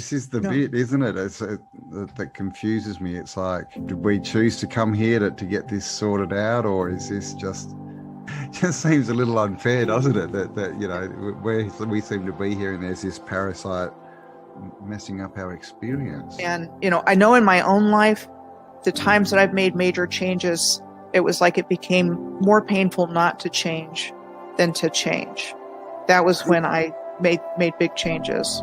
this is the bit, isn't it? That confuses me. It's like, did we choose to come here to get this sorted out, or is this just seems a little unfair, doesn't it? That you know, where we seem to be here, and there's this parasite messing up our experience. And you know, I know in my own life, the times that I've made major changes, it was like it became more painful not to change than to change. That was when I made big changes.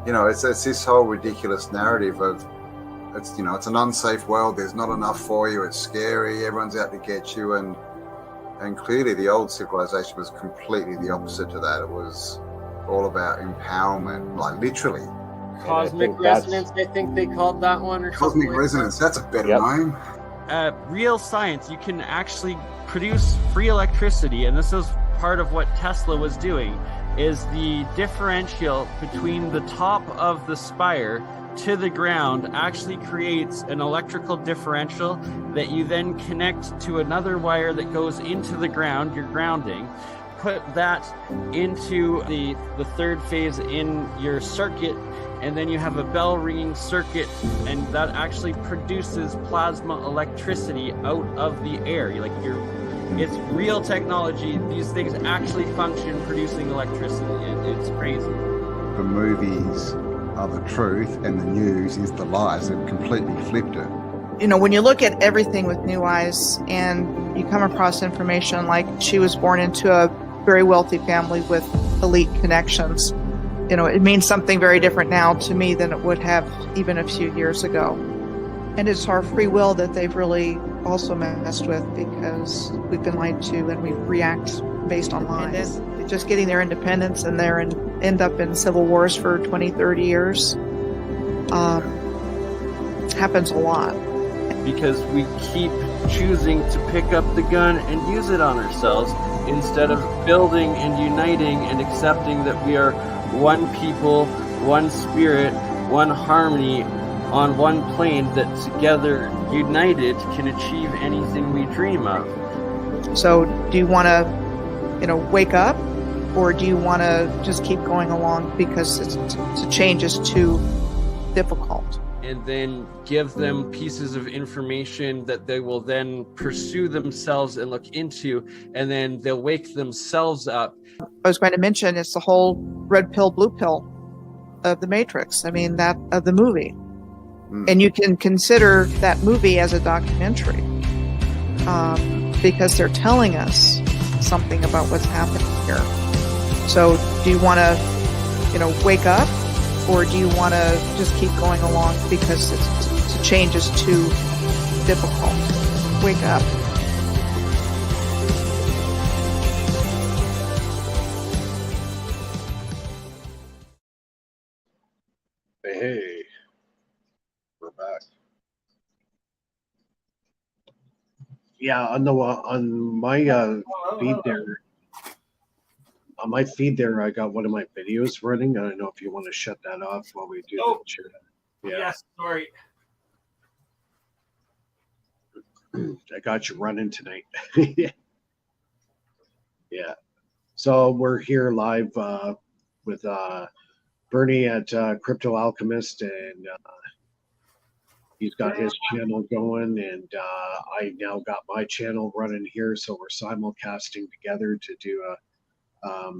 You know, it's this whole ridiculous narrative of it's an unsafe world. There's not enough for you. It's scary. Everyone's out to get you, and clearly the old civilization was completely the opposite to that. It was all about empowerment, like literally. Cosmic resonance, I think they called that one, or cosmic resonance. That's a better name. Real science. You can actually produce free electricity, and this is part of what Tesla was doing. Is the differential between the top of the spire to the ground actually creates an electrical differential that you then connect to another wire that goes into the ground, your grounding. Put that into the third phase in your circuit, and then you have a bell ringing circuit, and that actually produces plasma electricity out of the air. It's real technology. These things actually function producing electricity. It's crazy. The movies are the truth and the news is the lies. They've completely flipped it. You know, when you look at everything with new eyes and you come across information like she was born into a very wealthy family with elite connections, you know, it means something very different now to me than it would have even a few years ago. And it's our free will that they've really also messed with, because we've been lied to and we react based on lies. Just getting their independence and end up in civil wars for 20, 30 years happens a lot. Because we keep choosing to pick up the gun and use it on ourselves instead of building and uniting and accepting that we are one people, one spirit, one harmony, on one plane that together, united, can achieve anything we dream of. So do you want to, wake up, or do you want to just keep going along because the change is too difficult? And then give them pieces of information that they will then pursue themselves and look into, and then they'll wake themselves up. I was going to mention it's the whole red pill, blue pill of the Matrix. I mean, that of the movie. And you can consider that movie as a documentary because they're telling us something about what's happening here. So do you want to, wake up, or do you want to just keep going along because the change is too difficult? Wake up. Hey. We're back. Yeah, on my feed there. On my feed there, I got one of my videos running. I don't know if you want to shut that off while we do the chat. Yeah. Yes, sorry. I got you running tonight. Yeah. So we're here live with BurnEye at Crypto Alchemist, and he's got his channel going, and I now got my channel running here, so we're simulcasting together to do a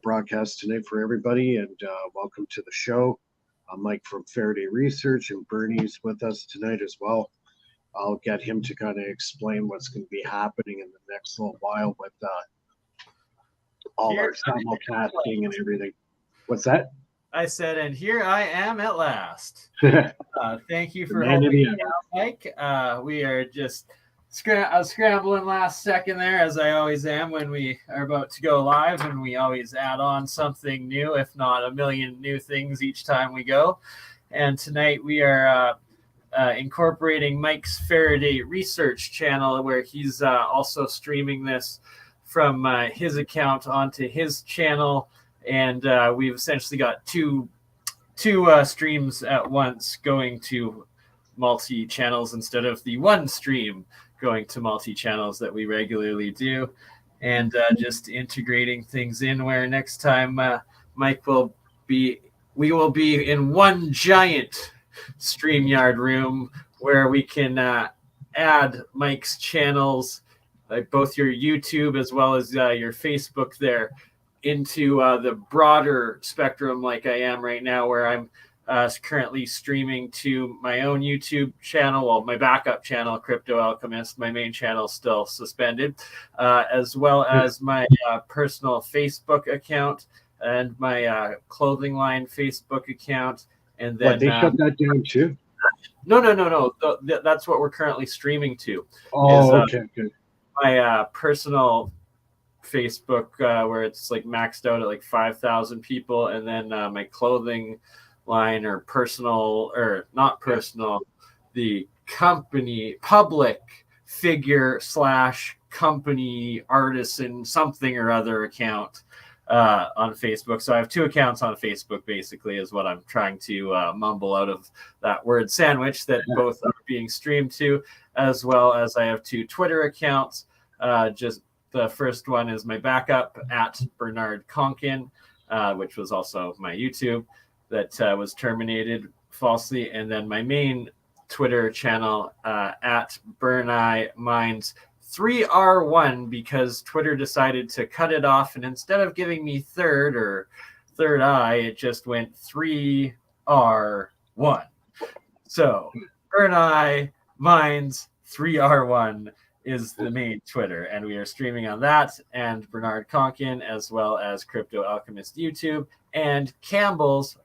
broadcast tonight for everybody. And welcome to the show. I'm Mike from Faraday Research, and BurnEye's with us tonight as well. I'll get him to kind of explain what's going to be happening in the next little while with all our simulcasting and everything. What's that? I said, and here I am at last. Thank you for helping me out, Mike. We are just scrambling last second there, as I always am when we are about to go live, and we always add on something new, if not a million new things each time we go. And tonight we are incorporating Mike's Faraday Research channel, where he's also streaming this from his account onto his channel. And we've essentially got two streams at once going to multi-channels instead of the one stream going to multi-channels that we regularly do, and just integrating things in where next time Mike will be we will be in one giant StreamYard room where we can add Mike's channels, like both your YouTube as well as your Facebook there, into the broader spectrum like I am right now, where I'm currently streaming to my own YouTube channel, well, my backup channel, Crypto Alchemist. My main channel is still suspended, as well as my personal Facebook account and my clothing line Facebook account. And then they shut that down too? No. That's what we're currently streaming to. Okay, good. My personal Facebook, where it's like maxed out at like 5,000 people, and then my clothing line, or personal, or not personal, the company public figure / company artisan something or other account on Facebook. So I have 2 accounts on Facebook, basically, is what I'm trying to mumble out of that word sandwich, that both are being streamed to, as well as I have 2 Twitter accounts. Just the first one is my backup at Bernard Conkin, which was also my YouTube, that was terminated falsely. And then my main Twitter channel at BurnEye Minds 3R1, because Twitter decided to cut it off, and instead of giving me third eye, it just went 3R1. So BurnEye Minds 3R1 is the main Twitter, and we are streaming on that, and Bernard Conkin, as well as Crypto Alchemist YouTube, and Campbell's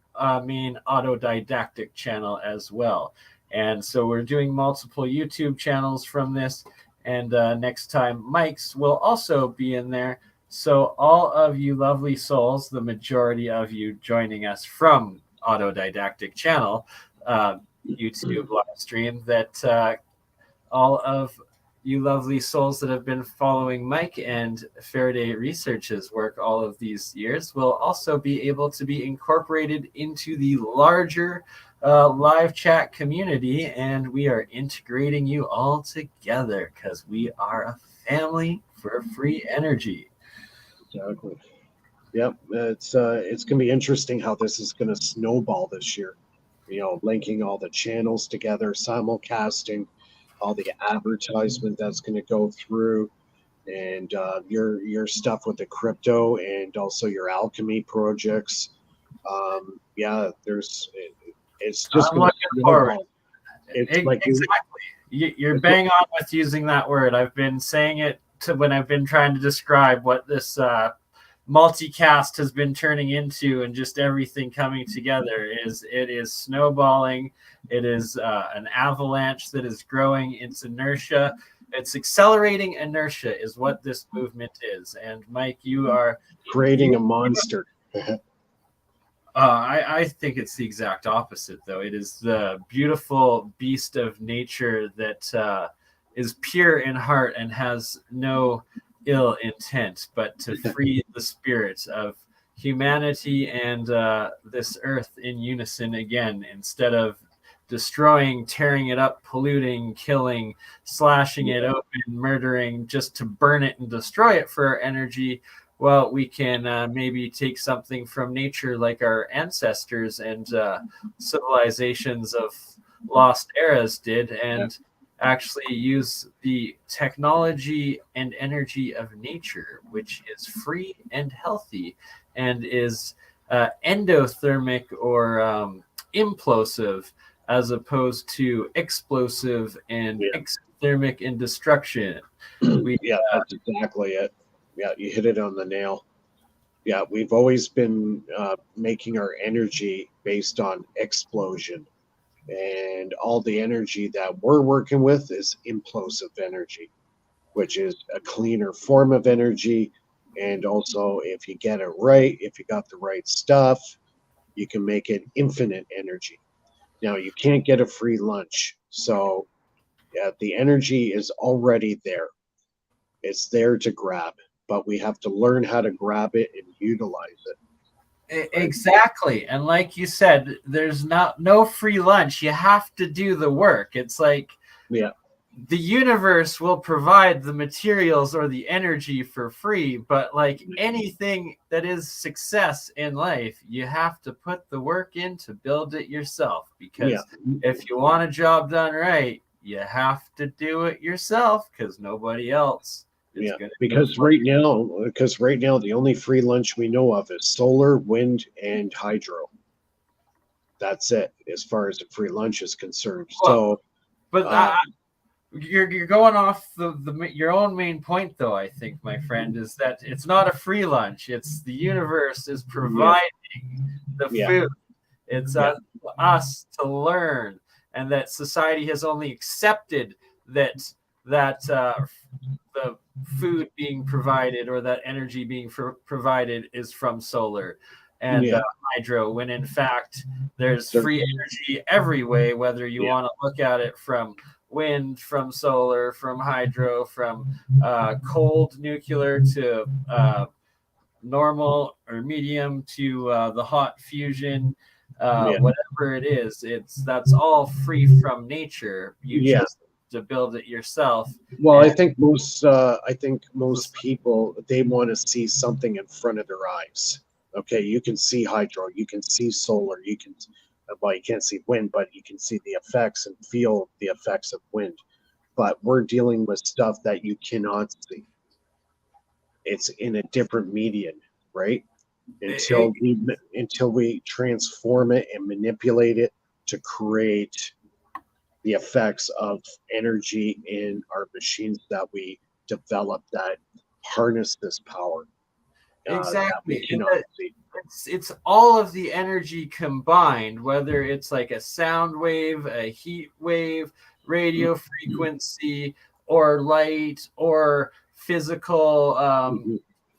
main autodidactic channel as well. And so we're doing multiple YouTube channels from this, and next time Mike's will also be in there. So all of you lovely souls, the majority of you joining us from autodidactic channel YouTube live stream, that all of you lovely souls that have been following Mike and Faraday Research's work all of these years will also be able to be incorporated into the larger live chat community, and we are integrating you all together because we are a family for free energy. Exactly. Yep, it's going to be interesting how this is going to snowball this year. You know, linking all the channels together, simulcasting, all the advertisement that's going to go through, and your stuff with the crypto, and also your alchemy projects. It's just I'm looking forward. It's like exactly. You're bang on with using that word. I've been saying it when I've been trying to describe what this multicast has been turning into, and just everything coming together. It is snowballing. It is an avalanche that is growing its inertia. It's accelerating inertia is what this movement is. And Mike, you are creating a monster. I think it's the exact opposite, though. It is the beautiful beast of nature that is pure in heart and has no ill intent, but to free the spirit of humanity and this earth in unison again, instead of destroying, tearing it up, polluting, killing, slashing it open, murdering, just to burn it and destroy it for our energy. Well, we can maybe take something from nature like our ancestors and civilizations of lost eras did, and actually use the technology and energy of nature, which is free and healthy and is endothermic or implosive, as opposed to explosive and exothermic in destruction. That's exactly it. Yeah, you hit it on the nail. Yeah, we've always been making our energy based on explosion. And all the energy that we're working with is implosive energy, which is a cleaner form of energy. And also, if you get it right, if you got the right stuff, you can make it infinite energy. Now, you can't get a free lunch. So the energy is already there. It's there to grab, but we have to learn how to grab it and utilize it. Exactly. And like you said, there's no free lunch. You have to do the work. It's like the universe will provide the materials or the energy for free, but like anything that is success in life, you have to put the work in to build it yourself, because if you want a job done right, you have to do it yourself, because nobody else is going to. Because right now the only free lunch we know of is solar, wind, and hydro. That's it as far as the free lunch is concerned. Well, but you're going off your own main point, though. I think, my friend, is that it's not a free lunch. It's the universe is providing the food. It's us to learn, and that society has only accepted that the food being provided or that energy being provided is from solar and hydro, when in fact there's free energy every way, whether you want to look at it from wind, from solar, from hydro, from cold nuclear to normal or medium to the hot fusion, whatever it is, that's all free from nature. You just to build it yourself. Well, I think most people, they want to see something in front of their eyes. Okay, you can see hydro, you can see solar, you can't see wind, but you can see the effects and feel the effects of wind. But we're dealing with stuff that you cannot see. It's in a different medium, right? Until we transform it and manipulate it to create the effects of energy in our machines that we develop that harness this power. Exactly. It's all of the energy combined, whether it's like a sound wave, a heat wave, radio frequency, or light, or physical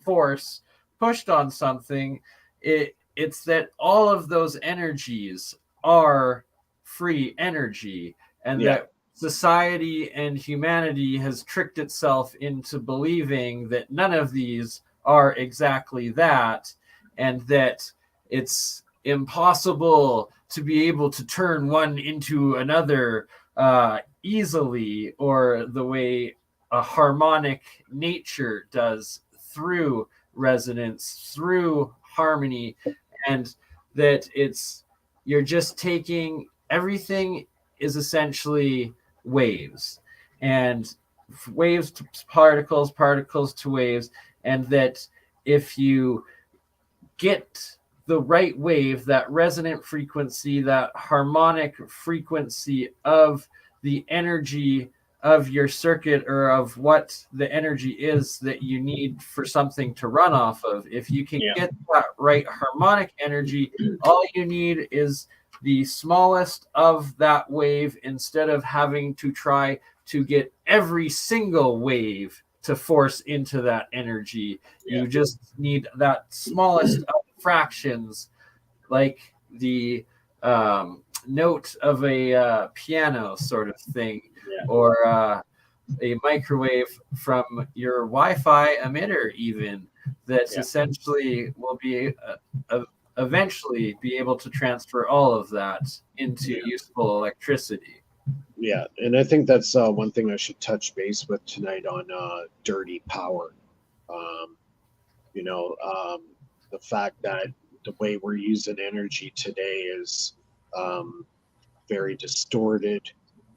force pushed on something. It's that all of those energies are free energy, and that society and humanity has tricked itself into believing that none of these are exactly that, and that it's impossible to be able to turn one into another easily, or the way a harmonic nature does, through resonance, through harmony, and that you're just taking everything is essentially waves, and waves to particles, particles to waves, and that if you get the right wave, that resonant frequency, that harmonic frequency of the energy of your circuit, or of what the energy is that you need for something to run off of, if you can get that right harmonic energy, all you need is the smallest of that wave, instead of having to try to get every single wave to force into that energy. You just need that smallest of fractions, like the note of a piano sort of thing, or a microwave from your Wi-Fi emitter, even, that essentially will be eventually be able to transfer all of that into useful electricity. Yeah, and I think that's one thing I should touch base with tonight on dirty power. The fact that the way we're using energy today is very distorted,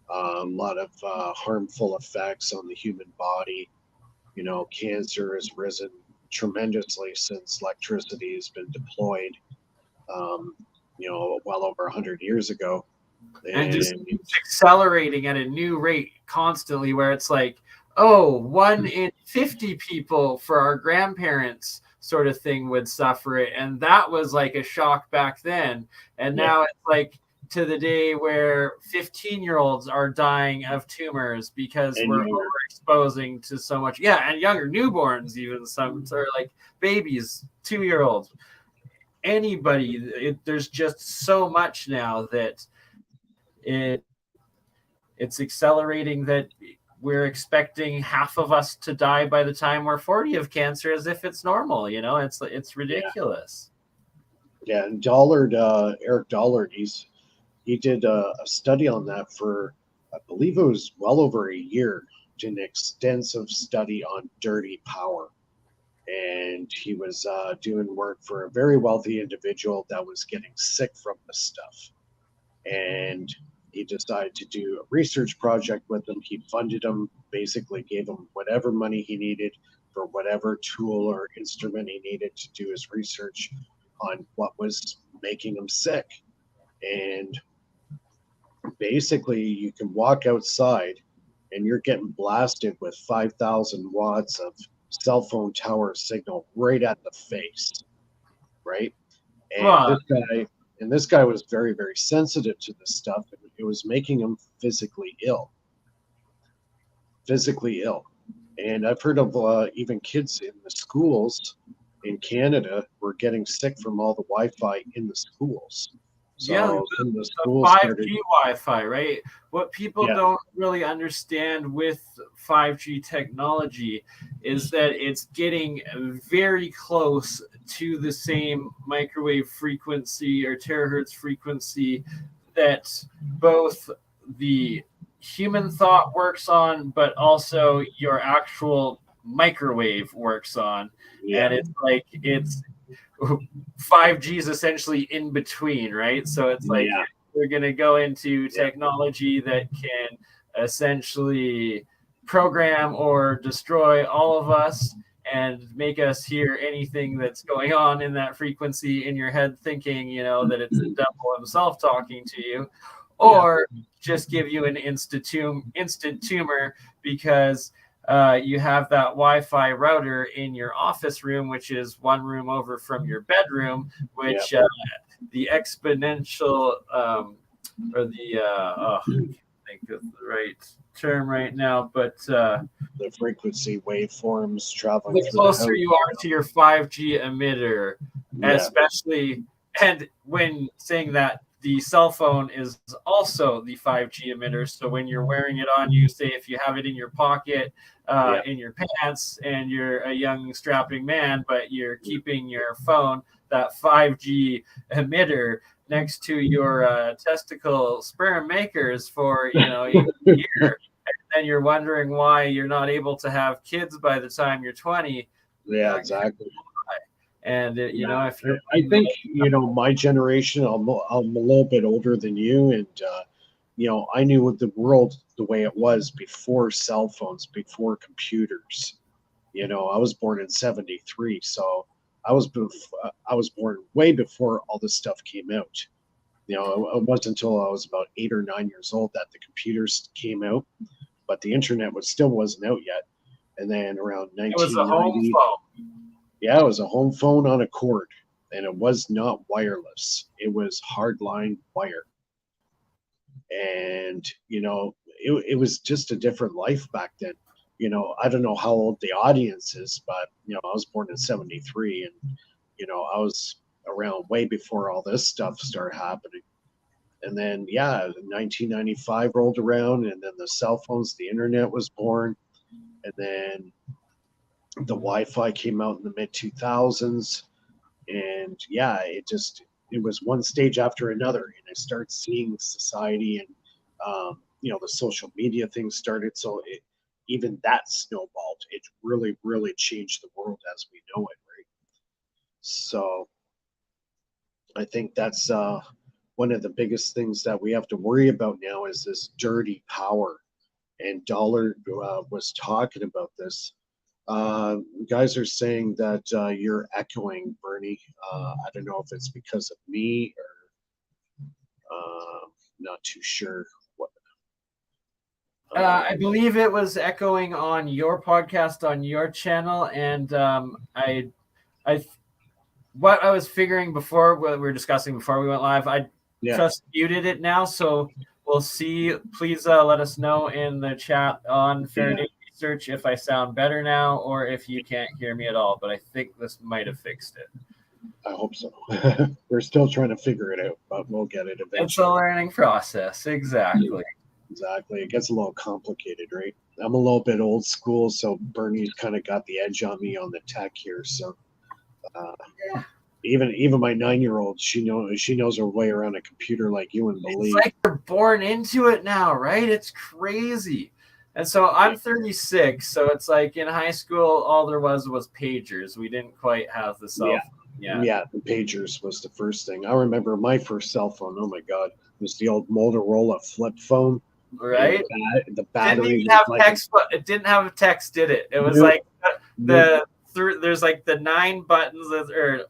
a lot of harmful effects on the human body. Cancer has risen tremendously since electricity has been deployed, well over 100 years ago. And just accelerating at a new rate constantly, where it's like, 1 in 50 people for our grandparents sort of thing would suffer it. And that was like a shock back then. And now it's like to the day where 15-year-olds are dying of tumors because we're overexposing to so much. And younger newborns, even some are like babies, 2-year-olds. Anybody, there's just so much now that it's accelerating, that we're expecting half of us to die by the time we're 40 of cancer, as if it's normal. It's ridiculous. And Dollard, Eric Dollard, he did a study on that for I believe it was well over a year, did an extensive study on dirty power. And he was doing work for a very wealthy individual that was getting sick from this stuff. And he decided to do a research project with him. He funded him, basically gave him whatever money he needed for whatever tool or instrument he needed to do his research on what was making him sick. And basically, you can walk outside and you're getting blasted with 5,000 watts of cell phone tower signal right at the face, right? And this guy was very, very sensitive to this stuff. It was making him physically ill. And I've heard of even kids in the schools in Canada were getting sick from all the Wi-Fi in the schools. So the 5G Wi-Fi, right? What people don't really understand with 5G technology is that it's getting very close to the same microwave frequency or terahertz frequency that both the human thought works on, but also your actual microwave works on. And it's like, it's 5G is essentially in between, right? So it's like we're going to go into technology that can essentially program or destroy all of us and make us hear anything that's going on in that frequency in your head, thinking, you know, that it's the devil himself talking to you, or just give you an instant tumor because you have that Wi-Fi router in your office room, which is one room over from your bedroom, which the exponential or the I can't think of the right term right now, but the frequency waveforms traveling. The closer you are to your 5G emitter, especially, and when saying that, the cell phone is also the 5G emitter. So when you're wearing it on you, say if you have it in your pocket, in your pants, and you're a young strapping man, but you're keeping your phone, that 5G emitter, next to your testicle sperm makers for, you know, a year. And then you're wondering why you're not able to have kids by the time you're 20. Yeah, exactly. And you know, if I think, you know, my generation, I'm a little bit older than you, and you know, I knew the world the way it was before cell phones, before computers. You know, I was born in '73, so I was born way before all this stuff came out. You know, it wasn't until I was about 8 or 9 years old that the computers came out, but the internet still wasn't out yet. And then around 1990, it was a home phone. Yeah, it was a home phone on a cord, and it was not wireless. It was hardline wire. And, you know, it was just a different life back then. You know, I don't know how old the audience is, but, you know, I was born in '73, and, you know, I was around way before all this stuff started happening. And then, 1995 rolled around, and then the cell phones, the internet was born, and then the Wi-Fi came out in the mid 2000s, and it was one stage after another, and I started seeing society and you know, the social media things started. So even that snowballed. It really, really changed the world as we know it, right? So I think that's one of the biggest things that we have to worry about now is this dirty power. And Dollar was talking about this. Guys are saying that you're echoing, Bernie. I don't know if it's because of me or not too sure what. I believe it was echoing on your podcast on your channel, and what I was figuring before, what we were discussing before we went live, I just muted it now, so we'll see. Please let us know in the chat on Faraday Research if I sound better now or if you can't hear me at all, but I think this might have fixed it. I hope so. We're still trying to figure it out, but we'll get it eventually. It's a learning process. Exactly. Exactly. It gets a little complicated, right? I'm a little bit old school, so Bernie's kind of got the edge on me on the tech here. So, Even my 9-year-old, she knows her way around a computer like you wouldn't believe. It's like they're born into it now, right? It's crazy. And so I'm 36, so it's like in high school, all there was pagers. We didn't quite have the cell phone. Yeah, the pagers was the first thing. I remember my first cell phone. Oh my God, it was the old Motorola flip phone. Right. The battery didn't have text, but it didn't have a text, did it? It was like there's like the 9 buttons or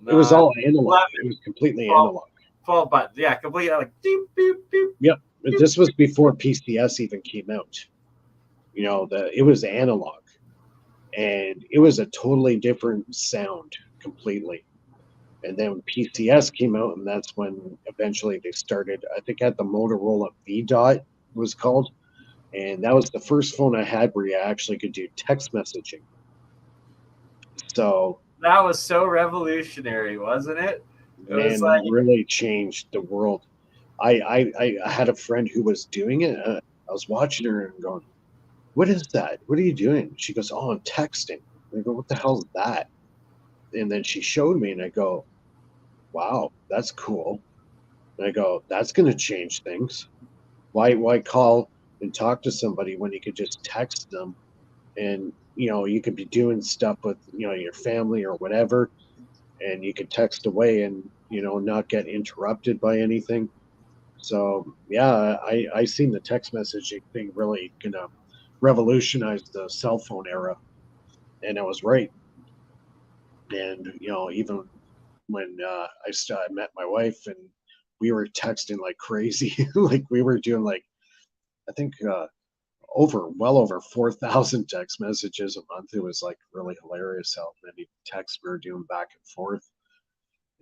it was all analog. 11, it was completely 12, analog. 12 buttons, yeah, completely like beep beep beep. Yep, this was before PCS even came out. You know, it was analog, and it was a totally different sound completely. And then when PCS came out, and that's when eventually they started. I think at the Motorola V Dot was called, and that was the first phone I had where you actually could do text messaging. So that was so revolutionary, wasn't it? It was like, really changed the world. I had a friend who was doing it. I was watching her and going, "What is that? What are you doing?" She goes, "Oh, I'm texting." And I go, "What the hell is that?" And then she showed me, and I go, "Wow, that's cool." And I go, "That's going to change things. Why call and talk to somebody when you could just text them, and you could be doing stuff with your family or whatever, and you could text away and not get interrupted by anything." So yeah, I seen the text messaging thing really gonna revolutionize the cell phone era, and I was right. And even when I met my wife, and we were texting like crazy, like we were doing like I think well over 4,000 text messages a month. It was like really hilarious how many texts we were doing back and forth.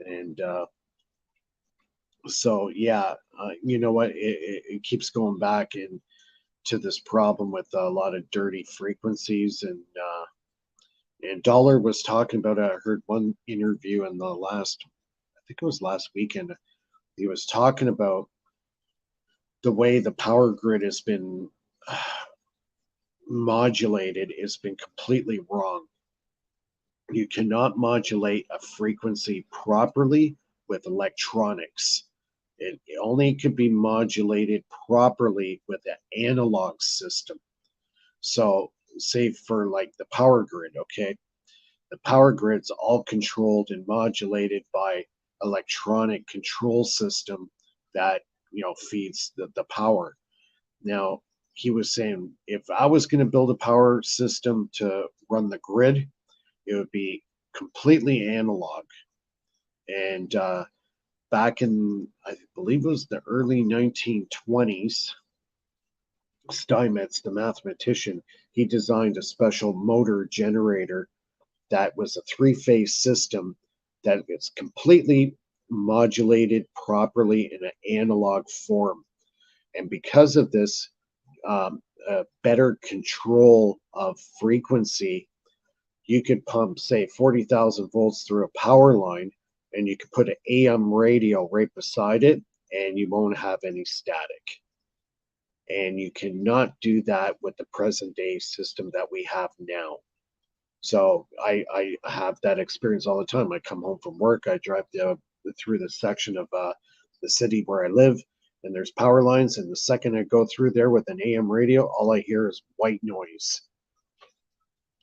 And so yeah, you know what? It keeps going back into this problem with a lot of dirty frequencies, and Dollar was talking about it. I heard one interview in the I think it was last weekend. He was talking about the way the power grid has been modulated has been completely wrong. You cannot modulate a frequency properly with electronics. It only could be modulated properly with an analog system. So, say for like the power grid, okay? The power grid's all controlled and modulated by electronic control system that feeds the power. Now, he was saying if I was going to build a power system to run the grid, it would be completely analog. And back in, I believe it was the early 1920s, Steinmetz, the mathematician, he designed a special motor generator that was a 3-phase system that is completely modulated properly in an analog form. And because of this better control of frequency, you could pump, say, 40,000 volts through a power line, and you could put an AM radio right beside it, and you won't have any static. And you cannot do that with the present day system that we have now. So I have that experience all the time. I come home from work, I drive through the section of the city where I live, and there's power lines, and the second I go through there with an AM radio, all I hear is white noise,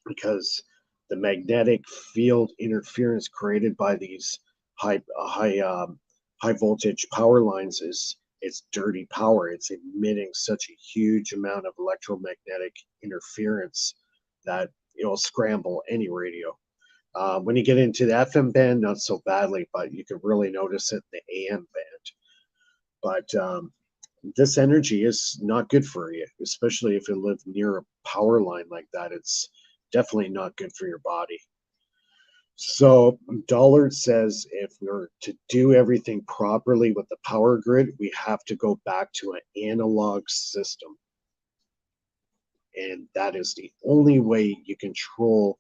because the magnetic field interference created by these high voltage power lines it's dirty power. It's emitting such a huge amount of electromagnetic interference that it will scramble any radio. When you get into the FM band, not so badly, but you can really notice it in the AM band. But this energy is not good for you, especially if you live near a power line like that. It's definitely not good for your body. So Dollard says if we're to do everything properly with the power grid, we have to go back to an analog system. And that is the only way you control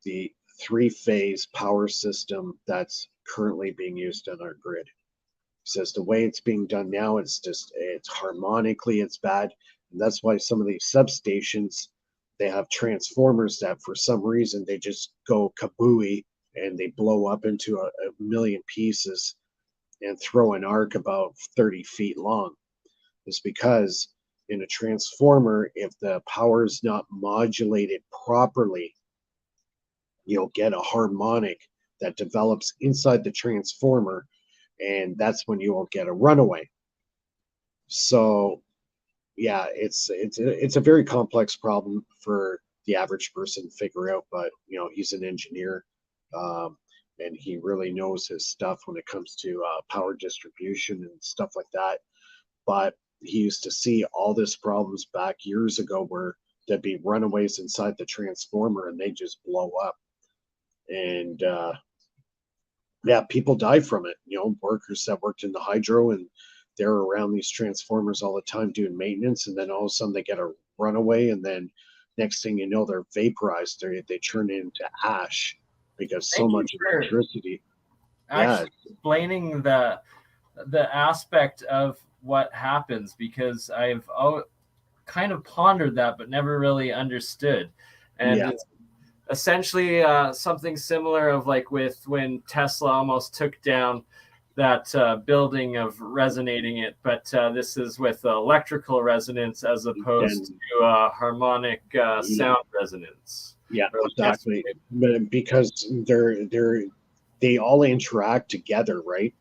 the 3-phase power system that's currently being used on our grid. Says the way it's being done now, it's harmonically, it's bad. And that's why some of these substations, they have transformers that for some reason they just go kabooey and they blow up into a million pieces and throw an arc about 30 feet long. Is because in a transformer, if the power is not modulated properly, you'll get a harmonic that develops inside the transformer, and that's when you will get a runaway. So yeah, it's a very complex problem for the average person to figure out, but he's an engineer, and he really knows his stuff when it comes to power distribution and stuff like that. But he used to see all this problems back years ago where there'd be runaways inside the transformer and they just blow up. And yeah, people die from it. Workers that worked in the hydro, and they're around these transformers all the time doing maintenance, and then all of a sudden they get a runaway, and then next thing you know, they're vaporized. They turn into ash because so much electricity. Actually, explaining the aspect of what happens, because I've kind of pondered that but never really understood. And it's essentially something similar of like with when Tesla almost took down that building of resonating it, but this is with electrical resonance as opposed to harmonic sound resonance. Yeah, exactly. But because they all interact together, right?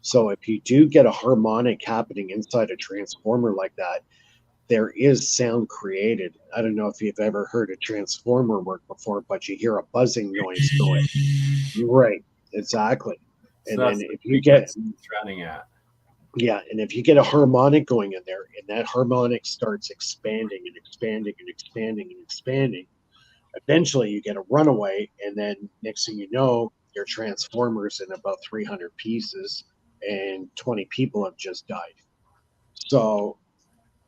So if you do get a harmonic happening inside a transformer like that, there is sound created. I don't know if you've ever heard a transformer work before, but you hear a buzzing noise going. Right, exactly. So and then if you get it's running at. Yeah, and if you get a harmonic going in there, and that harmonic starts expanding and expanding and expanding and expanding, eventually you get a runaway, and then next thing you know, your transformer's in about 300 pieces, and 20 people have just died. So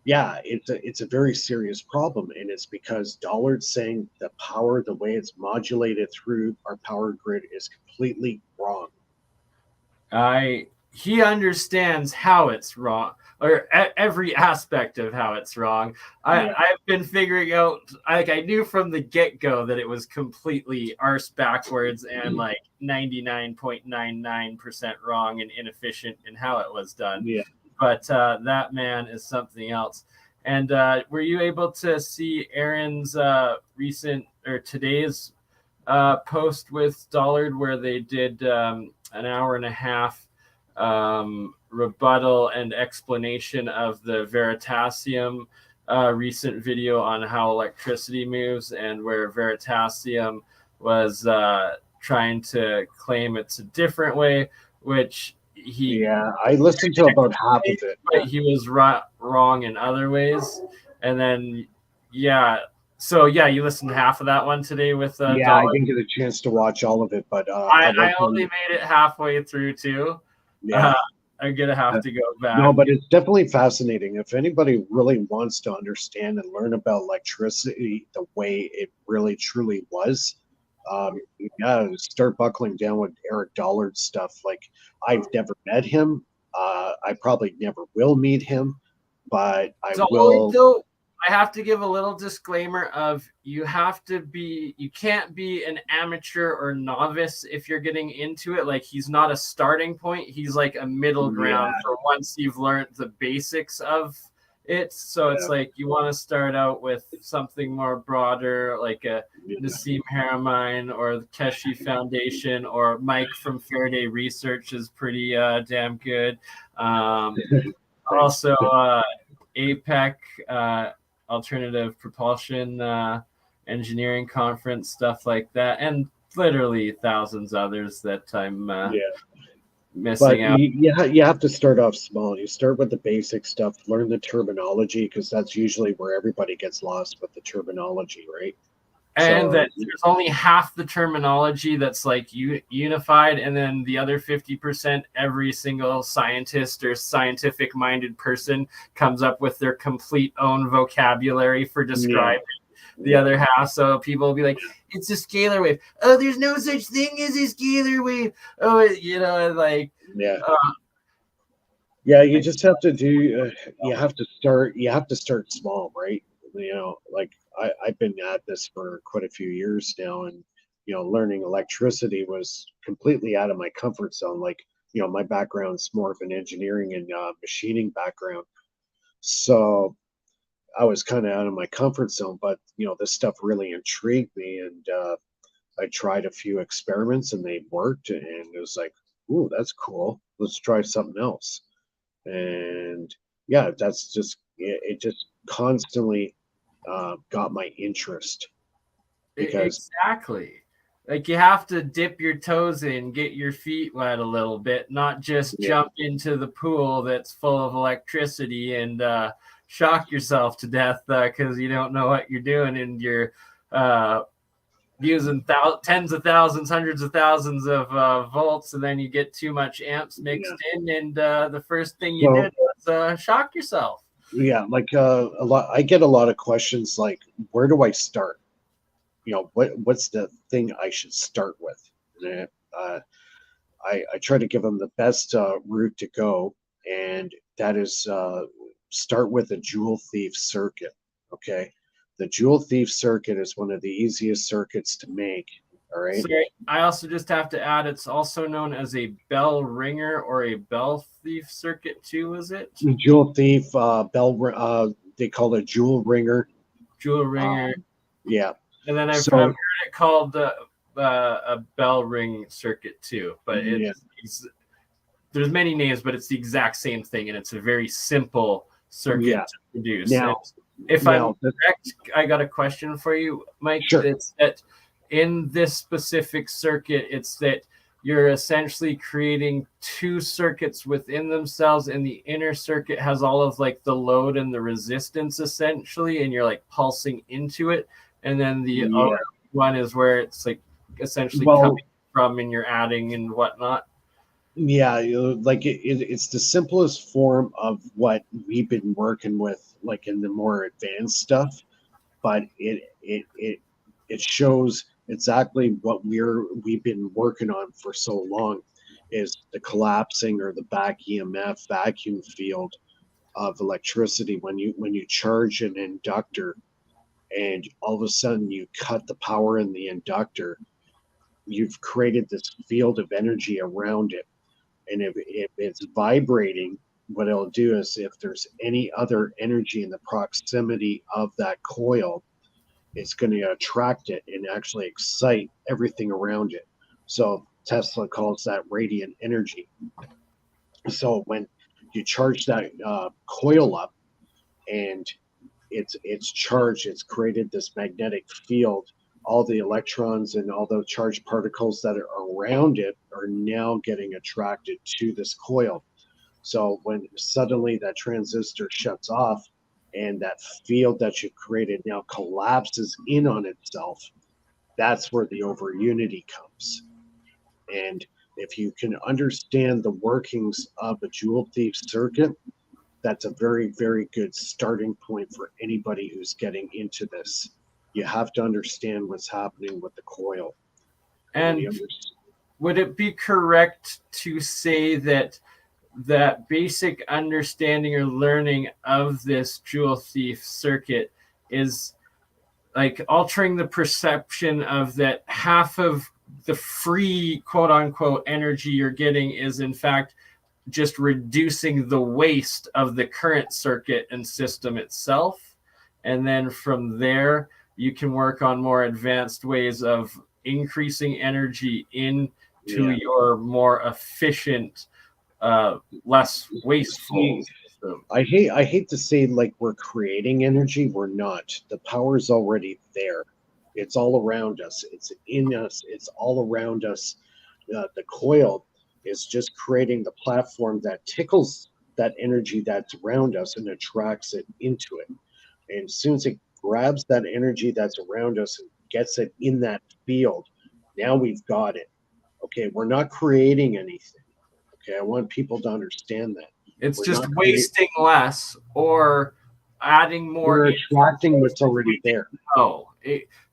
yeah, it's a very serious problem, and it's because Dollard's saying the power, the way it's modulated through our power grid, is completely wrong. He understands how it's wrong, or every aspect of how it's wrong. I've been figuring out, like, I knew from the get-go that it was completely arse backwards and like 99.99% wrong and inefficient in how it was done. Yeah. But that man is something else. And were you able to see Aaron's recent or today's post with Dollard where they did an hour and a half rebuttal and explanation of the Veritasium recent video on how electricity moves, and where Veritasium was trying to claim it's a different way, which I listened to about half of it, but he was wrong in other ways. And then so you listened to half of that one today with I didn't get a chance to watch all of it, but I only made it halfway through too. I'm gonna have to go back. No, but it's definitely fascinating. If anybody really wants to understand and learn about electricity the way it really truly was, start buckling down with Eric Dollard's stuff. Like, I've never met him. I probably never will meet him, but I will. Though, I have to give a little disclaimer of you can't be an amateur or novice if you're getting into it. Like, he's not a starting point. He's like a middle ground for once you've learned the basics of it. So it's like you want to start out with something more broader, like a Nassim Haramein or the Keshe Foundation, or Mike from Faraday Research is pretty damn good. Also, APEC, Alternative Propulsion Engineering Conference, stuff like that, and literally thousands others that I'm missing out. You have to start off small. You start with the basic stuff, learn the terminology, because that's usually where everybody gets lost with the terminology, right? And that there's only half the terminology that's like unified, and then the other 50%, every single scientist or scientific-minded person comes up with their complete own vocabulary for describing the other half. So people will be like, it's a scalar wave. Oh, there's no such thing as a scalar wave. Oh, like... you just have to do, you have to start small, right? Like, I've been at this for quite a few years now, and learning electricity was completely out of my comfort zone. Like, my background's more of an engineering and machining background. So I was kind of out of my comfort zone, but this stuff really intrigued me, and I tried a few experiments and they worked, and it was like, ooh, that's cool. Let's try something else. And yeah, that's just it. Just constantly got my interest because exactly. Like you have to dip your toes in, get your feet wet a little bit, not just jump into the pool that's full of electricity and shock yourself to death because you don't know what you're doing and you're using tens of thousands, hundreds of thousands of volts, and then you get too much amps mixed in, and the first thing you did was shock yourself. Yeah, like I get a lot of questions like, where do I start? What's the thing I should start with? And, I try to give them the best route to go, and that is start with a Joule thief circuit. Okay, the Joule thief circuit is one of the easiest circuits to make. All right. Sorry, I also just have to add, it's also known as a bell ringer or a bell thief circuit too. Is it Joule thief bell? They call it Joule ringer. Joule ringer. Yeah. And then I've heard it called a bell ring circuit too, but it's there's many names, but it's the exact same thing, and it's a very simple circuit to produce. Now, if I'm correct, I got a question for you, Mike. Sure. It's that in this specific circuit, it's that you're essentially creating two circuits within themselves, and the inner circuit has all of like the load and the resistance essentially, and you're like pulsing into it. And then the other one is where it's like essentially coming from and you're adding and whatnot. Yeah, like it's the simplest form of what we've been working with, like in the more advanced stuff, but it shows exactly what we've been working on for so long, is the collapsing or the back EMF vacuum field of electricity when you charge an inductor. And all of a sudden you cut the power in the inductor, you've created this field of energy around it. And if it's vibrating, what it'll do is if there's any other energy in the proximity of that coil, it's going to attract it and actually excite everything around it. So Tesla calls that radiant energy. So when you charge that coil up and it's charged, it's created this magnetic field. All the electrons and all the charged particles that are around it are now getting attracted to this coil. So when suddenly that transistor shuts off and that field that you created now collapses in on itself, that's where the over unity comes. And if you can understand the workings of a Joule thief circuit, that's a very, very good starting point for anybody who's getting into this. You have to understand what's happening with the coil. And would it be correct to say that that basic understanding or learning of this Joule thief circuit is like altering the perception of that half of the free quote unquote energy you're getting is in fact just reducing the waste of the current circuit and system itself. And then from there, you can work on more advanced ways of increasing energy into your more efficient, less wasteful system. I hate to say like we're creating energy. We're not. The power's already there. It's all around us. It's in us. It's all around us. The coil is just creating the platform that tickles that energy that's around us and attracts it into it. And as soon as it grabs that energy that's around us and gets it in that field, now we've got it. Okay, we're not creating anything. Okay, I want people to understand that. It's just wasting less or adding more. We're attracting what's already there.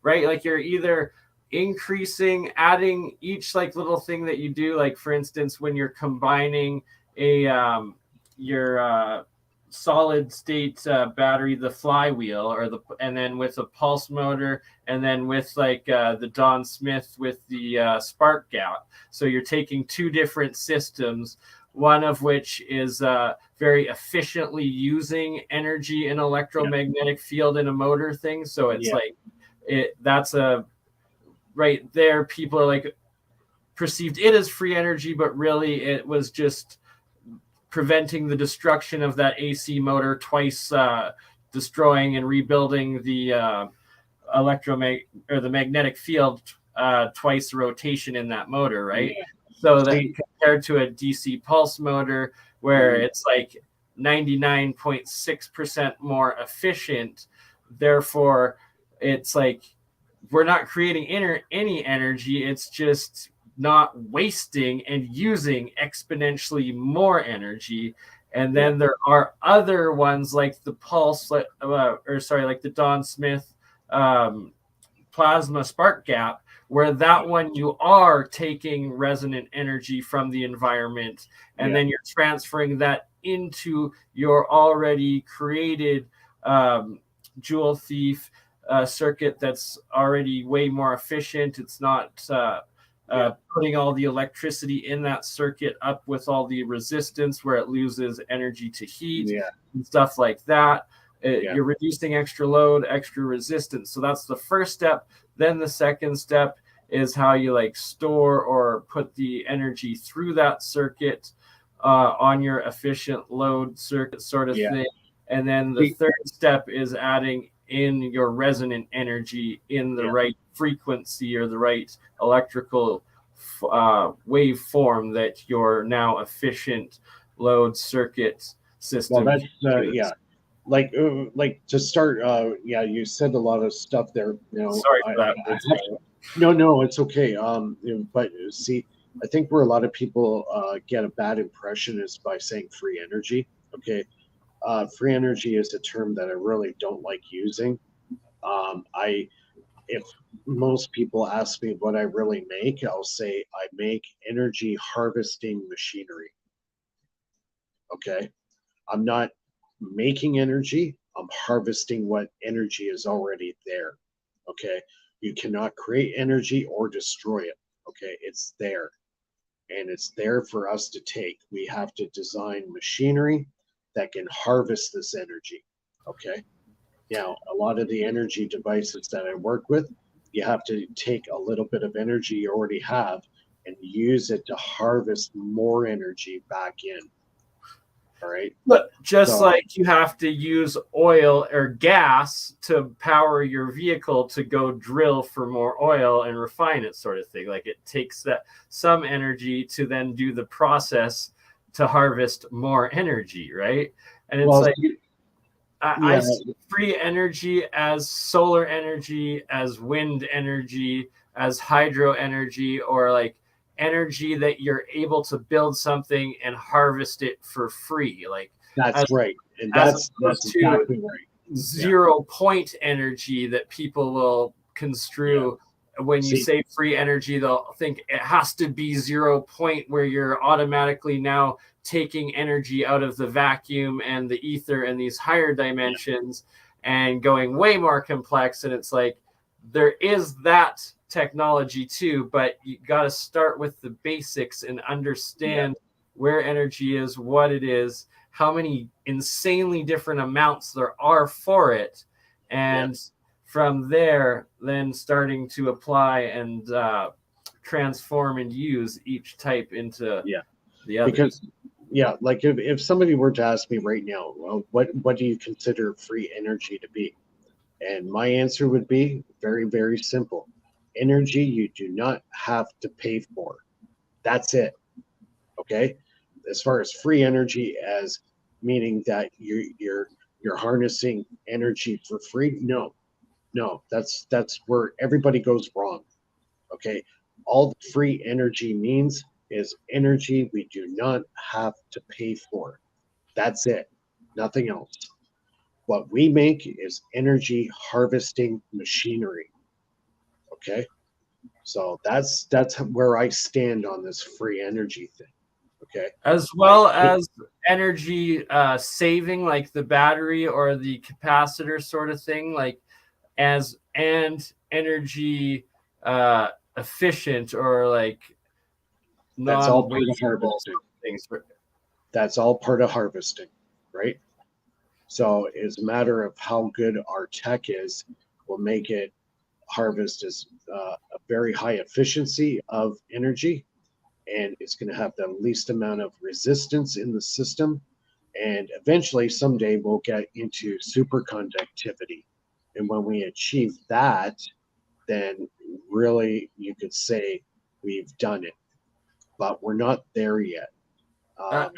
Right? Like you're either increasing, adding each like little thing that you do, like for instance when you're combining your solid state battery, the flywheel, and then with a pulse motor, and then with like the Don Smith with the spark gap. So you're taking two different systems, one of which is very efficiently using energy in electromagnetic field in a motor thing. So it's that's a right there. People are like perceived it as free energy, but really it was just preventing the destruction of that AC motor twice, destroying and rebuilding the the magnetic field twice the rotation in that motor, right? Yeah. So that compared to a DC pulse motor where it's like 99.6% more efficient, therefore it's like we're not creating any energy, it's just not wasting and using exponentially more energy. And then there are other ones like the pulse, like the Don Smith plasma spark gap, where that one you are taking resonant energy from the environment, and then you're transferring that into your already created Joule Thief circuit that's already way more efficient. It's not putting all the electricity in that circuit up with all the resistance where it loses energy to heat and stuff like that. You're reducing extra load, extra resistance. So that's the first step. Then the second step is how you like store or put the energy through that circuit on your efficient load circuit sort of thing. And then the third step is adding in your resonant energy in the right frequency or the right electrical waveform that your now efficient load circuit system. Well, that's like to start. You said a lot of stuff there. You know, sorry for that. No, it's okay. But see, I think where a lot of people get a bad impression is by saying free energy. Okay. Free energy is a term that I really don't like using. If most people ask me what I really make, I'll say I make energy harvesting machinery. Okay. I'm not making energy. I'm harvesting what energy is already there. Okay. You cannot create energy or destroy it. Okay. It's there. And it's there for us to take. We have to design machinery that can harvest this energy. Okay. Now, a lot of the energy devices that I work with, you have to take a little bit of energy you already have and use it to harvest more energy back in. All right. But just like you have to use oil or gas to power your vehicle to go drill for more oil and refine it, sort of thing. Like it takes that some energy to then do the process to harvest more energy, right? And it's I see free energy as solar energy, as wind energy, as hydro energy, or like energy that you're able to build something and harvest it for free. Like that's right. And that's exactly right. 0 point energy that people will construe. When you say free energy, they'll think it has to be 0 point where you're automatically now taking energy out of the vacuum and the ether and these higher dimensions and going way more complex. And it's like, there is that technology too, but you got to start with the basics and understand where energy is, what it is, how many insanely different amounts there are for it. And from there, then starting to apply and transform and use each type into the other. Because like if somebody were to ask me right now, well, what do you consider free energy to be? And my answer would be very, very simple. Energy you do not have to pay for. That's it. Okay? As far as free energy as meaning that you're harnessing energy for free, no, that's where everybody goes wrong. Okay? All the free energy means is energy we do not have to pay for. That's it. Nothing else. What we make is energy harvesting machinery. Okay? So that's where I stand on this free energy thing. Okay. As well as energy saving, like the battery or the capacitor sort of thing, like and energy efficient or like That's all part of non-wasteful harvesting. things. That's all part of harvesting, right? So it's a matter of how good our tech is will make it harvest as a very high efficiency of energy, and it's going to have the least amount of resistance in the system. And eventually, someday, we'll get into superconductivity. And when we achieve that, then really you could say we've done it. But we're not there yet.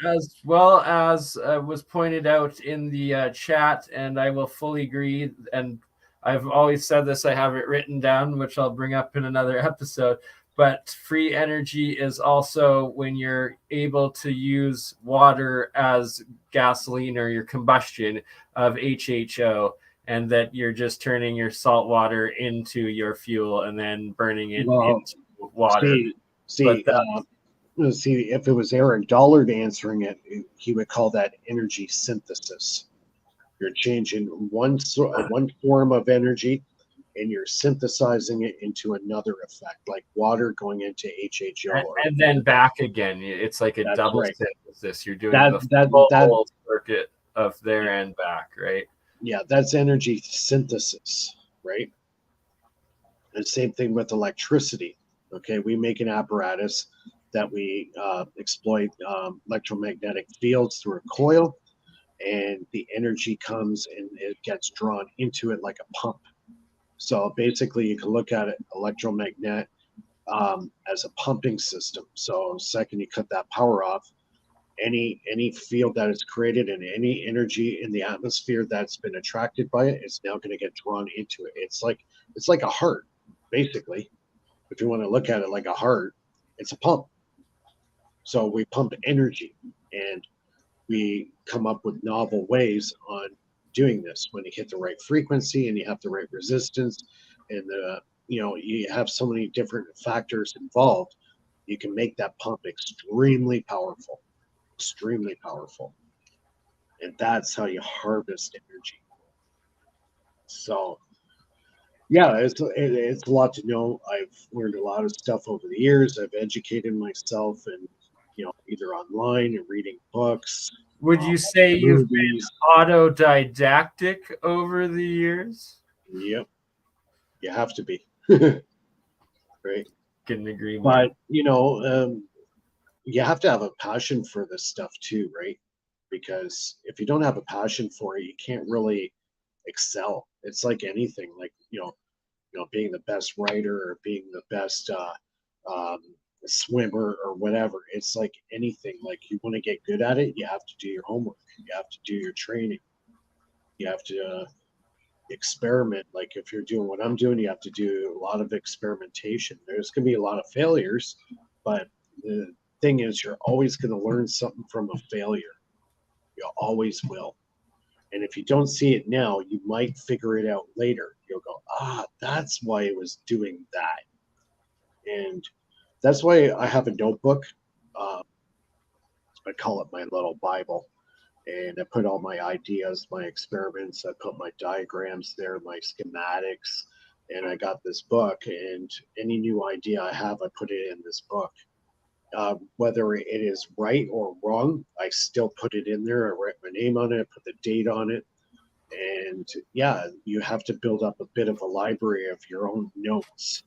As well as was pointed out in the chat, and I will fully agree, and I've always said this, I have it written down, which I'll bring up in another episode, but free energy is also when you're able to use water as gasoline or your combustion of HHO, and that you're just turning your salt water into your fuel and then burning it into water. See, if it was Eric Dollard answering it, he would call that energy synthesis. You're changing one form of energy, and you're synthesizing it into another effect, like water going into HHO. And then back again. It's like a double synthesis. You're doing the whole circuit of there and back, right? Yeah, that's energy synthesis, right? And same thing with electricity. Okay, we make an apparatus that we exploit electromagnetic fields through a coil, and the energy comes and it gets drawn into it like a pump. So basically, you can look at it electromagnet as a pumping system. So second you cut that power off, any field that is created and any energy in the atmosphere that's been attracted by it is now going to get drawn into it. It's like a heart, basically. If you want to look at it like a heart, it's a pump. So we pump energy, and we come up with novel ways on doing this. When you hit the right frequency and you have the right resistance, and you have so many different factors involved, you can make that pump extremely powerful, and that's how you harvest energy. So yeah, it's a lot to know. I've learned a lot of stuff over the years. I've educated myself, and either online and reading books. Would you say you've been autodidactic over the years? Yep, you have to be. Right. Couldn't agree more. But you have to have a passion for this stuff too, right? Because if you don't have a passion for it, you can't really excel. It's like anything, like being the best writer or being the best swimmer or whatever. It's like anything. Like, you want to get good at it, you have to do your homework, you have to do your training, you have to experiment. Like, if you're doing what I'm doing, you have to do a lot of experimentation. There's going to be a lot of failures, but the thing is, you're always going to learn something from a failure. You always will. And if you don't see it now, you might figure it out later. You'll go, that's why it was doing that. And that's why I have a notebook. I call it my little Bible. And I put all my ideas, my experiments, I put my diagrams there, my schematics, and I got this book. And any new idea I have, I put it in this book. Whether it is right or wrong, I still put it in there. I write my name on it, I put the date on it. And yeah, you have to build up a bit of a library of your own notes.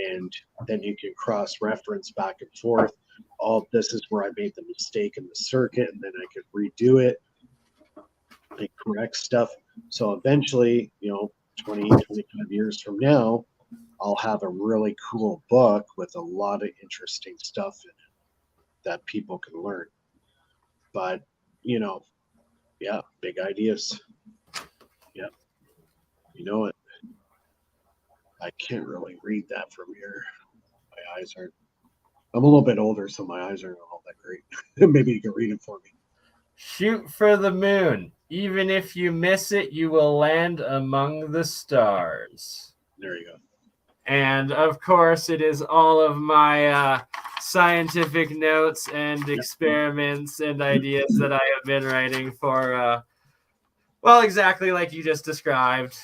And then you can cross-reference back and forth. This is where I made the mistake in the circuit, and then I could redo it and correct stuff. So eventually, 20, 25 years from now, I'll have a really cool book with a lot of interesting stuff in it that people can learn. But, yeah, big ideas. Yeah, it. I can't really read that from here. My eyes aren't. I'm a little bit older, so my eyes aren't all that great. Maybe you can read it for me. Shoot for the moon. Even if you miss it, you will land among the stars. There you go. And of course, it is all of my scientific notes and experiments and ideas that I have been writing for, well, exactly like you just described.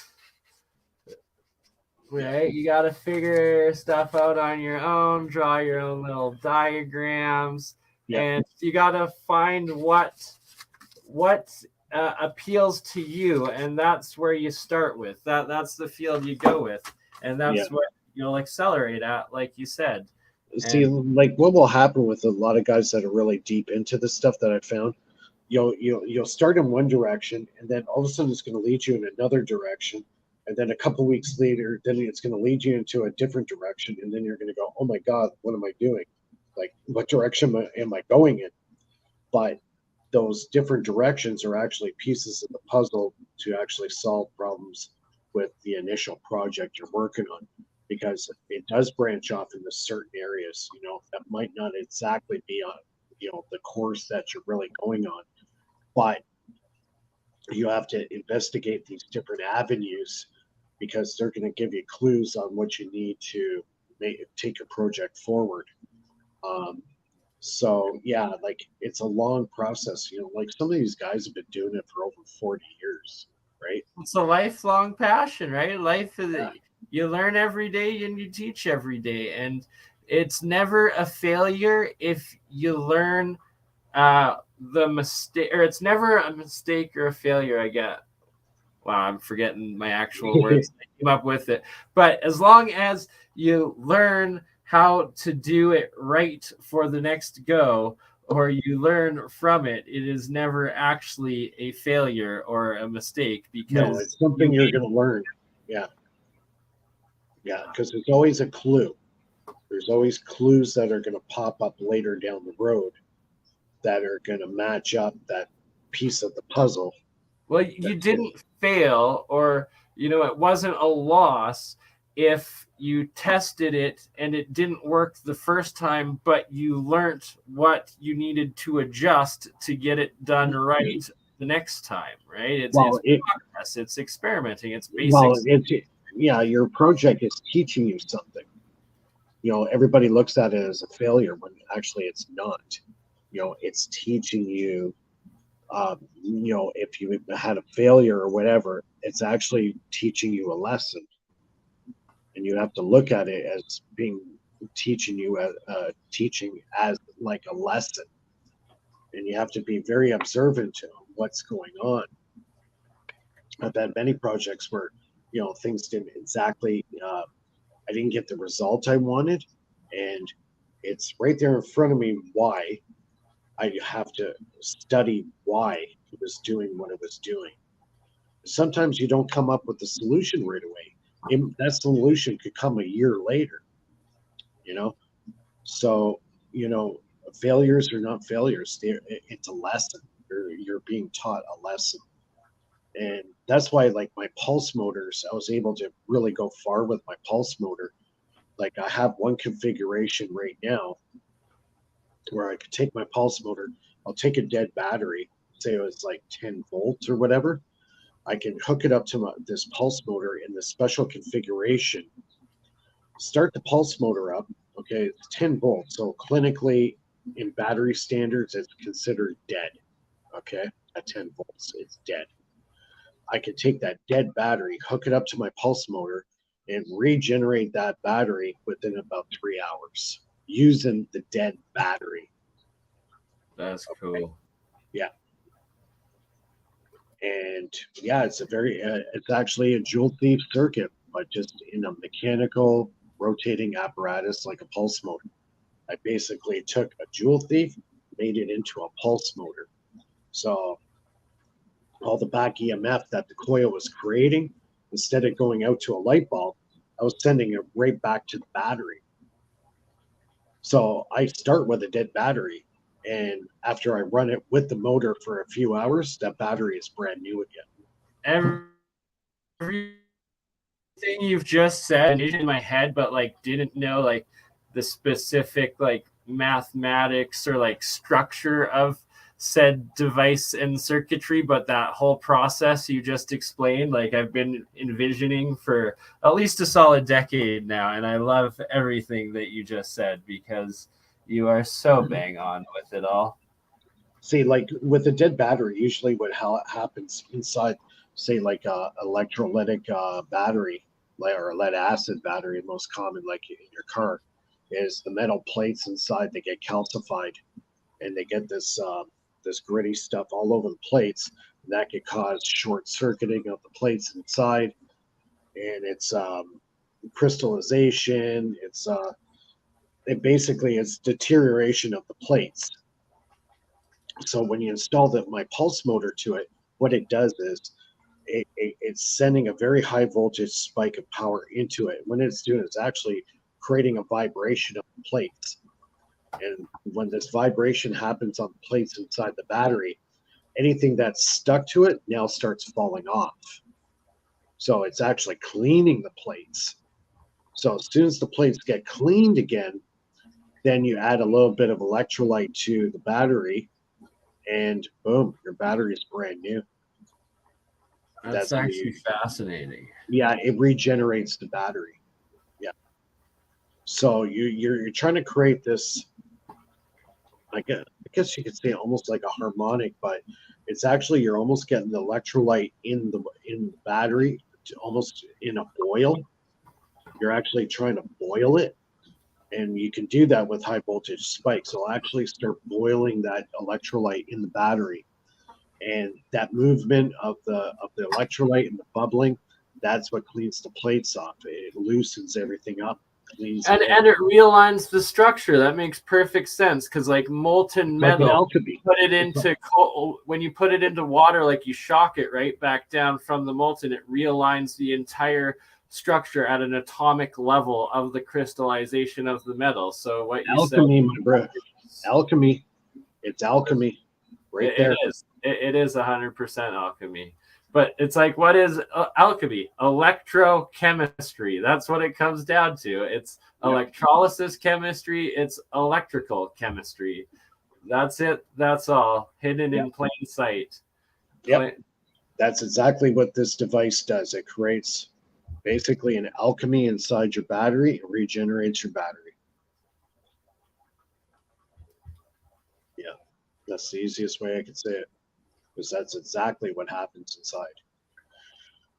Right? You got to figure stuff out on your own, draw your own little diagrams, and you got to find what appeals to you, and that's where you start with. That's the field you go with, and that's what you'll accelerate at, like you said. See, like what will happen with a lot of guys that are really deep into the stuff that I found, you'll start in one direction, and then all of a sudden it's going to lead you in another direction, and then a couple weeks later, then it's going to lead you into a different direction, and then you're going to go, oh my God, what am I doing? Like, what direction am I going in? But those different directions are actually pieces of the puzzle to actually solve problems with the initial project you're working on, because it does branch off into certain areas, that might not exactly be on, the course that you're really going on, but you have to investigate these different avenues because they're going to give you clues on what you need to take your project forward. So yeah, like it's a long process, like some of these guys have been doing it for over 40 years, right? It's a lifelong passion, right? Life is, you learn every day and you teach every day, and it's never a failure if you learn the mistake, or it's never a mistake or a failure. Wow, I'm forgetting my actual words. I came up with it. But as long as you learn how to do it right for the next go, or you learn from it, it is never actually a failure or a mistake, because it's something you're going to learn. Yeah, because there's always a clue. There's always clues that are going to pop up later down the road that are going to match up that piece of the puzzle. Well, you didn't fail, or it wasn't a loss if you tested it and it didn't work the first time, but you learned what you needed to adjust to get it done right the next time, right? It's progress, it's experimenting, it's basics. Your project is teaching you something. Everybody looks at it as a failure when actually it's not. It's teaching you, if you had a failure or whatever, it's actually teaching you a lesson. And you have to look at it as teaching as like a lesson. And you have to be very observant to what's going on. I've had many projects where, things didn't exactly, I didn't get the result I wanted. And it's right there in front of me why. I have to study why it was doing what it was doing. Sometimes you don't come up with the solution right away. That solution could come a year later, So, failures are not failures. It's a lesson. You're being taught a lesson. And that's why, like my pulse motors, I was able to really go far with my pulse motor. Like I have one configuration right now where I could take my pulse motor, I'll take a dead battery, say it was like 10 volts or whatever. I can hook it up to this pulse motor in this special configuration, start the pulse motor up. Okay, it's 10 volts. So clinically, in battery standards, it's considered dead. Okay, at 10 volts, it's dead. I can take that dead battery, hook it up to my pulse motor, and regenerate that battery within about 3 hours using the dead battery. That's cool. Yeah. And it's actually a joule thief circuit, but just in a mechanical rotating apparatus like a pulse motor. I basically took a joule thief, made it into a pulse motor. So all the back EMF that the coil was creating, instead of going out to a light bulb, I was sending it right back to the battery. So I start with a dead battery, and after I run it with the motor for a few hours, that battery is brand new again. Everything you've just said is in my head, but didn't know the specific mathematics or structure of said device and circuitry, but that whole process you just explained, like I've been envisioning for at least a solid decade now. And I love everything that you just said because you are so bang on with it all. See, like with a dead battery, usually what happens inside, say like a electrolytic battery, like, or a lead acid battery, most common, like in your car, is the metal plates inside, they get calcified and they get this this gritty stuff all over the plates, and that could cause short circuiting of the plates inside, and it's crystallization. It basically is deterioration of the plates. So when you install my pulse motor to it, what it does is it's sending a very high voltage spike of power into it. When it's doing, it's actually creating a vibration of the plates. And when this vibration happens on the plates inside the battery, anything that's stuck to it now starts falling off. So it's actually cleaning the plates. So as soon as the plates get cleaned again, then you add a little bit of electrolyte to the battery, and boom, your battery is brand new. That's actually fascinating. Yeah, it regenerates the battery. Yeah. So you're trying to create this, I guess you could say almost like a harmonic, but it's actually, you're almost getting the electrolyte in the battery, almost in a boil. You're actually trying to boil it, and you can do that with high voltage spikes. It'll actually start boiling that electrolyte in the battery, and that movement of the electrolyte and the bubbling, that's what cleans the plates off. It loosens everything up. And it realigns the structure. That makes perfect sense, because like molten metal, when you put it into water, like you shock it right back down from the molten, it realigns the entire structure at an atomic level of the crystallization of the metal. So what you alchemy, said, my bro, alchemy, it's alchemy, right there. It is 100% alchemy. But it's like, what is alchemy? Electrochemistry. That's what it comes down to. It's electrolysis chemistry. It's electrical chemistry. That's it. That's all. Hidden in plain sight. Yep. That's exactly what this device does. It creates basically an alchemy inside your battery and regenerates your battery. Yeah. That's the easiest way I could say it, because that's exactly what happens inside.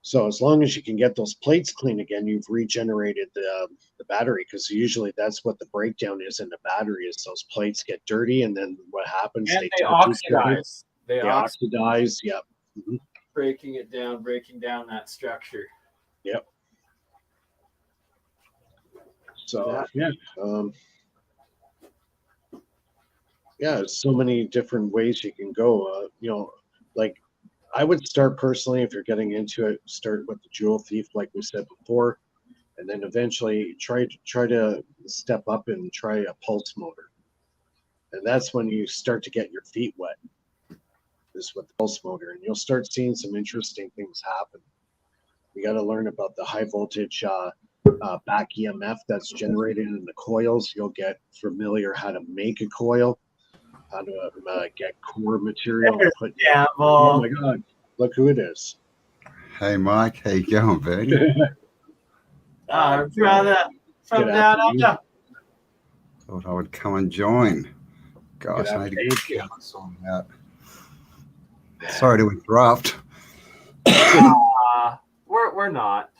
So as long as you can get those plates clean again, you've regenerated the battery, because usually that's what the breakdown is in the battery, is those plates get dirty, and then what happens? And they oxidize. They oxidize. Yep. Mm-hmm. Breaking down that structure. Yep. So there's so many different ways you can go. Like I would start personally, if you're getting into it, start with the jewel thief, like we said before, and then eventually try to step up and try a pulse motor, and that's when you start to get your feet wet. Is with the pulse motor, and you'll start seeing some interesting things happen. You got to learn about the high voltage back EMF that's generated in the coils. You'll get familiar how to make a coil, how to get core material. Oh my God, look who it is. Hey Mike, how you going, Bernie? Brother, from down under. Thought I would come and join. Gosh, I need to get this on out. Sorry to interrupt. We're not.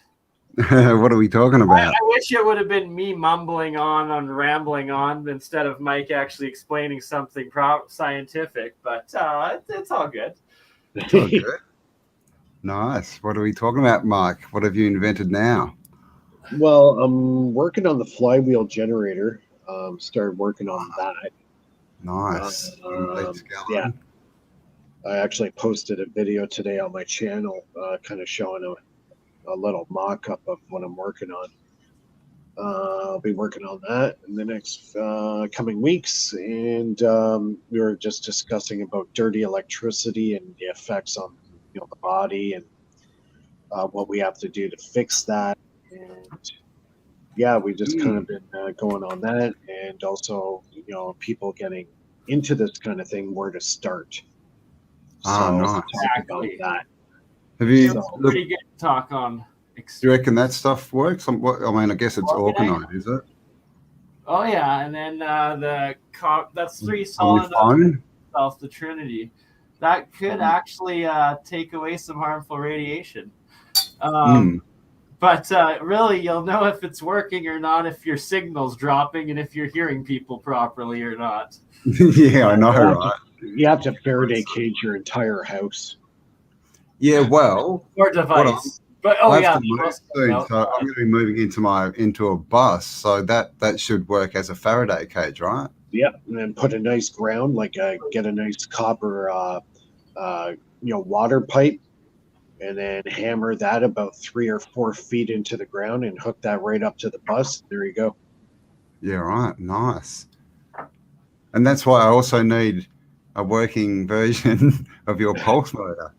What are we talking about? I wish it would have been me mumbling on rambling on, instead of Mike actually explaining something scientific, but it's all good. It's all good. Nice. What are we talking about, Mike? What have you invented now? Well, I'm working on the flywheel generator. Started working on that. Nice. Yeah. I actually posted a video today on my channel, kind of showing a little mock-up of what I'm working on. I'll be working on that in the next coming weeks, and we were just discussing about dirty electricity and the effects on the body, and what we have to do to fix that. And yeah, we just kind of been going on that, and also people getting into this kind of thing, where to start. Ah, nice. Talk about that. Have you? Pretty good talk on. Do you reckon that stuff works? I mean, I guess it's organoid, is it? Oh yeah, and then that's 3 solana itself, the Trinity. That could actually take away some harmful radiation. But really, you'll know if it's working or not if your signal's dropping and if you're hearing people properly or not. Yeah, I know, right? You have to Faraday cage your entire house. Yeah, well, or device. But so I'm going to be moving into a bus, so that should work as a Faraday cage, right? Yep, and then put a nice ground, like get a nice copper, water pipe, and then hammer that about 3 or 4 feet into the ground and hook that right up to the bus. There you go. Yeah, right. Nice. And that's why I also need a working version of your pulse motor.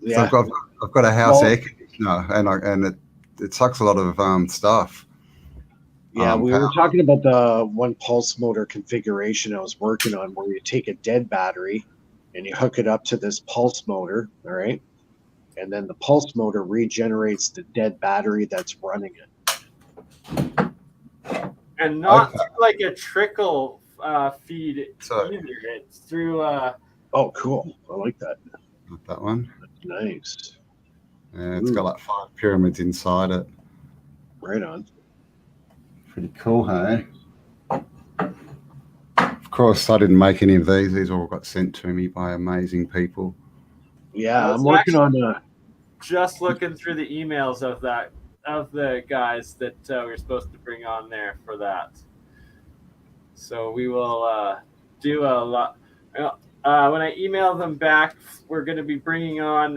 Yeah. So I've got a house air conditioner, and it sucks a lot of stuff. Yeah, we were talking about the one pulse motor configuration I was working on, where you take a dead battery and you hook it up to this pulse motor, all right? And then the pulse motor regenerates the dead battery that's running it. And not like a trickle feed either. It's through... Oh, cool. I like that. That one? That's nice. Yeah, it's got like 5 pyramids inside it. Right on. Pretty cool, hey? Of course, I didn't make any of these. These all got sent to me by amazing people. Yeah, I'm working on just looking through the emails of the guys that we're supposed to bring on there for that. So we will do a lot. When I email them back, we're going to be bringing on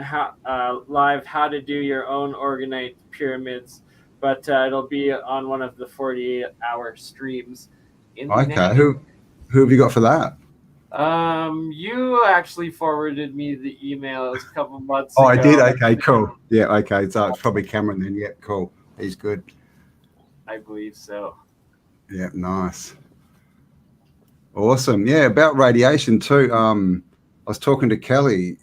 live how to do your own organite pyramids, but it'll be on one of the 48-hour streams. Okay, who have you got for that? You actually forwarded me the emails a couple months ago. Oh, I did? Okay, cool. Yeah, okay. So it's probably Cameron then. Yeah, cool. He's good. I believe so. Yeah, nice. Awesome. Yeah, about radiation too. I was talking to Kelly,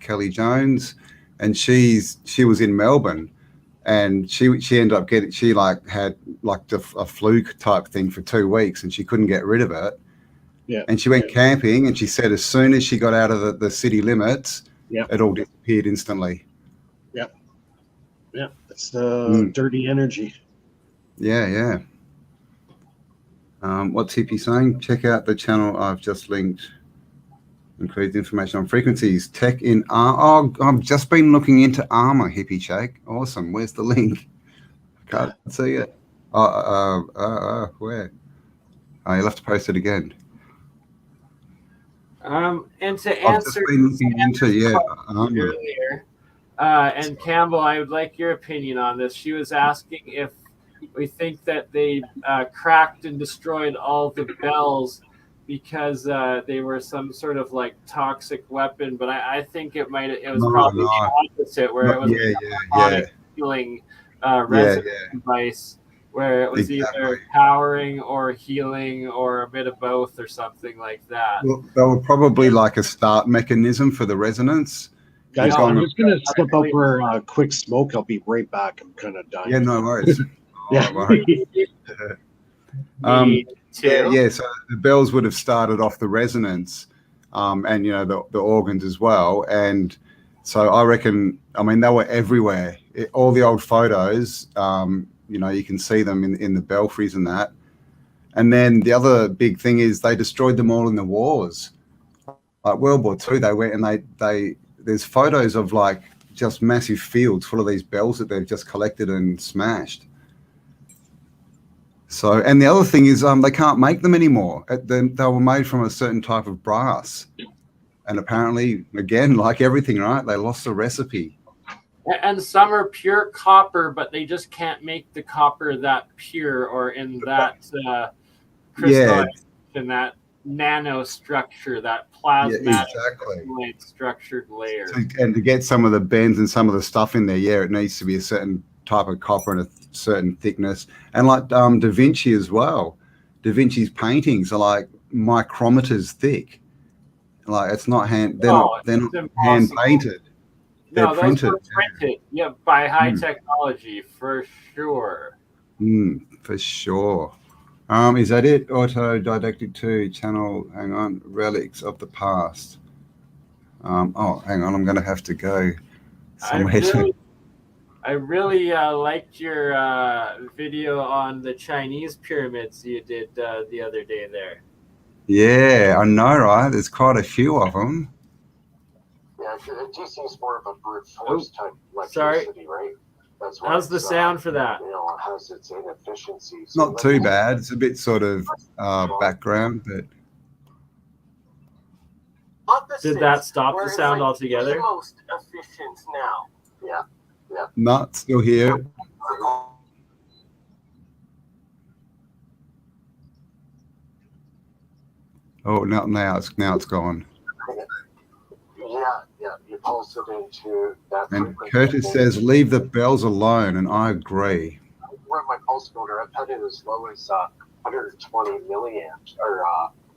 Kelly Jones, and she was in Melbourne, and she ended up had a flu type thing for 2 weeks, and she couldn't get rid of it. Yeah. And she went camping, and she said as soon as she got out of the city limits, it all disappeared instantly. Yep. Yeah. It's the dirty energy. Yeah, yeah. What's Hippie saying? Check out the channel I've just linked. Includes information on frequencies. Tech in armor. Oh, I've just been looking into armor, Hippie Shake. Awesome. Where's the link? Can't see it. Where? Oh, you'll have to post it again. And to answer earlier, and Campbell, I would like your opinion on this. She was asking if we think that they cracked and destroyed all the bells because they were some sort of like toxic weapon, but I think it was probably the opposite, where it was a healing resonance device, where it was either powering or healing or a bit of both or something like that. Well, they were probably like a start mechanism for the resonance. Guys, I'm just going to step up for a quick smoke. I'll be right back. I'm kind of dying. Yeah, no worries. Yeah. So the bells would have started off the resonance, and the organs as well. And so I reckon, they were everywhere. All the old photos, you can see them in the belfries and that. And then the other big thing is they destroyed them all in the wars. Like World War II, they went and there's photos of like just massive fields full of these bells that they've just collected and smashed. So, and the other thing is they can't make them anymore. They were made from a certain type of brass. And apparently, again, like everything, right, they lost the recipe. And some are pure copper, but they just can't make the copper that pure or in that crystal, in that nanostructure, that plasmatic structured layer. And to get some of the bends and some of the stuff in there, it needs to be a certain type of copper and a certain thickness. And like Da Vinci as well. Da Vinci's paintings are like micrometers thick. Like it's not hand. They're No, not it's hand impossible. painted. They're No, those printed. were printed. Yeah, by high technology for sure. For sure. Is that it? Autodidactic 2 channel. Hang on. Relics of the past. Oh, hang on. I'm going to have to go somewhere. I really liked your video on the Chinese pyramids you did the other day there. Yeah, I know, right? There's quite a few of them. Yeah, DC is more of a brute force type Sorry. electricity, right? That's why How's the sound for that? You know, it has its inefficiencies. Not too bad. It's a bit sort of background, but. Did that stop the sound altogether? The most efficient now. Yeah. Not still here. Oh, now it's gone. Yeah. You pulse it into that. And Curtis says, "Leave the bells alone," and I agree. Where my pulse motor, I've had it as low as 120 milliamps, or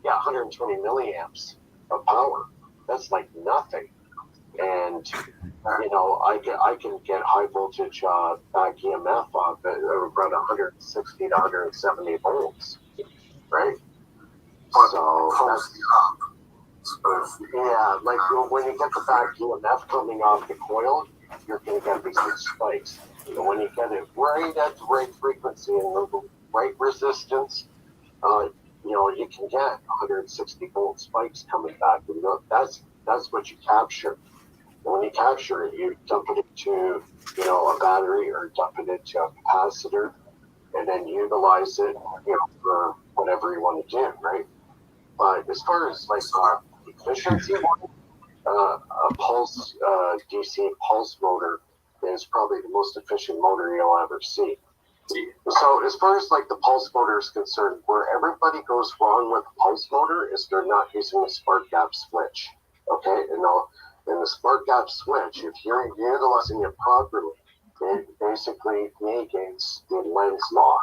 120 milliamps of power. That's like nothing. And you know, I can get high voltage back EMF off at around 160 to 170 volts, right? So that's, yeah, like when you get the back EMF coming off the coil, you're going to get these spikes. You know, when you get it right at the right frequency and the right resistance, you know, you can get 160 volt spikes coming back. You know, that's what you capture. And when you capture it, you dump it into, you know, a battery or dump it into a capacitor, and then utilize it, you know, for whatever you want to do, right? But as far as like efficiency, a pulse DC pulse motor is probably the most efficient motor you'll ever see. So as far as like the pulse motor is concerned, where everybody goes wrong with the pulse motor is they're not using a spark gap switch. Okay, and the spark gap switch, if you're utilizing it properly, it basically negates the Lenz's law.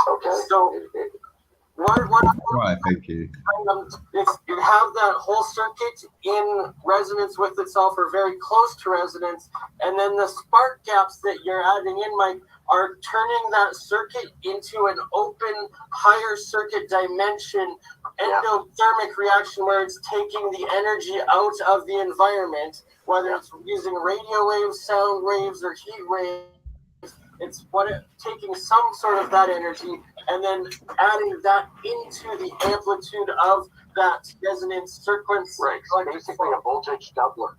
Okay, so Right, thank you. If you have that whole circuit in resonance with itself or very close to resonance, and then the spark gaps that you're adding in, Mike, are turning that circuit into an open higher circuit dimension endothermic reaction where it's taking the energy out of the environment, whether it's using radio waves, sound waves, or heat waves. It's taking some sort of that energy and then adding that into the amplitude of that resonance sequence. Right, like basically a voltage doubler.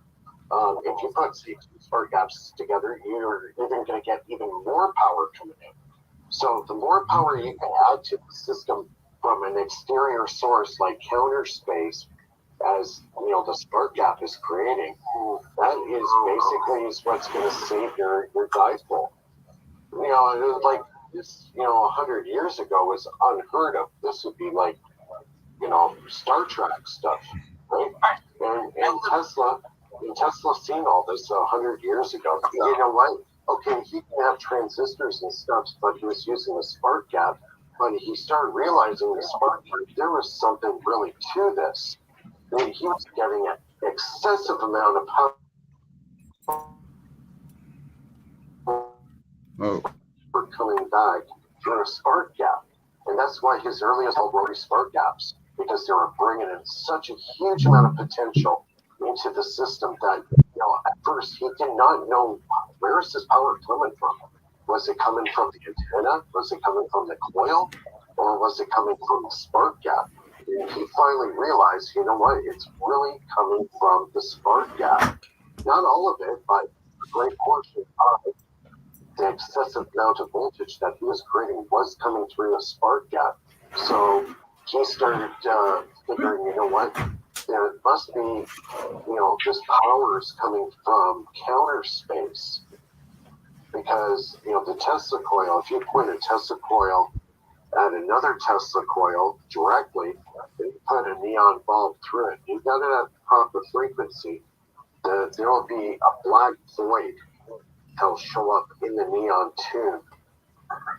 If you put spark gaps together, you're even going to get even more power coming in. So the more power you can add to the system from an exterior source like counter space, as you know, the spark gap is creating, that is basically what's going to save your dipole. You know, it was like this, you know, 100 years ago was unheard of. This would be like, you know, Star Trek stuff, right? And Tesla seen all this 100 years ago. You know what? Okay, he can have transistors and stuff, but he was using a spark gap. But he started realizing the spark gap, there was something really to this. And he was getting an excessive amount of power. Were coming back through a spark gap, and that's why his earliest rotary spark gaps, because they were bringing in such a huge amount of potential into the system that, you know, at first he did not know where is this power coming from. Was it coming from the antenna? Was it coming from the coil? Or was it coming from the spark gap? And he finally realized, you know what, it's really coming from the spark gap. Not all of it, but a great portion of it. The excessive amount of voltage that he was creating was coming through a spark gap. So he started figuring, you know what, there must be, you know, this power is coming from counter space. Because, you know, the Tesla coil, if you point a Tesla coil at another Tesla coil directly, and you put a neon bulb through it, you got it at proper frequency, there will be a black void that'll show up in the neon tube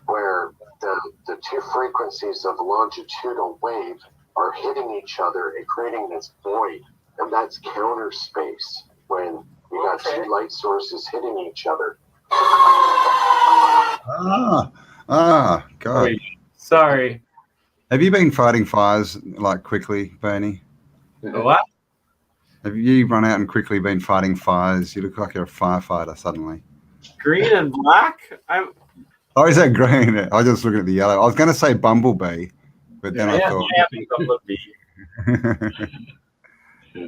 where the two frequencies of longitudinal wave are hitting each other and creating this void, and that's counter space when you got two light sources hitting each other. God. Sorry. Have you been fighting fires like quickly, Bernie? What? Have you run out and quickly been fighting fires? You look like you're a firefighter suddenly. Green and black? Oh, is that green? I was just looking at the yellow. I was going to say bumblebee, but then I thought. Bumblebee.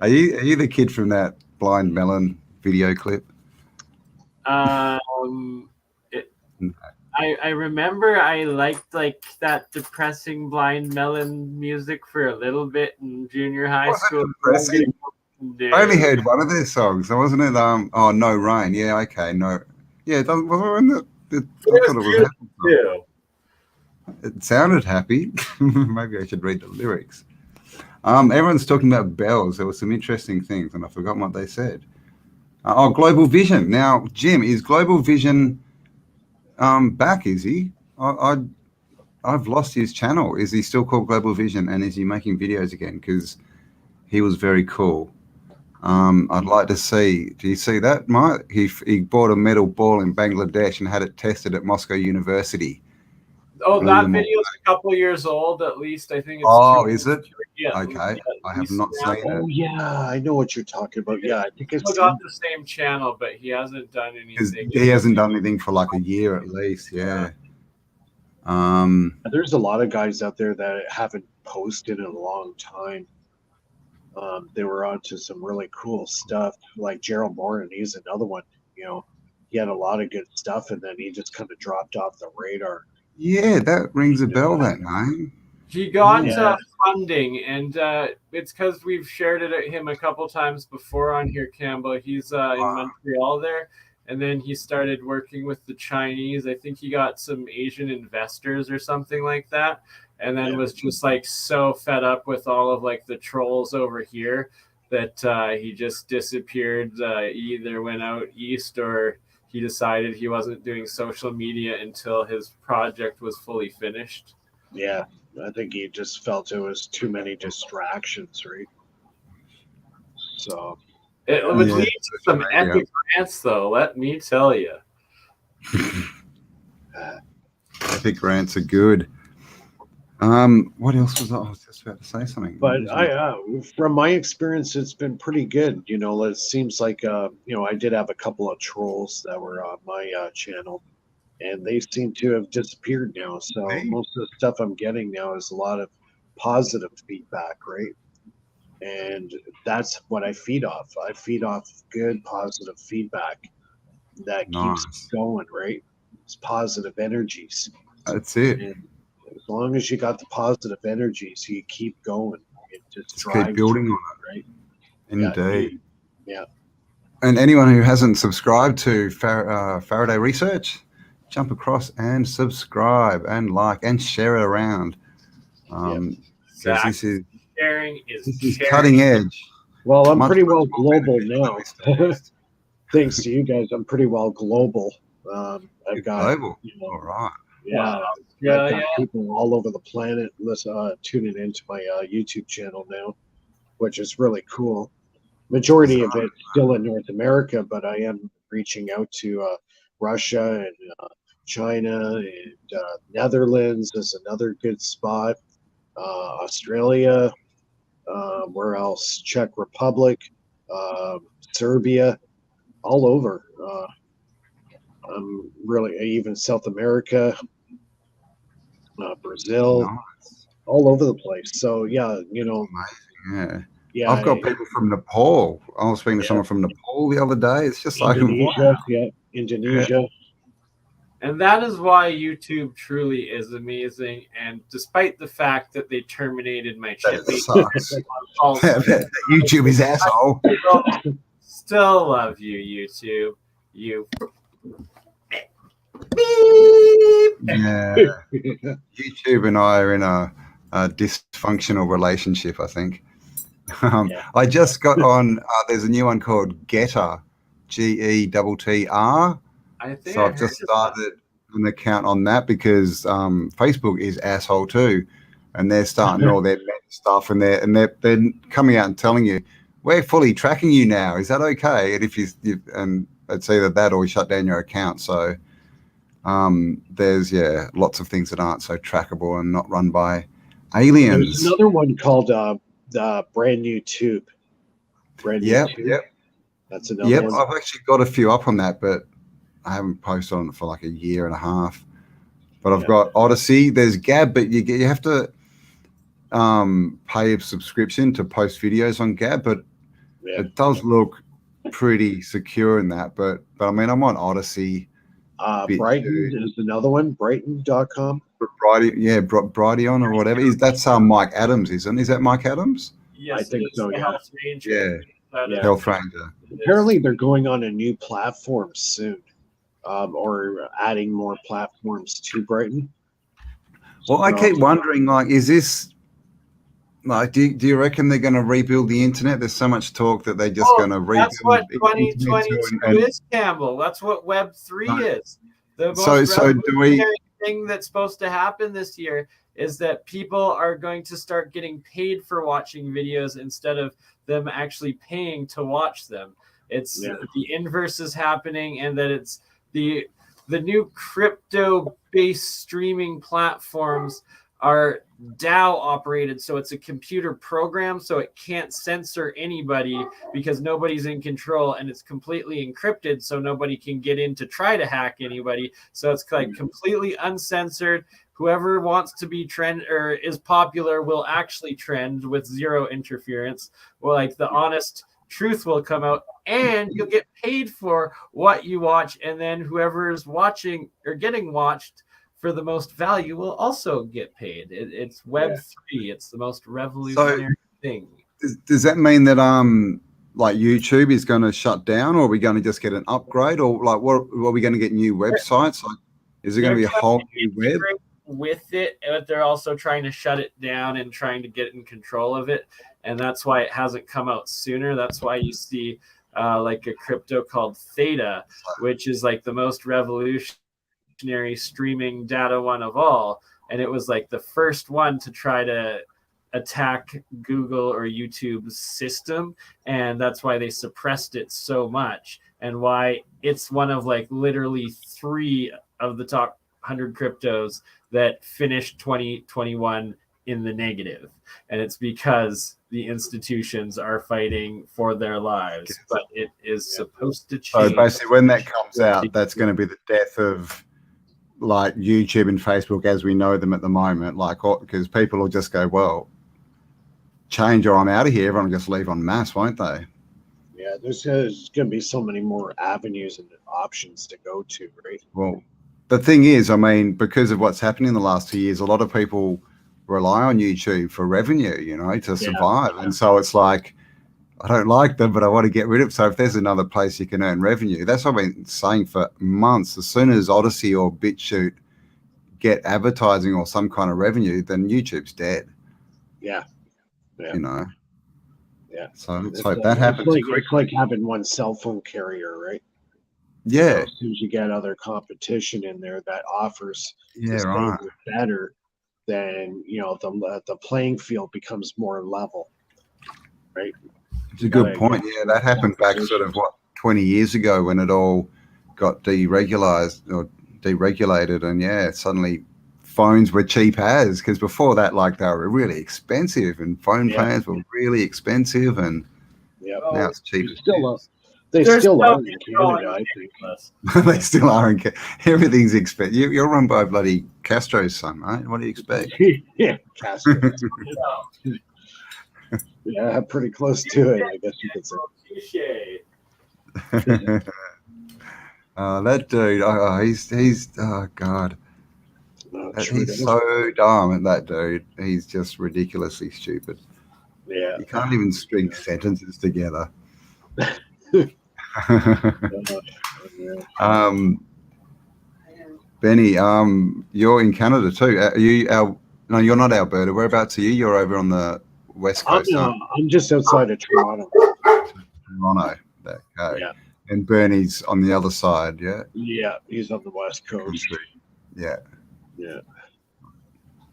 Are you the kid from that Blind Melon video clip? I remember I liked like that depressing Blind Melon music for a little bit in junior high school. I only heard one of their songs. Wasn't it? Oh, No Rain. Yeah, okay. No. Yeah, I thought it was happy. Too. It sounded happy. Maybe I should read the lyrics. Everyone's talking about bells. There were some interesting things, and I forgot what they said. Global Vision. Now, Jim, is Global Vision back? Is he? I've lost his channel. Is he still called Global Vision, and is he making videos again? Because he was very cool. I'd like to see. Do you see that, Mike? He bought a metal ball in Bangladesh and had it tested at Moscow University. Oh, that video is a couple years old, at least. I think it's. Oh, is it? Yeah. Okay, I have not seen it. Oh yeah, I know what you're talking about. Yeah, I think it's got the same channel, but he hasn't done anything. He hasn't done anything for like a year at least. Yeah. There's a lot of guys out there that haven't posted in a long time. They were onto some really cool stuff, like Gerald Morin. He's another one. You know, he had a lot of good stuff, and then he just kind of dropped off the radar. Yeah, that rings a bell. That name. He got funding, and it's because we've shared it at him a couple times before on here, Campbell. He's in Montreal there, and then he started working with the Chinese. I think he got some Asian investors or something like that, and then was just like so fed up with all of like the trolls over here that he just disappeared. He either went out east or he decided he wasn't doing social media until his project was fully finished. Yeah, I think he just felt it was too many distractions, right? So it would lead to some epic rants, though. Let me tell you. Epic rants are good. What else was I was just about to say something? But from my experience, it's been pretty good. You know, it seems like I did have a couple of trolls that were on my channel, and they seem to have disappeared now. So most of the stuff I'm getting now is a lot of positive feedback, right? And that's what I feed off. I feed off good positive feedback that keeps going, right? It's positive energies. That's it. And as long as you got the positive energies, you keep going. It just keep building on it, right? Indeed. Yeah. And anyone who hasn't subscribed to Faraday Research, jump across and subscribe and like and share it around. This is sharing is cutting edge. Well, I'm pretty well global now. Thanks to you guys, I'm pretty well global. I've got global. All right. Yeah. I've got people all over the planet tuning into my YouTube channel now, which is really cool. Majority of it still in North America, but I am reaching out to Russia and China and Netherlands is another good spot. Australia, where else? Czech Republic, Serbia, all over. Really even South America, Brazil, all over the place. So yeah, Yeah, I've got people from Nepal. I was speaking to someone from Nepal the other day. It's just Indonesia, Indonesia. Yeah. And that is why YouTube truly is amazing. And despite the fact that they terminated my channel, YouTube is asshole. Still love you, YouTube. You. Yeah. YouTube and I are in a dysfunctional relationship, I think. I just got on. There's a new one called Getter, GETTR. So I've just started an account on that because Facebook is asshole too, and they're starting all their stuff, and they're coming out and telling you, we're fully tracking you now. Is that okay? And if you and it's either that or we shut down your account. So there's lots of things that aren't so trackable and not run by aliens. There's another one called the brand new tube. Yep. That's another one. I've actually got a few up on that, but I haven't posted on it for like a year and a half. But I've got Odyssey. There's Gab, but you have to pay a subscription to post videos on Gab, but it does look pretty secure in that. But I mean, I'm on Odyssey. Brighton is another one. Brighton.com. Brighteon or whatever. That's Mike Adams, isn't? Is that Mike Adams? Yes, I think so. Health Ranger. Health Ranger. Apparently, they're going on a new platform soon, or adding more platforms to Brighton. Well, I keep wondering, like, is this like? Do you reckon they're going to rebuild the internet? There's so much talk that they're just going to rebuild. That's what 2022 is, Campbell. That's what Web 3 is. The most thing that's supposed to happen this year is that people are going to start getting paid for watching videos instead of them actually paying to watch them. It's the inverse is happening, and that it's the new crypto-based streaming platforms are DAO operated, so it's a computer program, so it can't censor anybody because nobody's in control, and it's completely encrypted, so nobody can get in to try to hack anybody. So it's like completely uncensored. Whoever wants to be trend or is popular will actually trend with zero interference. Well, like the honest truth will come out, and you'll get paid for what you watch, and then whoever is watching or getting watched for the most value will also get paid. It's Web 3. It's the most revolutionary thing. Does that mean that like YouTube is going to shut down, or are we going to just get an upgrade, or like what are we going to get new websites? Like, is there going to be a whole new web with it? But they're also trying to shut it down and trying to get in control of it, and that's why it hasn't come out sooner. That's why you see like a crypto called Theta, which is like the most revolutionary streaming data one of all, and it was like the first one to try to attack Google or YouTube's system, and that's why they suppressed it so much, and why it's one of like literally 3 of the top 100 cryptos that finished 2021 in the negative. And it's because the institutions are fighting for their lives, but it is supposed to change. So basically when that comes out, that's going to be the death of like YouTube and Facebook as we know them at the moment, like, because people will just go, well, change or I'm out of here. Everyone will just leave en masse, won't they? Yeah, there's going to be so many more avenues and options to go to, right? Well, the thing is, I mean, because of what's happened in the last 2 years, a lot of people rely on YouTube for revenue, you know, to survive. And so it's like, I don't like them, but I want to get rid of it. So if there's another place you can earn revenue, that's what I've been saying for months. As soon as Odyssey or BitChute get advertising or some kind of revenue, then YouTube's dead. Yeah. You know? Yeah. So let's hope that happens. It's like having one cell phone carrier, right? Yeah. So as soon as you get other competition in there that offers right. better, then, you know, the playing field becomes more level, right? It's a good point. Yeah, that happened back sort of 20 years ago when it all got deregulated, and suddenly phones were cheap as, because before that, like, they were really expensive, and phone plans were really expensive, and now it's cheap. They still are in Canada, I think. They still are in Canada. Everything's expensive. You're run by bloody Castro's son, right? What do you expect? Yeah, Castro. Yeah, pretty close to it, I guess you could say. That dude, he's oh god, he's so dumb. That dude, he's just ridiculously stupid. Yeah, you can't even string sentences together. Benny, you're in Canada too. Are you no, you're not Alberta. Whereabouts are you? You're over on the west coast. I'm just outside of Toronto. Toronto. Okay. Yeah. And Bernie's on the other side, yeah? Yeah, he's on the west coast. Yeah. Yeah.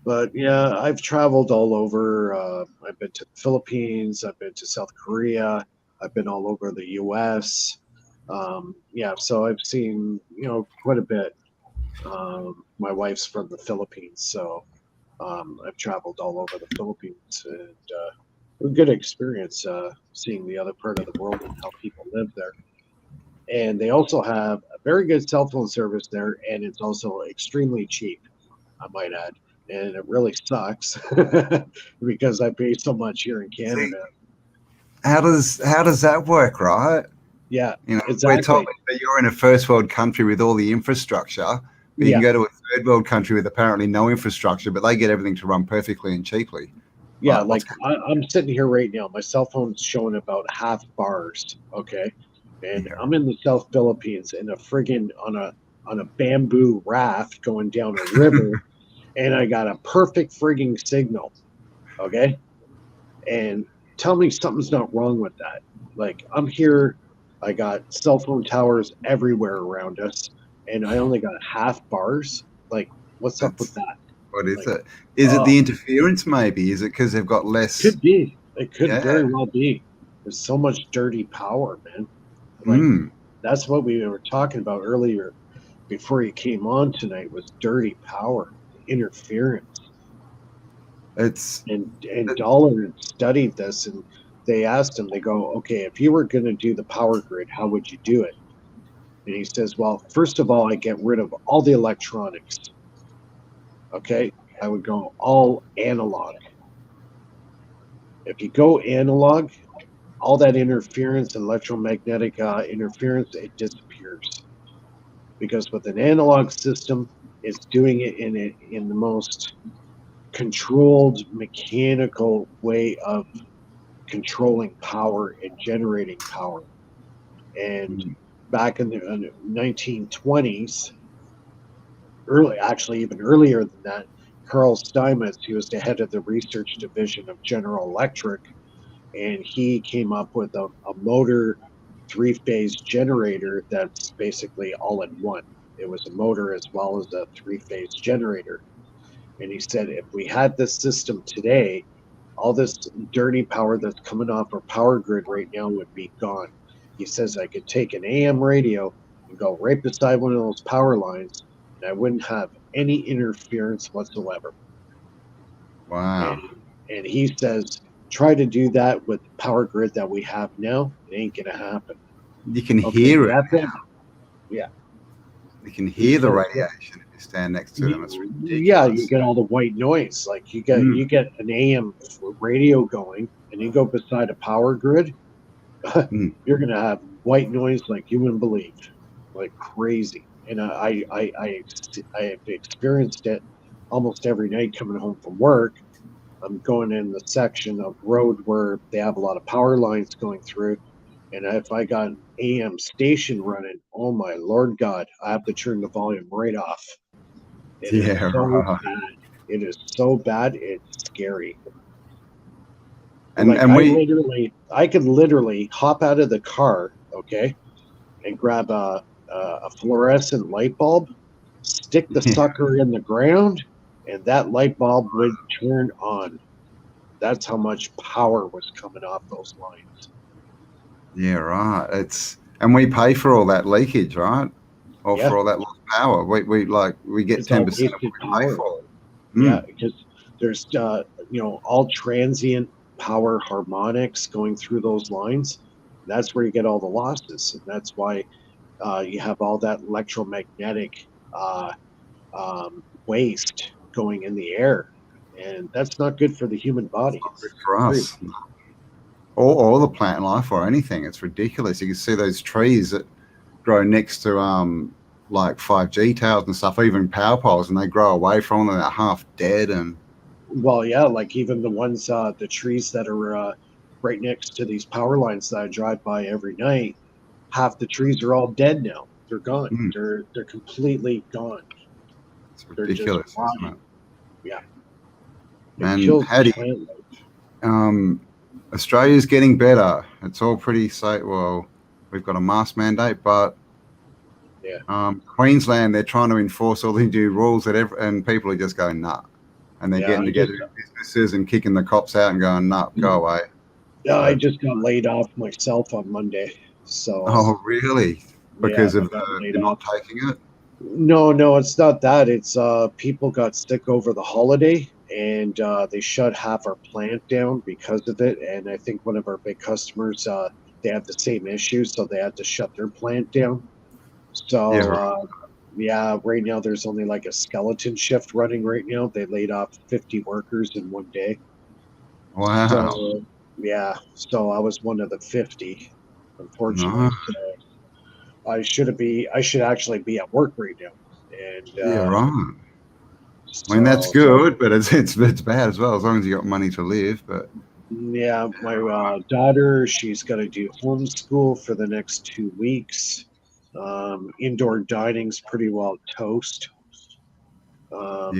But yeah, I've traveled all over. I've been to the Philippines. I've been to South Korea. I've been all over the U.S. Yeah, so I've seen quite a bit. My wife's from the Philippines, so I've traveled all over the Philippines, and a good experience seeing the other part of the world and how people live there. And they also have a very good cell phone service there, and it's also extremely cheap, I might add. And it really sucks because I pay so much here in See, Canada. how does that work, right? Yeah, You know, exactly. we're told that you're in a first world country with all the infrastructure, but you can go to a third world country with apparently no infrastructure, but they get everything to run perfectly and cheaply. Yeah, Like, I'm sitting here right now. My cell phone's showing about half bars. Okay, and yeah. I'm in the South Philippines in a friggin' on a bamboo raft going down a river, and I got a perfect frigging signal. Okay, and tell me something's not wrong with that. Like I'm here, I got cell phone towers everywhere around us, and I only got half bars. Like, what's up with That's that? what is Like, it? Is it the interference? Maybe is it because they've got less? could be. It could Yeah. very well be. There's so much dirty power, man. Like Mm. that's what we were talking about earlier before you came on tonight was dirty power, interference. It's And Dollar studied this, and they asked him, they go, okay, if you were going to do the power grid, how would you do it? And he says, well, first of all, I get rid of all the electronics. Okay. I would go all analog. If you go analog, all that interference, electromagnetic interference, it disappears. Because with an analog system, it's doing it in the most controlled mechanical way of controlling power and generating power. And back in the 1920s, actually even earlier than that, Carl Steinmetz, he was the head of the research division of General Electric, and he came up with a motor three-phase generator that's basically all in one. It was a motor as well as a three-phase generator. And he said, if we had this system today, all this dirty power that's coming off our power grid right now would be gone. He says I could take an AM radio and go right beside one of those power lines, and I wouldn't have any interference whatsoever. wow. And he says, try to do that with the power grid that we have now. It ain't gonna happen. You can hear it. Yeah. You can hear the radiation if you stand next to them. It's ridiculous. Yeah, you get all the white noise. Like you get an AM radio going, and you go beside a power grid. You're gonna have white noise like you wouldn't believe, like crazy. And I have experienced it almost every night coming home from work. I'm going in the section of road where they have a lot of power lines going through, and if I got an AM station running, oh my Lord God, I have to turn the volume right off. It is so bad. It is so bad. It's scary. And like I could literally hop out of the car, okay, and grab a fluorescent light bulb, stick the sucker in the ground, and that light bulb would turn on. That's how much power was coming off those lines. Yeah, right. And we pay for all that leakage, right? Or for all that lost power. We get 10% of what we pay for. Yeah, because there's all transient power harmonics going through those lines. That's where you get all the losses, and that's why you have all that electromagnetic waste going in the air, and that's not good for the human body. Not good for us, or the plant life or anything. It's ridiculous. You can see those trees that grow next to like 5G towers and stuff, even power poles, and they grow away from them. They're half dead. And well, yeah, like even the ones, the trees that are right next to these power lines that I drive by every night, half the trees are all dead now. They're gone. They're completely gone. It's ridiculous, isn't it? Yeah. And how do you, Australia's getting better. It's all pretty safe. Well, we've got a mask mandate, but Queensland, they're trying to enforce all these new rules and people are just going, nah. and they're getting together in businesses and kicking the cops out and going, "No, go away." Yeah, I just got laid off myself on Monday. So. Oh, really? Because of you're not taking it? No, it's not that. It's people got sick over the holiday, and they shut half our plant down because of it. And I think one of our big customers, they have the same issue, so they had to shut their plant down. So right now there's only like a skeleton shift running right now. They laid off 50 workers in one day. Wow. So, so I was one of the 50, unfortunately. No. So I should actually be at work right now. And right. I mean, that's good, but it's bad as well, as long as you got money to live. But yeah, my daughter, she's got to do homeschool for the next 2 weeks. Indoor dining's pretty well toast. So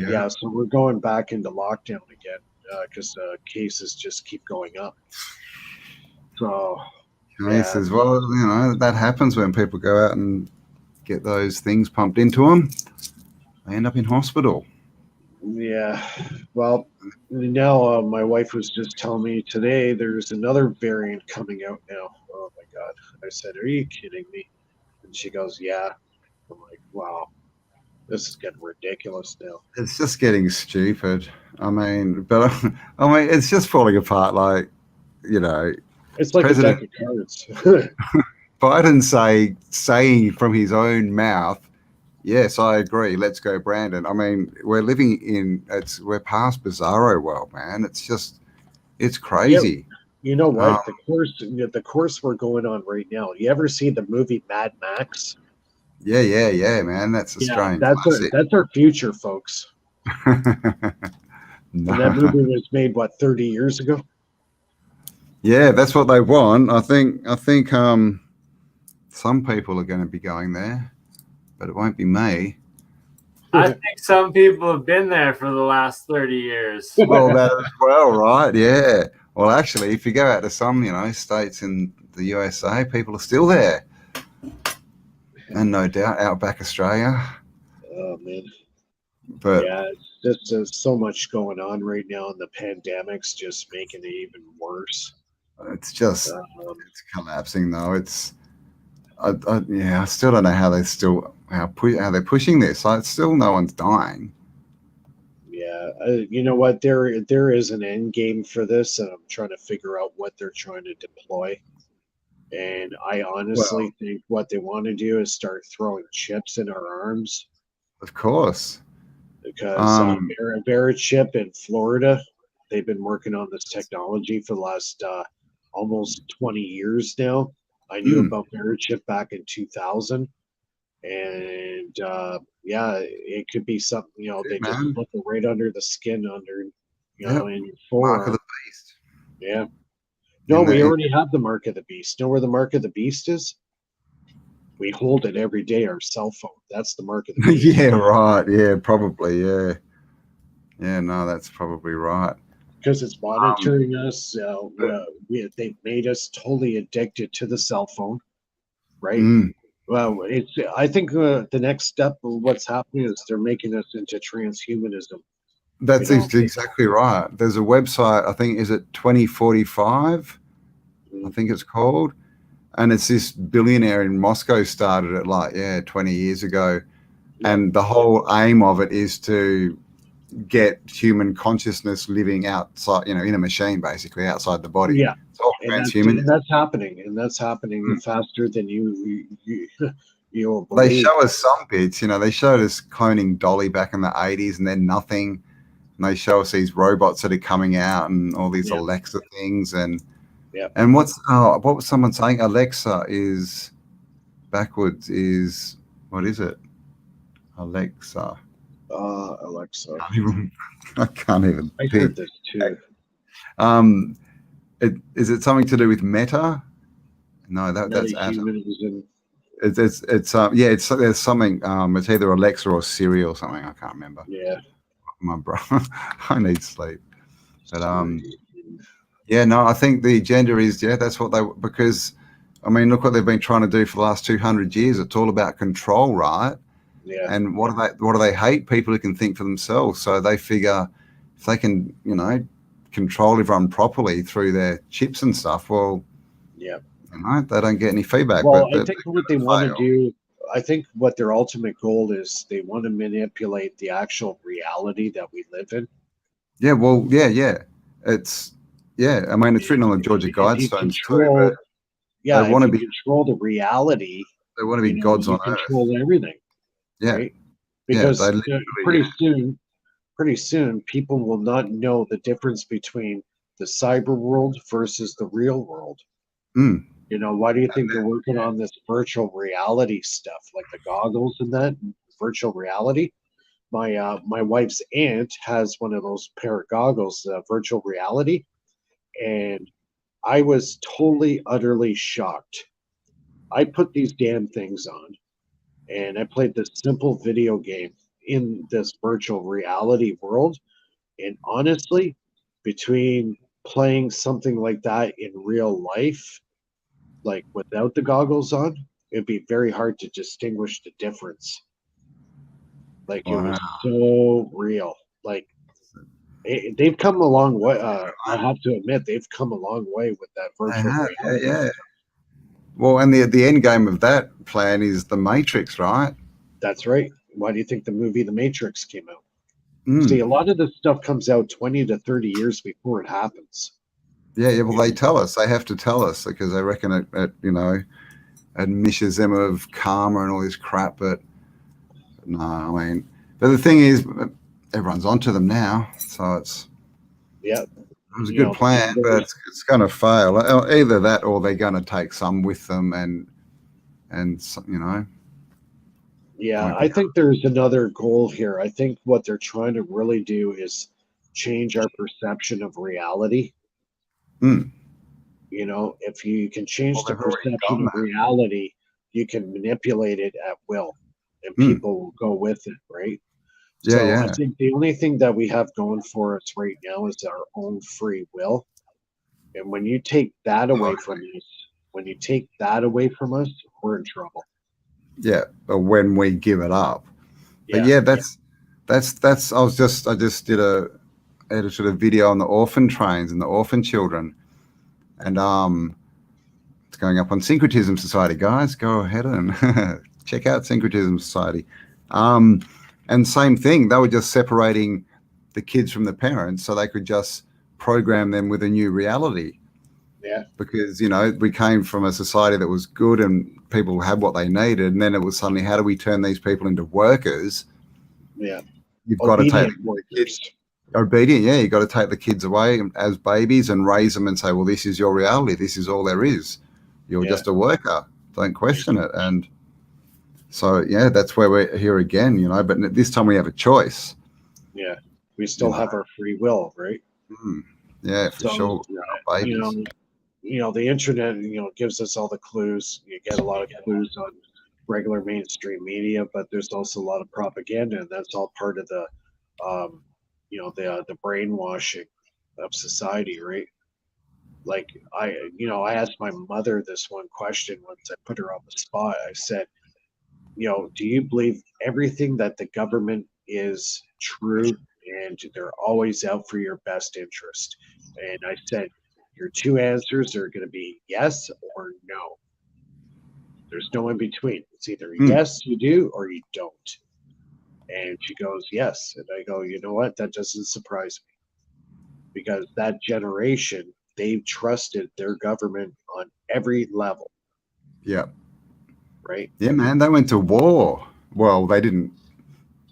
we're going back into lockdown again because cases just keep going up. So cases, well, that happens when people go out and get those things pumped into them. They end up in hospital. Yeah, well, now my wife was just telling me today there's another variant coming out now. Oh my God. I said, are you kidding me? And she goes, yeah. I'm like, wow, this is getting ridiculous now. It's just getting stupid. I mean, it's just falling apart. Like, it's like a deck of cards. Biden saying from his own mouth, yes, I agree. Let's go, Brandon. I mean, we're we're past bizarro world, man. It's crazy. Yeah, you know what? The course we're going on right now. You ever see the movie Mad Max? Yeah, man. That's a strange. That's our future, folks. No. And that movie was made 30 years ago. Yeah, that's what they want. I think some people are going to be going there, but it won't be me. I think some people have been there for the last 30 years. Well, that as well, right? Yeah. Well, actually, if you go out to some, states in the USA, people are still there. And no doubt outback Australia. Oh, man. But yeah, it's just there's so much going on right now, and the pandemic's just making it even worse. It's just it's collapsing, though. I still don't know how they're pushing this. Like, still no one's dying. Yeah, you know what? There is an end game for this, and I'm trying to figure out what they're trying to deploy. And I honestly think what they want to do is start throwing chips in our arms. Of course. Because Verichip in Florida, they've been working on this technology for the last almost 20 years now. I knew about Verichip back in 2000. And it could be something, they just look right under the skin in your forearm. Mark of the beast. Yeah. No, we already have the mark of the beast. Know where the mark of the beast is? We hold it every day, our cell phone. That's the mark of the beast. Yeah, right. Yeah, probably. Yeah. Yeah, no, that's probably right. Because it's monitoring us. They've made us totally addicted to the cell phone, right? Well, I think the next step of what's happening is they're making us into transhumanism. That's exactly right. There's a website, I think, is it 2045? I think it's called. And it's this billionaire in Moscow started it 20 years ago. And the whole aim of it is to get human consciousness living outside, in a machine, basically, outside the body. Yeah. It's all transhuman. And that's happening faster than you will believe. They show us some bits, they showed us cloning Dolly back in the 80s and then nothing. And they show us these robots that are coming out and all these Alexa things. And what was someone saying? Alexa is backwards is, what is it? Alexa. Alexa. I can't even I heard this too. Is it something to do with Meta? No, that's there's something. It's either Alexa or Siri or something. I can't remember. Yeah. My brother, I need sleep. But I think the agenda is that's what because look what they've been trying to do for the last 200 years. It's all about control, right? Yeah. And what do they hate? People who can think for themselves. So they figure if they can, you know, control everyone properly through their chips and stuff, well, yeah, you know, they don't get any feedback. well, But I think what they want to do, I think what their ultimate goal is, they want to manipulate the actual reality that we live in. Yeah, well, yeah. It's, yeah, I mean, it's written on the Georgia Guidestones too, but yeah, they want to be, control the reality, they want to be gods on earth. Control everything. Yeah. Right? Because they pretty soon people will not know the difference between the cyber world versus the real world. Mm. You know, why do you think they're working on this virtual reality stuff, like the goggles and that virtual reality? My wife's aunt has one of those pair of goggles, virtual reality, and I was totally, utterly shocked. I put these damn things on, and I played this simple video game in this virtual reality world. And honestly, between playing something like that in real life, like without the goggles on, it'd be very hard to distinguish the difference. Like it was so real. Like they've come a long way. I have to admit, they've come a long way with that virtual reality. Yeah. Well, and the end game of that plan is the Matrix, right? That's right. Why do you think the movie The Matrix came out? Mm. See, a lot of this stuff comes out 20 to 30 years before it happens. Yeah. Well, they tell us. They have to tell us because they reckon it you know, admissions them of karma and all this crap. But no, I mean, but the thing is, everyone's onto them now, so it's yeah. It was a good plan, but it's going to fail. Either that, or they're going to take some with them, and you know. Yeah, I think there's another goal here. I think what they're trying to really do is change our perception of reality. Mm. You know, if you can change the perception of reality, you can manipulate it at will, and people will go with it, right? Yeah, so yeah. I think the only thing that we have going for us right now is our own free will. And when you take that away from us, we're in trouble. Yeah, but when we give it up. But yeah, that's I just did a edited a video on the orphan trains and the orphan children. And it's going up on Syncretism Society, guys. Go ahead and check out Syncretism Society. And same thing, they were just separating the kids from the parents so they could just program them with a new reality. Yeah. Because, you know, we came from a society that was good and people had what they needed. And then it was suddenly, how do we turn these people into workers? Yeah. You've got to take the kids. Obedient, yeah. You've got to take the kids away as babies and raise them and say, well, this is your reality. This is all there is. You're just a worker. Don't question it. And so, yeah, that's where we're here again, you know, but this time we have a choice. Yeah. We still have our free will, right? Mm. Yeah, for sure. You know, the internet, you know, gives us all the clues. You get a lot of clues on regular mainstream media, but there's also a lot of propaganda, and that's all part of the, you know, the brainwashing of society, right? Like I asked my mother this one question once I put her on the spot. I said, you know, do you believe everything that the government is true and they're always out for your best interest? And I said, your two answers are going to be yes or no. There's no in between. It's either yes, you do, or you don't. And she goes, yes. And I go, you know what? That doesn't surprise me. Because that generation, they've trusted their government on every level. Yeah. Right? Yeah, man. They went to war. Well, they didn't.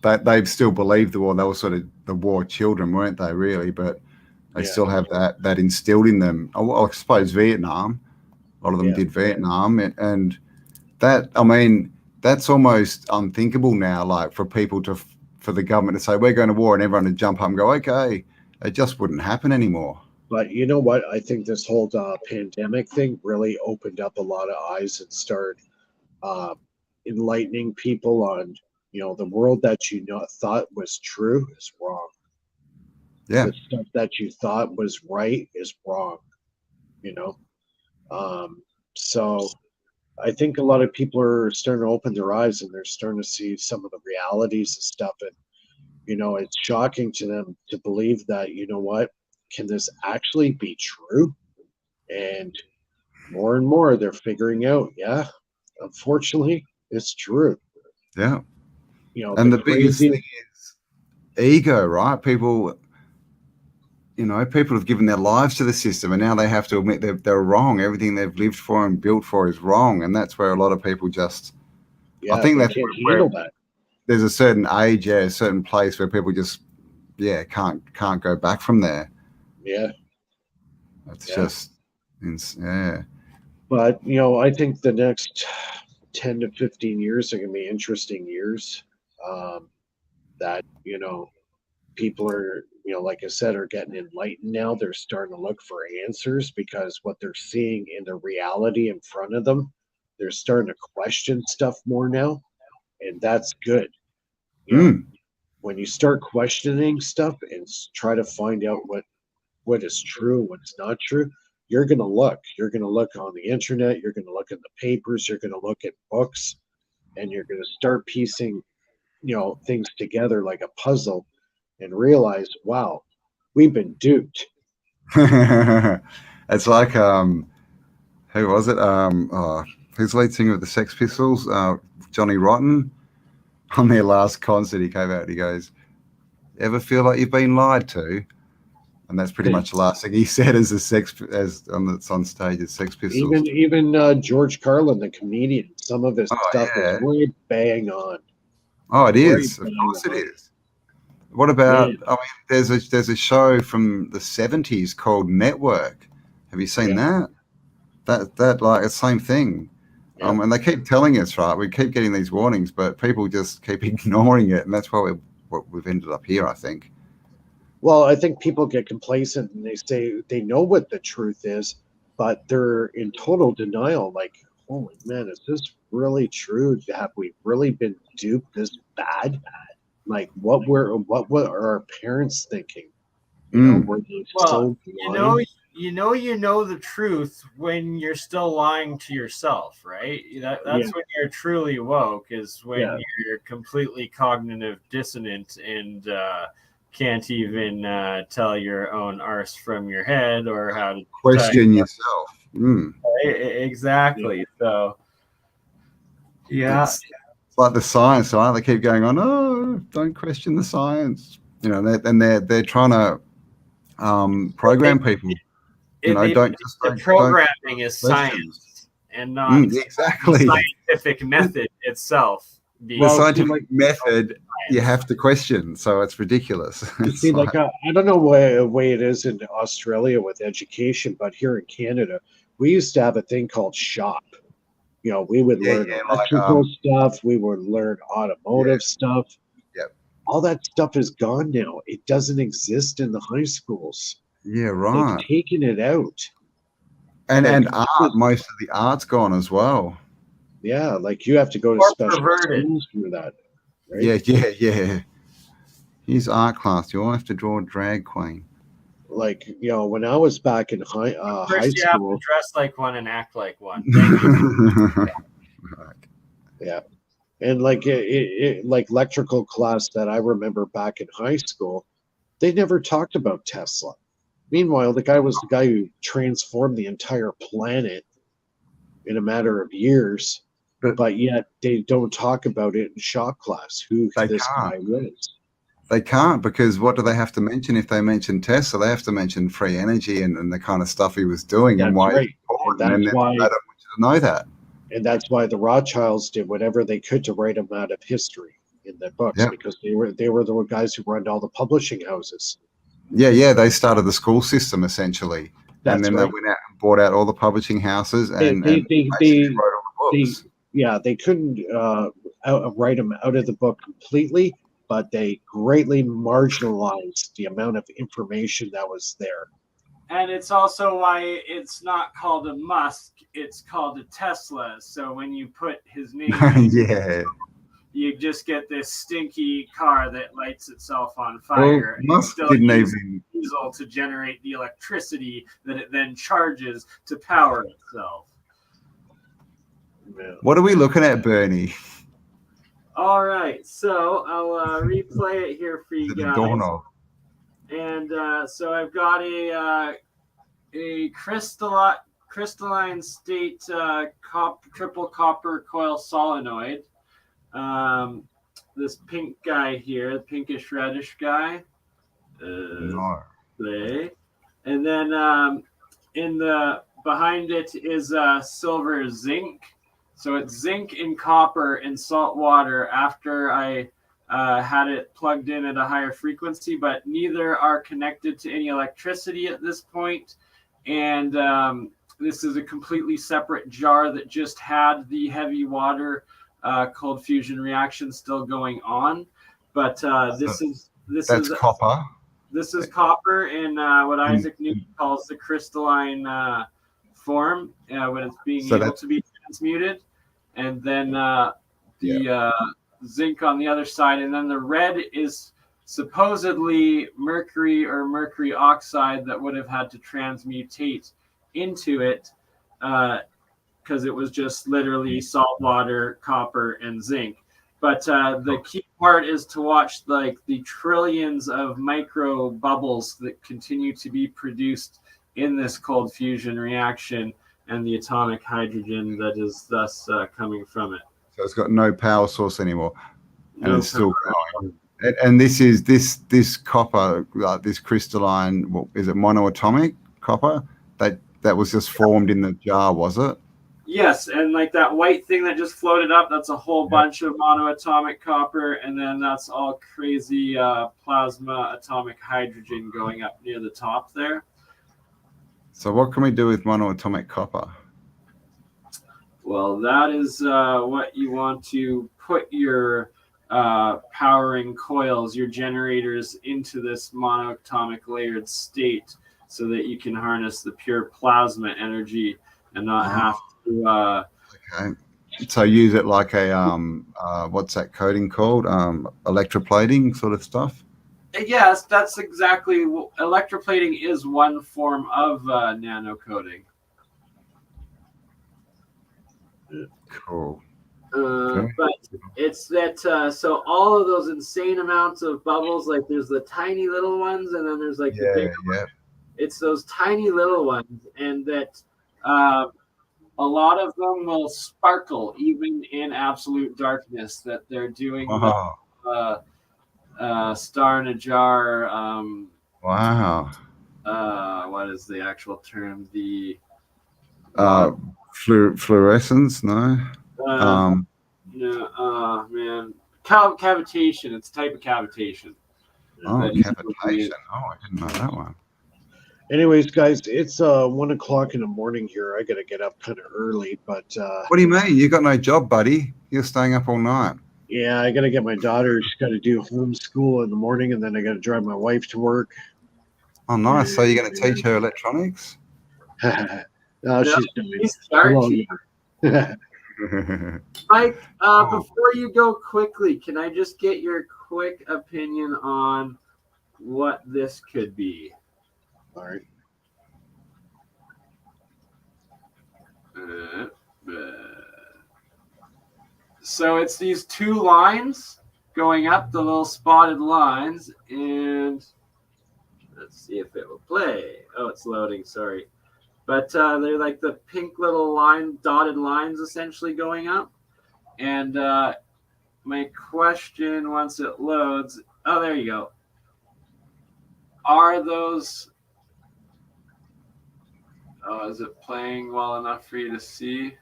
They've still believed the war. They were sort of the war children, weren't they, really? But they still have that instilled in them. I suppose Vietnam. A lot of them did Vietnam. And that, I mean, that's almost unthinkable now, like for people for the government to say, we're going to war, and everyone to jump up and go, okay. It just wouldn't happen anymore. But you know what? I think this whole pandemic thing really opened up a lot of eyes and started enlightening people on, you know, the world that you thought was true is wrong. Yeah. The stuff that you thought was right is wrong, you know? So I think a lot of people are starting to open their eyes and they're starting to see some of the realities and stuff. And, it's shocking to them to believe that, what, can this actually be true? And more they're figuring out, yeah, unfortunately, it's true. Yeah. And the biggest thing is ego, right? People have given their lives to the system, and now they have to admit they're wrong. Everything they've lived for and built for is wrong, and that's where a lot of people just. Yeah, I think they that's can't where handle that. There's a certain age, a certain place where people just, can't go back from there. Yeah, it's just, yeah. But I think the next 10 to 15 years are going to be interesting years. That people are, like I said, are getting enlightened now. They're starting to look for answers because what they're seeing in the reality in front of them, they're starting to question stuff more now, and that's good. When you start questioning stuff and try to find out what is true, what's not true, you're going to look. You're going to look on the internet. You're going to look in the papers. You're going to look at books, and you're going to start piecing, things together like a puzzle, and realize, wow, we've been duped. It's like who was it? Who's the lead singer of the Sex Pistols? Johnny Rotten. On their last concert, he came out and he goes, "Ever feel like you've been lied to?" And that's pretty much the last thing he said on stage as Sex Pistols. Even George Carlin, the comedian, some of his stuff is really bang on. Oh, it is. Of course it is. What about? I mean, there's a show from the 70s called Network. Have you seen that? That like the same thing. Yeah. And they keep telling us, right? We keep getting these warnings, but people just keep ignoring it, and that's why we've ended up here, I think. Well, I think people get complacent and they say they know what the truth is, but they're in total denial. Like, holy man, is this really true? Have we really been duped this bad? Like, what were our parents thinking? Were they so blind? You know the truth when you're still lying to yourself, right? That's when you're truly woke, is when you're completely cognitive dissonant and can't even tell your own arse from your head or how to question yourself. Exactly. So it's like the science, right? They keep going on, oh, don't question the science, and they're trying to program people. Programming is science and not exactly the scientific method itself. The scientific method you have to question, so it's ridiculous. See, I don't know way it is in Australia with education, but here in Canada, we used to have a thing called shop. We would learn electrical stuff. We would learn automotive stuff. Yep. All that stuff is gone now. It doesn't exist in the high schools. Yeah, right. They've taken it out. And art, most of the art's gone as well. Yeah, like you have to go to special schools for that. Right? Yeah. Here's art class. You all have to draw a drag queen. Like, when I was back in high school, you have to dress like one and act like one. Right. Yeah, and like like electrical class that I remember back in high school, they never talked about Tesla. Meanwhile, the guy was the guy who transformed the entire planet in a matter of years, but yet they don't talk about it in shop class. Who this guy was? They can't, because what do they have to mention if they mention Tesla? They have to mention free energy and the kind of stuff he was doing and why. Right. And that's why I don't want you to know that. And that's why the Rothschilds did whatever they could to write him out of history in their books, because they were the guys who run all the publishing houses. Yeah, they started the school system essentially, and then they went out and bought out all the publishing houses and they wrote all the books. They couldn't write them out of the book completely, but they greatly marginalized the amount of information that was there. And it's also why it's not called a Musk, it's called a Tesla. So when you put his name in, you just get this stinky car that lights itself on fire. Well, Musk didn't even diesel to generate the electricity that it then charges to power itself. What are we looking at, Bernie? All right, so I'll replay it here for you guys. Doorknob. And so I've got a crystalline state triple copper coil solenoid. This pink guy here, the pinkish reddish guy. No. And then behind it is silver zinc. So it's zinc and copper and salt water after I had it plugged in at a higher frequency, but neither are connected to any electricity at this point. And this is a completely separate jar that just had the heavy water cold fusion reaction still going on. But this is copper. This is copper in what Isaac Newton calls the crystalline form when it's being able to be transmuted. And then the zinc on the other side. And then the red is supposedly mercury or mercury oxide that would have had to transmutate into it because it was just literally salt water, copper, and zinc. But the key part is to watch like the trillions of micro bubbles that continue to be produced in this cold fusion reaction and the atomic hydrogen that is thus coming from it. So it's got no power source anymore, and it's still going. And this is this copper, this crystalline. Is it monoatomic copper that was just formed in the jar? Was it? Yes, and like that white thing that just floated up, that's a whole bunch of monoatomic copper, and then that's all crazy plasma atomic hydrogen going up near the top there. So what can we do with monoatomic copper? Well, that is what you want to put your powering coils, your generators into this monoatomic layered state so that you can harness the pure plasma energy and not have to... Okay. So use it like a, what's that coating called? Electroplating sort of stuff? Yes, that's exactly... Electroplating is one form of nano coating. Cool. But it's that so all of those insane amounts of bubbles, like there's the tiny little ones and then there's like the big ones. It's those tiny little ones, and that a lot of them will sparkle even in absolute darkness, that they're doing star in a jar. Wow. What is the actual term? The fluorescence? No. No. Man, cavitation. It's a type of cavitation. Oh, cavitation. Oh, I didn't know that one. Anyways, guys, it's 1 o'clock in the morning here. I gotta get up kind of early, but what do you mean? You got no job, buddy? You're staying up all night. Yeah, I gotta get my daughter. She's got to do homeschool in the morning, and then I gotta drive my wife to work. Oh, nice. So you're going to teach her electronics? No, she's doing. Mike, before you go quickly, can I just get your quick opinion on what this could be? All right. So it's these two lines going up, the little spotted lines, and let's see if it will play. Oh, it's loading, sorry. But they're like the pink little dotted lines essentially going up. And my question, once it loads, oh, there you go. Are those, is it playing well enough for you to see?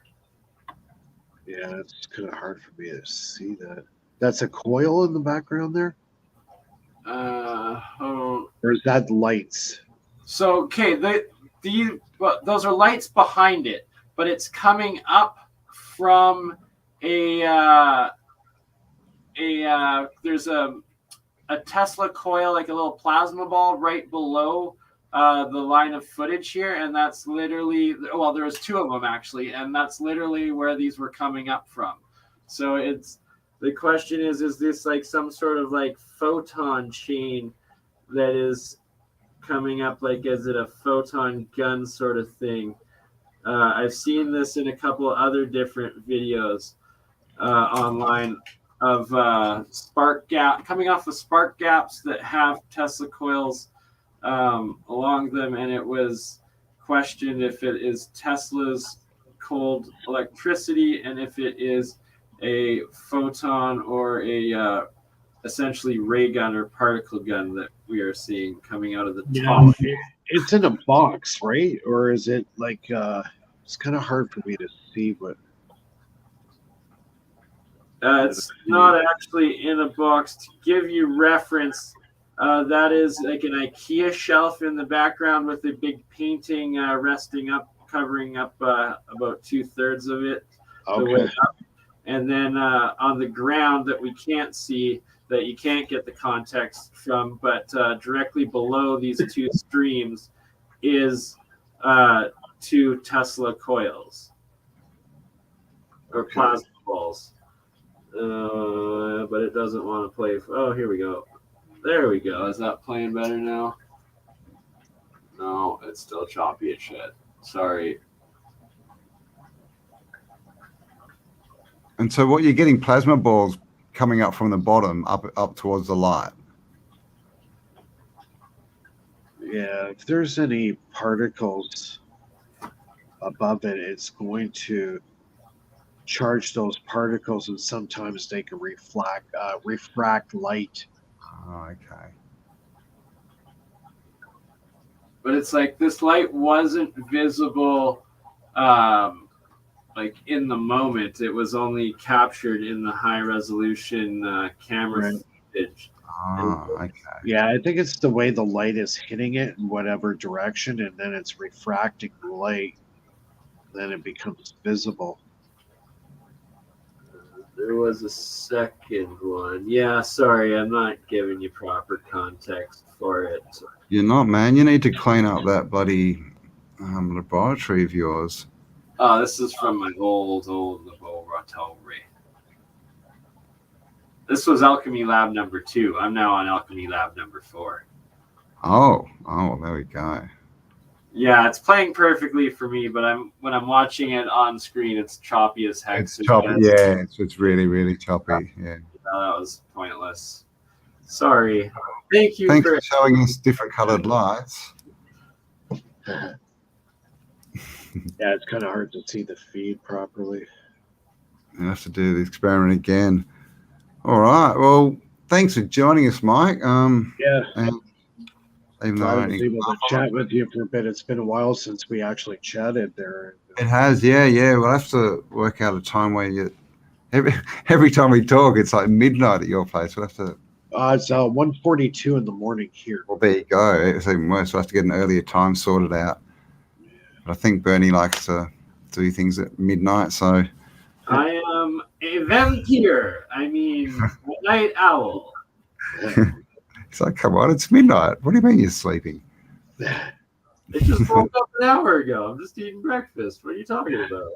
Yeah, it's kind of hard for me to see that. That's a coil in the background there? Or is that lights? So, okay, those are lights behind it, but it's coming up from there's a Tesla coil, like a little plasma ball right below the line of footage here, and that's literally, well, there was two of them actually, and that's literally where these were coming up from. So the question is this like some sort of like photon chain that is coming up, like, is it a photon gun sort of thing? I've seen this in a couple other different videos online. spark gap coming off the spark gaps that have Tesla coils along them, and it was questioned if it is Tesla's cold electricity and if it is a photon or a essentially ray gun or particle gun that we are seeing coming out of the top. It's in a box, right? Or is it like it's kind of hard for me to see what. It's not actually in a box. To give you reference, that is like an IKEA shelf in the background with a big painting resting up, covering up about 2/3 of it. Okay. And then on the ground that we can't see, that you can't get the context from, but directly below these two streams is 2 Tesla coils or plasma balls. But it doesn't want to play. Oh, here we go. There we go. Is that playing better now? No, it's still choppy as shit. Sorry. And so what you're getting plasma balls coming up from the bottom up towards the light. Yeah, if there's any particles above it, it's going to charge those particles, and sometimes they can refract light. Oh, okay. But it's like this light wasn't visible like in the moment. It was only captured in the high resolution camera footage. Okay. Yeah, I think it's the way the light is hitting it in whatever direction, and then it's refracting the light. Then it becomes visible. There was a second one. Yeah, sorry, I'm not giving you proper context for it. You're not, man. You need to clean up that bloody laboratory of yours. Oh, this is from my old laboratory. This was Alchemy Lab number 2. I'm now on Alchemy Lab number 4. Oh, there we go. Yeah, it's playing perfectly for me, but when I'm watching it on screen, it's choppy as heck. It's choppy. Yeah, it's really, really choppy. Yeah. That was pointless. Sorry. Thanks for showing us different colored lights. Yeah, it's kind of hard to see the feed properly. You have to do the experiment again. All right. Well, thanks for joining us, Mike. Yeah. And even though I was able to chat with you for a bit. It's been a while since we actually chatted there. It has, yeah. We'll have to work out a time where you. Every time we talk, it's like midnight at your place. We'll have to. It's 1:42 in the morning here. Well, there you go. It's even worse. We'll have to get an earlier time sorted out. But I think BurnEye likes to do things at midnight, so. I am a vampire. I mean, a night owl. It's like, come on, it's midnight. What do you mean you're sleeping? I just woke up an hour ago. I'm just eating breakfast. What are you talking about?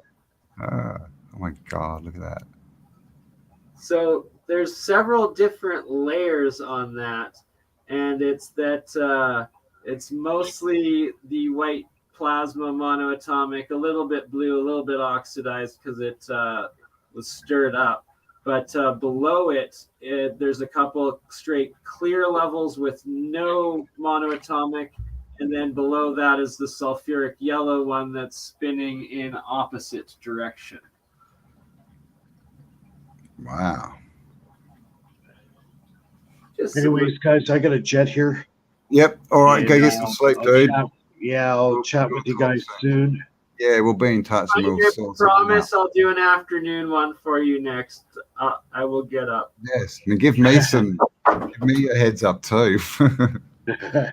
Oh my God, look at that. So there's several different layers on that, and it's it's mostly the white plasma monoatomic, a little bit blue, a little bit oxidized because it was stirred up. But below it, there's a couple straight clear levels with no monoatomic. And then below that is the sulfuric yellow one that's spinning in opposite direction. Wow. Anyways, guys, I got a jet here. Yep. All right, go get some sleep, dude. I'll chat with you guys soon. Yeah, we'll be in touch. And I promise I'll do an afternoon one for you next. I will get up. Yes, and give me a heads up too. The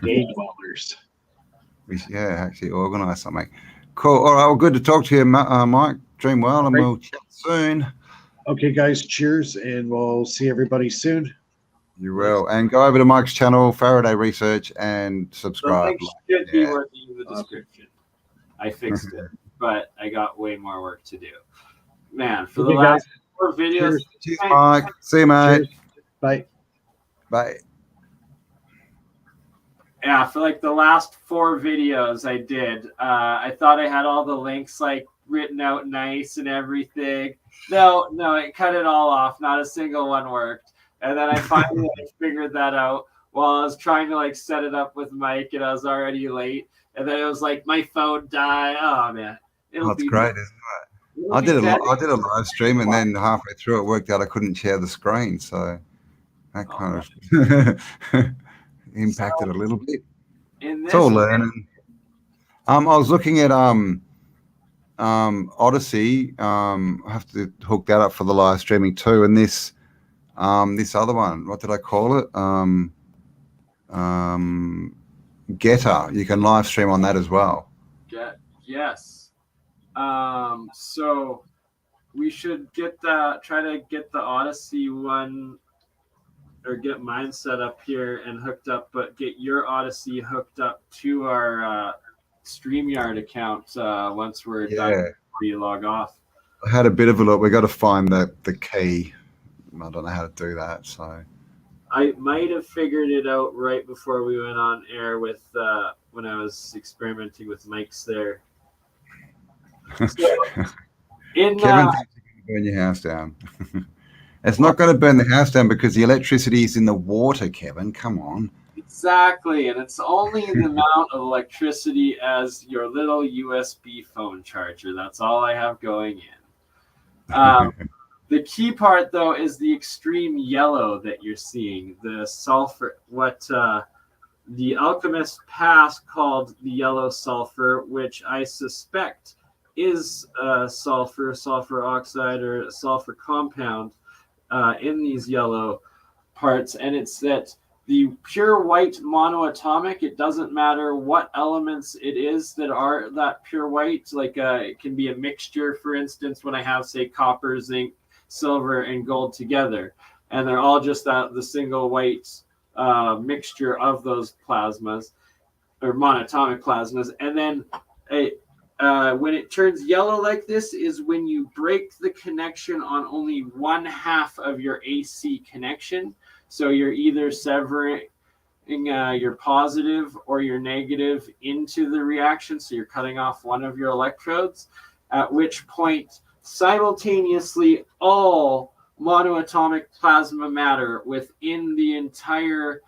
day dwellers. We should, actually organise something. Cool. All right. Well, good to talk to you, Mike. Dream well, and we'll chat soon. Okay, guys. Cheers, and we'll see everybody soon. You will. And go over to Mike's channel, Faraday Research, and subscribe. The link should be in the description. I fixed it, but I got way more work to do. Man, for the last 4 videos. Cheers, Mike. See you, mate. Cheers. Bye. Bye. Yeah, for like the last 4 videos I did, I thought I had all the links like written out nice and everything. No, it cut it all off. Not a single one worked. And then I finally figured that out while I was trying to like set it up with Mike, and I was already late. And then it was like my phone died. Oh man, That's great, isn't it? I did a live stream, and then halfway through it worked out I couldn't share the screen, so that kind of impacted a little bit. It's all learning. I was looking at Odyssey. I have to hook that up for the live streaming too. And this other one, what did I call it? Getter. You can live stream on that as well. Yes. So we should try to get the Odyssey one, or get mine set up here and hooked up, but get your Odyssey hooked up to our StreamYard account once we're done before you log off. I had a bit of a look. We got to find the key. I don't know how to do that, so I might have figured it out right before we went on air with when I was experimenting with mics there. So, Kevin, thinks you're going to burn your house down. It's not going to burn the house down because the electricity is in the water, Kevin. Come on. Exactly, and it's only the amount of electricity as your little USB phone charger. That's all I have going in. The key part, though, is the extreme yellow that you're seeing. The sulfur, what the Alchemist pass called the yellow sulfur, which I suspect is sulfur oxide, or a sulfur compound in these yellow parts. And it's that the pure white monoatomic, it doesn't matter what elements it is that are that pure white. Like it can be a mixture, for instance, when I have, say, copper, zinc, silver, and gold together, and they're all just the single white mixture of those plasmas, or monatomic plasmas. And then when it turns yellow like this is when you break the connection on only one half of your AC connection. So you're either severing your positive or your negative into the reaction, so you're cutting off one of your electrodes, at which point simultaneously all monoatomic plasma matter within the entire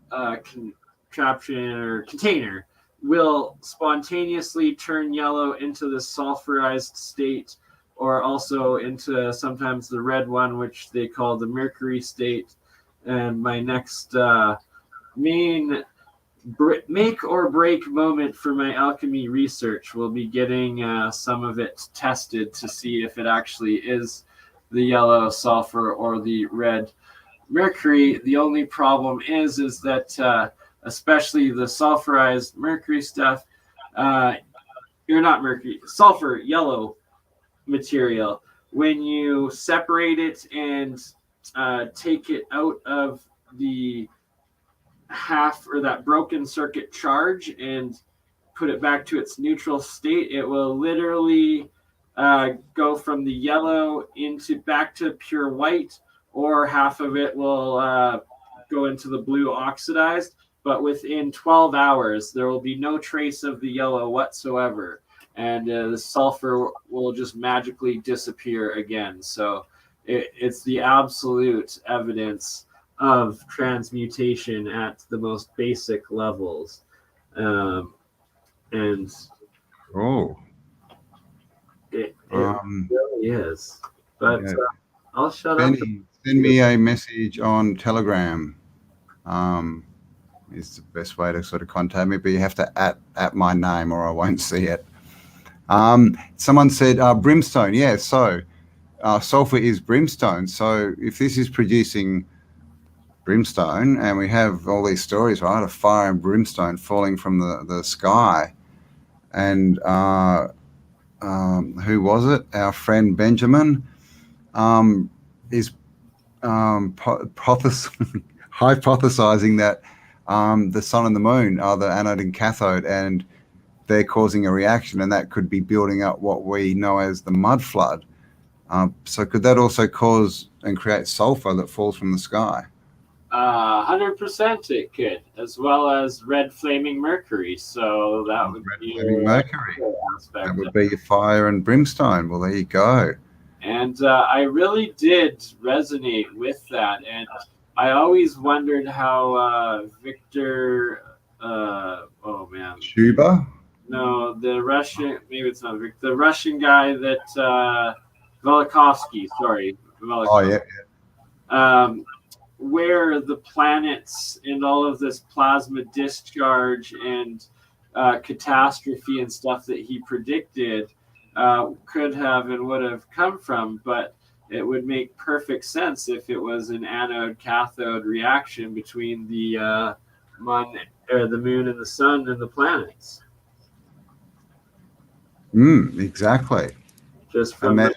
contraption or container will spontaneously turn yellow into the sulfurized state, or also into sometimes the red one, which they call the mercury state. And my next main make or break moment for my alchemy research will be getting some of it tested to see if it actually is the yellow sulfur or the red mercury. The only problem is that especially the sulfurized mercury stuff, you're not mercury, sulfur yellow material, when you separate it and take it out of the half, or that broken circuit charge, and put it back to its neutral state, it will literally go from the yellow into back to pure white, or half of it will go into the blue oxidized. But within 12 hours, there will be no trace of the yellow whatsoever, and the sulfur will just magically disappear again. So it's the absolute evidence of transmutation at the most basic levels. And it really is. But I'll shut up. Send me a message on Telegram. Is the best way to sort of contact me, but you have to at my name or I won't see it. Someone said brimstone. Yeah, so sulfur is brimstone. So if this is producing brimstone, and we have all these stories, right, of fire and brimstone falling from the sky, and who was it? Our friend Benjamin is hypothesizing that the sun and the moon are the anode and cathode, and they're causing a reaction, and that could be building up what we know as the mud flood. So could that also cause and create sulfur that falls from the sky? 100% it could, as well as red flaming mercury. So that would Red be flaming mercury. aspect. That would be your fire and brimstone. Well, there you go. And I really did resonate with that. And I always wondered how Victor, oh man. Shuba? No, the Russian, maybe it's not Victor, the Russian guy that, Velikovsky, sorry. Velikovsky. Oh, yeah. Where the planets and all of this plasma discharge and catastrophe and stuff that he predicted could have and would have come from, but it would make perfect sense if it was an anode-cathode reaction between the moon and the sun and the planets. Exactly. Just from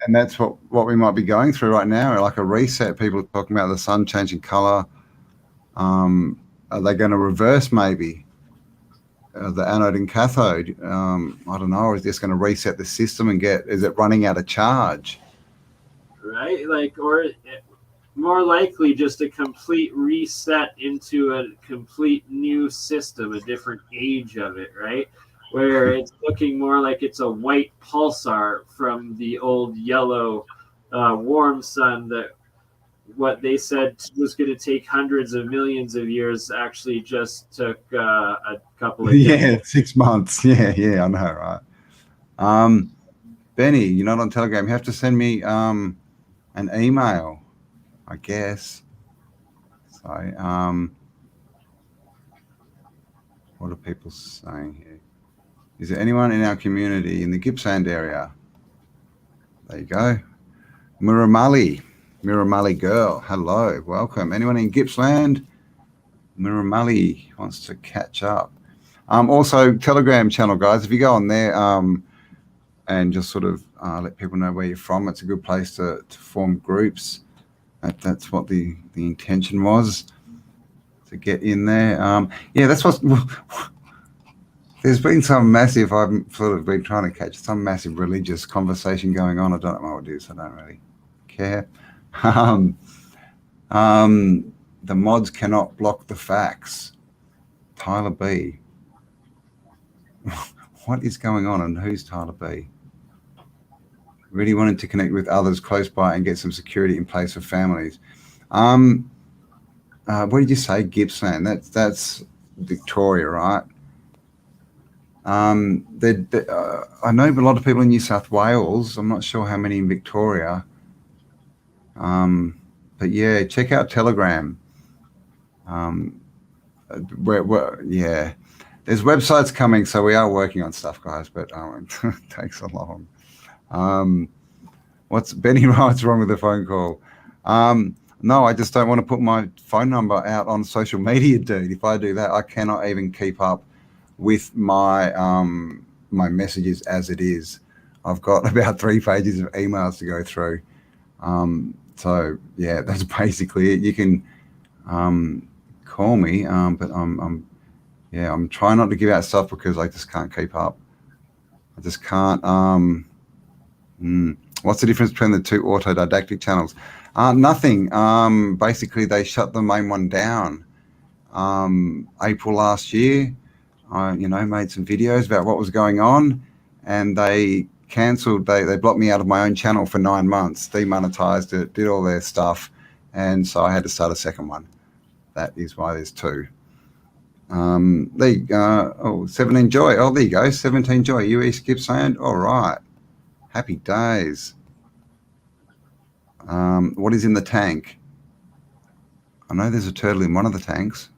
and that's what we might be going through right now, like a reset. People are talking about the sun changing color. Are they going to reverse maybe the anode and cathode? I don't know. Or is this going to reset the system and is it running out of charge? Right, like, or more likely just a complete reset into a complete new system, a different age of it, right? Where it's looking more like it's a white pulsar from the old yellow warm sun that what they said was going to take hundreds of millions of years actually just took a couple of years. 6 months. Yeah, I know, right? Benny, you're not on Telegram. You have to send me an email, I guess. So, what are people saying here? Is there anyone in our community in the Gippsland area? There you go. Miramali girl. Hello, welcome. Anyone in Gippsland? Miramali wants to catch up. Also, Telegram channel, guys. If you go on there and just sort of let people know where you're from, it's a good place to form groups. That's what the intention was, to get in there. Yeah, that's what. There's been some massive, I've sort of been trying to catch some massive religious conversation going on. I don't know what it is. I don't really care. The mods cannot block the facts. Tyler B. What is going on and who's Tyler B? Really wanted to connect with others close by and get some security in place for families. What did you say, Gippsland? That's Victoria, right? I know a lot of people in New South Wales. I'm not sure how many in Victoria. But yeah, check out Telegram. Yeah, there's websites coming, so we are working on stuff, guys. But it takes so long. What's Benny writes wrong with the phone call? No, I just don't want to put my phone number out on social media, dude. If I do that, I cannot even keep up with my my messages as it is. I've got about 3 pages of emails to go through. So yeah, that's basically it. You can call me, but I'm trying not to give out stuff because I just can't keep up. I just can't. What's the difference between the two autodidactic channels? Nothing. Basically, they shut the main one down April last year. I made some videos about what was going on, and they cancelled. They blocked me out of my own channel for 9 months, demonetized it, did all their stuff, and so I had to start a second one. That is why there's 2. There you go. Oh, 17 Joy. Oh, there you go. 17 Joy. You East Gippsland. All right. Happy days. What is in the tank? I know there's a turtle in one of the tanks.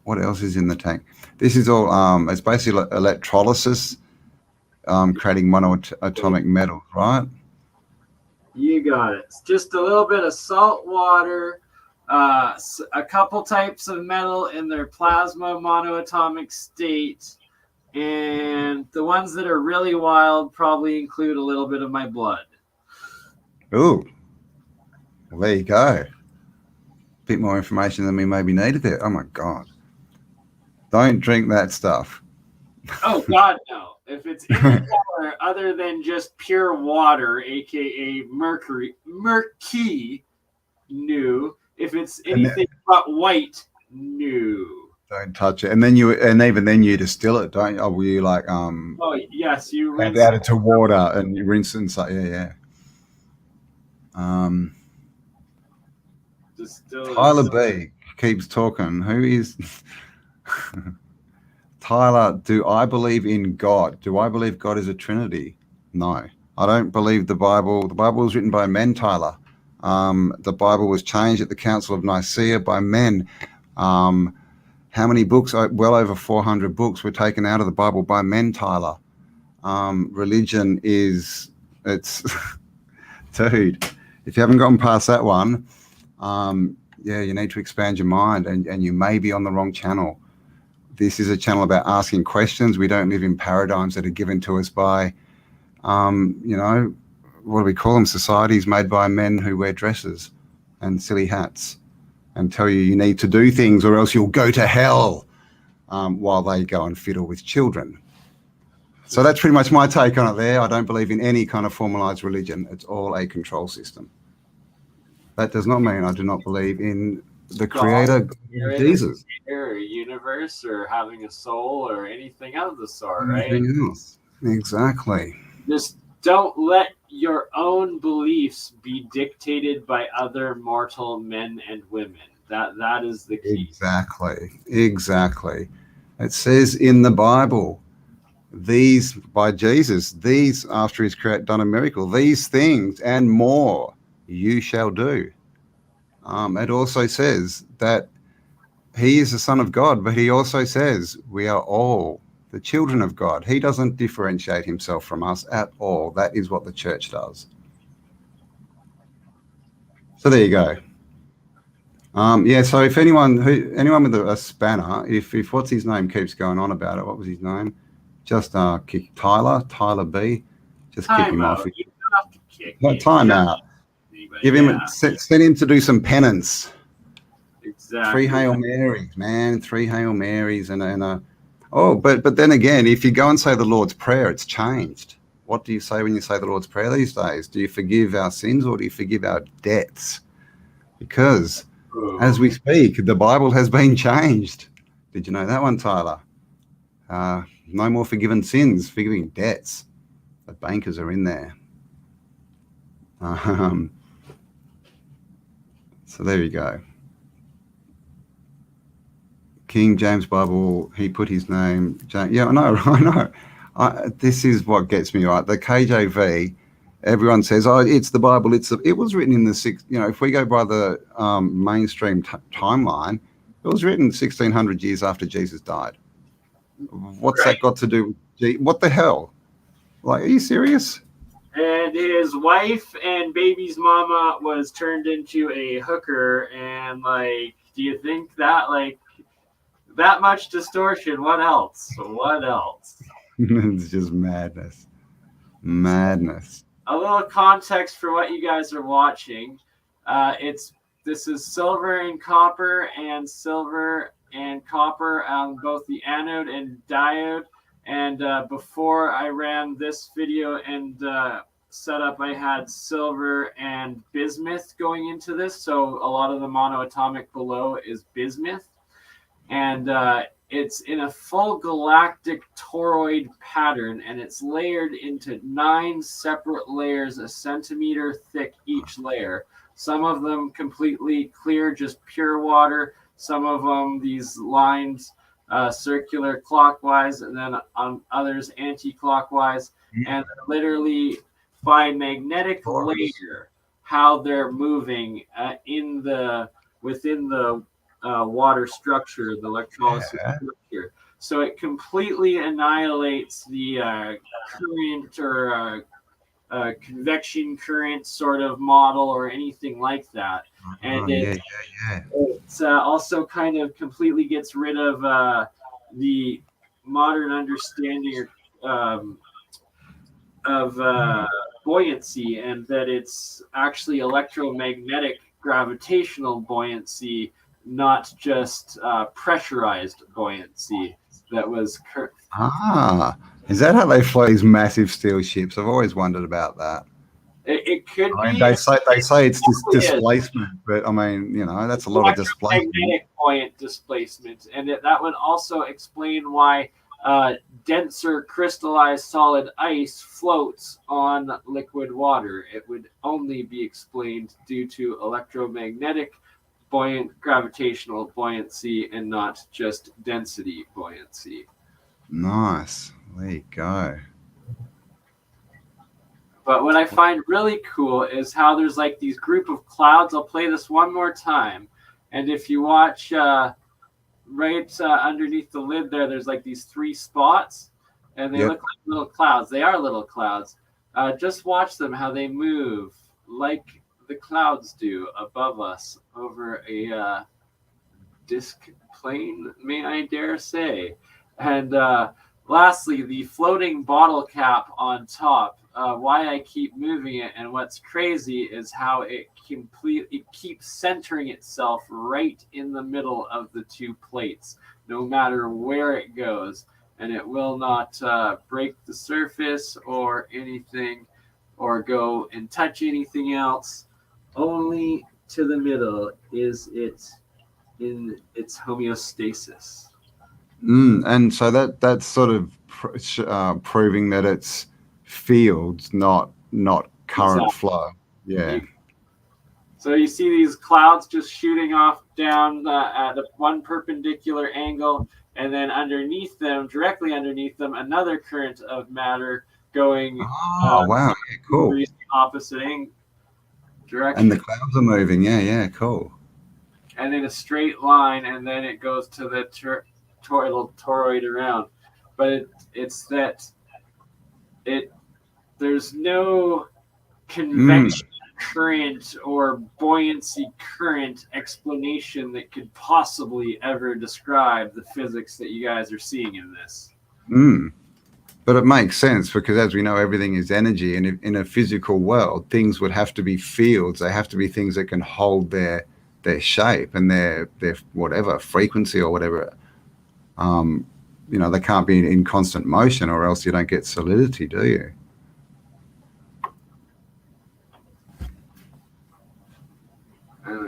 What else is in the tank? This is all, it's basically electrolysis, creating monoatomic metal, right? You got it. It's just a little bit of salt water, a couple types of metal in their plasma monoatomic state, and the ones that are really wild probably include a little bit of my blood. Ooh, well, there you go. Bit more information than we maybe needed there. Oh my God. Don't drink that stuff. Oh God, no. If it's any color other than just pure water, aka mercury, new, If it's anything but white, no. Don't touch it. And then even then you distill it, don't you? Or you like Oh yes, you rinse add it to water and you rinse it and so yeah. Tyler B keeps talking. Who is Tyler? Do I believe in God? Do I believe God is a Trinity? No, I don't believe the Bible. The Bible was written by men, Tyler. The Bible was changed at the Council of Nicaea by men. How many books? Well over 400 books were taken out of the Bible by men, Tyler. Religion it's dude, if you haven't gotten past that one, you need to expand your mind, and you may be on the wrong channel. This is a channel about asking questions. We don't live in paradigms that are given to us by, what do we call them? Societies made by men who wear dresses and silly hats and tell you need to do things or else you'll go to hell, while they go and fiddle with children. So that's pretty much my take on it there. I don't believe in any kind of formalized religion. It's all a control system. That does not mean I do not believe in the creator, Jesus. Or universe or having a soul or anything of the sort, right? Anything else. Exactly. Just don't let your own beliefs be dictated by other mortal men and women. That is the key. Exactly. It says in the Bible, these by Jesus, these after he's done a miracle, these things and more you shall do. It also says that he is the Son of God, but he also says we are all the children of God. He doesn't differentiate himself from us at all. That is what the church does. So there you go. So if anyone with a spanner, if what's his name keeps going on about it, what was his name? Just kick Tyler B. Just kick him off. You don't have to kick him. Time out. Give him send him to do some penance. Exactly. 3 Hail Marys, man. 3 Hail Marys and a. Oh, but then again, if you go and say the Lord's Prayer, it's changed. What do you say when you say the Lord's Prayer these days? Do you forgive our sins or do you forgive our debts? Because as we speak, the Bible has been changed. Did you know that one, Tyler? No more forgiven sins, forgiving debts. The bankers are in there. So there you go. King James Bible, he put his name. Yeah, I know. This is what gets me right. The KJV, everyone says, "Oh, it's the Bible." It was written in the sixth. If we go by the mainstream timeline, it was written 1600 years after Jesus died. What's that got to do with what the hell? Like, are you serious? And his wife and baby's mama was turned into a hooker, and do you think that that much distortion? What else? It's just madness. A little context for what you guys are watching. This is silver and copper on both the anode and diode. And before I ran this video and setup, I had silver and bismuth going into this. So a lot of the monoatomic below is bismuth. And it's in a full galactic toroid pattern, and it's layered into 9 separate layers, a centimeter thick each layer. Some of them completely clear, just pure water. Some of them, these lines, circular clockwise, and then on others anti-clockwise. And literally by magnetic layer, how they're moving within the water structure, the electrolysis structure. So it completely annihilates the current or convection current sort of model or anything like that. And it also kind of completely gets rid of the modern understanding of buoyancy, and that it's actually electromagnetic gravitational buoyancy, not just pressurized buoyancy. That was is that how they fly these massive steel ships? I've always wondered about that. It could I mean, be. they say it's this It is. displacement, but I mean, you know, that's a lot of displacement. Electromagnetic buoyant displacement, and that would also explain why denser crystallized solid ice floats on liquid water. It would only be explained due to electromagnetic buoyant gravitational buoyancy and not just density buoyancy. Nice. There you go. But what I find really cool is how there's like these group of clouds. I'll play this one more time. And if you watch right underneath the lid there, there's like these 3 spots. And they look like little clouds. They are little clouds. Just watch them, how they move like the clouds do above us over a disk plane, may I dare say. And lastly, the floating bottle cap on top. Why I keep moving it, and what's crazy is how it keeps centering itself right in the middle of the 2 plates, no matter where it goes, and it will not break the surface or anything, or go and touch anything else. Only to the middle is it in its homeostasis. And so that's sort of proving that it's fields, not current flow. Yeah. So you see these clouds just shooting off down at one perpendicular angle, and then underneath them, directly underneath them, another current of matter going. Oh wow! Yeah, cool. Opposite direction. And the clouds are moving. Yeah, cool. And in a straight line, and then it goes to the it'll toroid around, but it's that there's no convection current or buoyancy current explanation that could possibly ever describe the physics that you guys are seeing in this. But it makes sense, because as we know, everything is energy, and in a physical world, things would have to be fields. They have to be things that can hold their shape and their whatever frequency or whatever. You know, they can't be in constant motion, or else you don't get solidity, do you?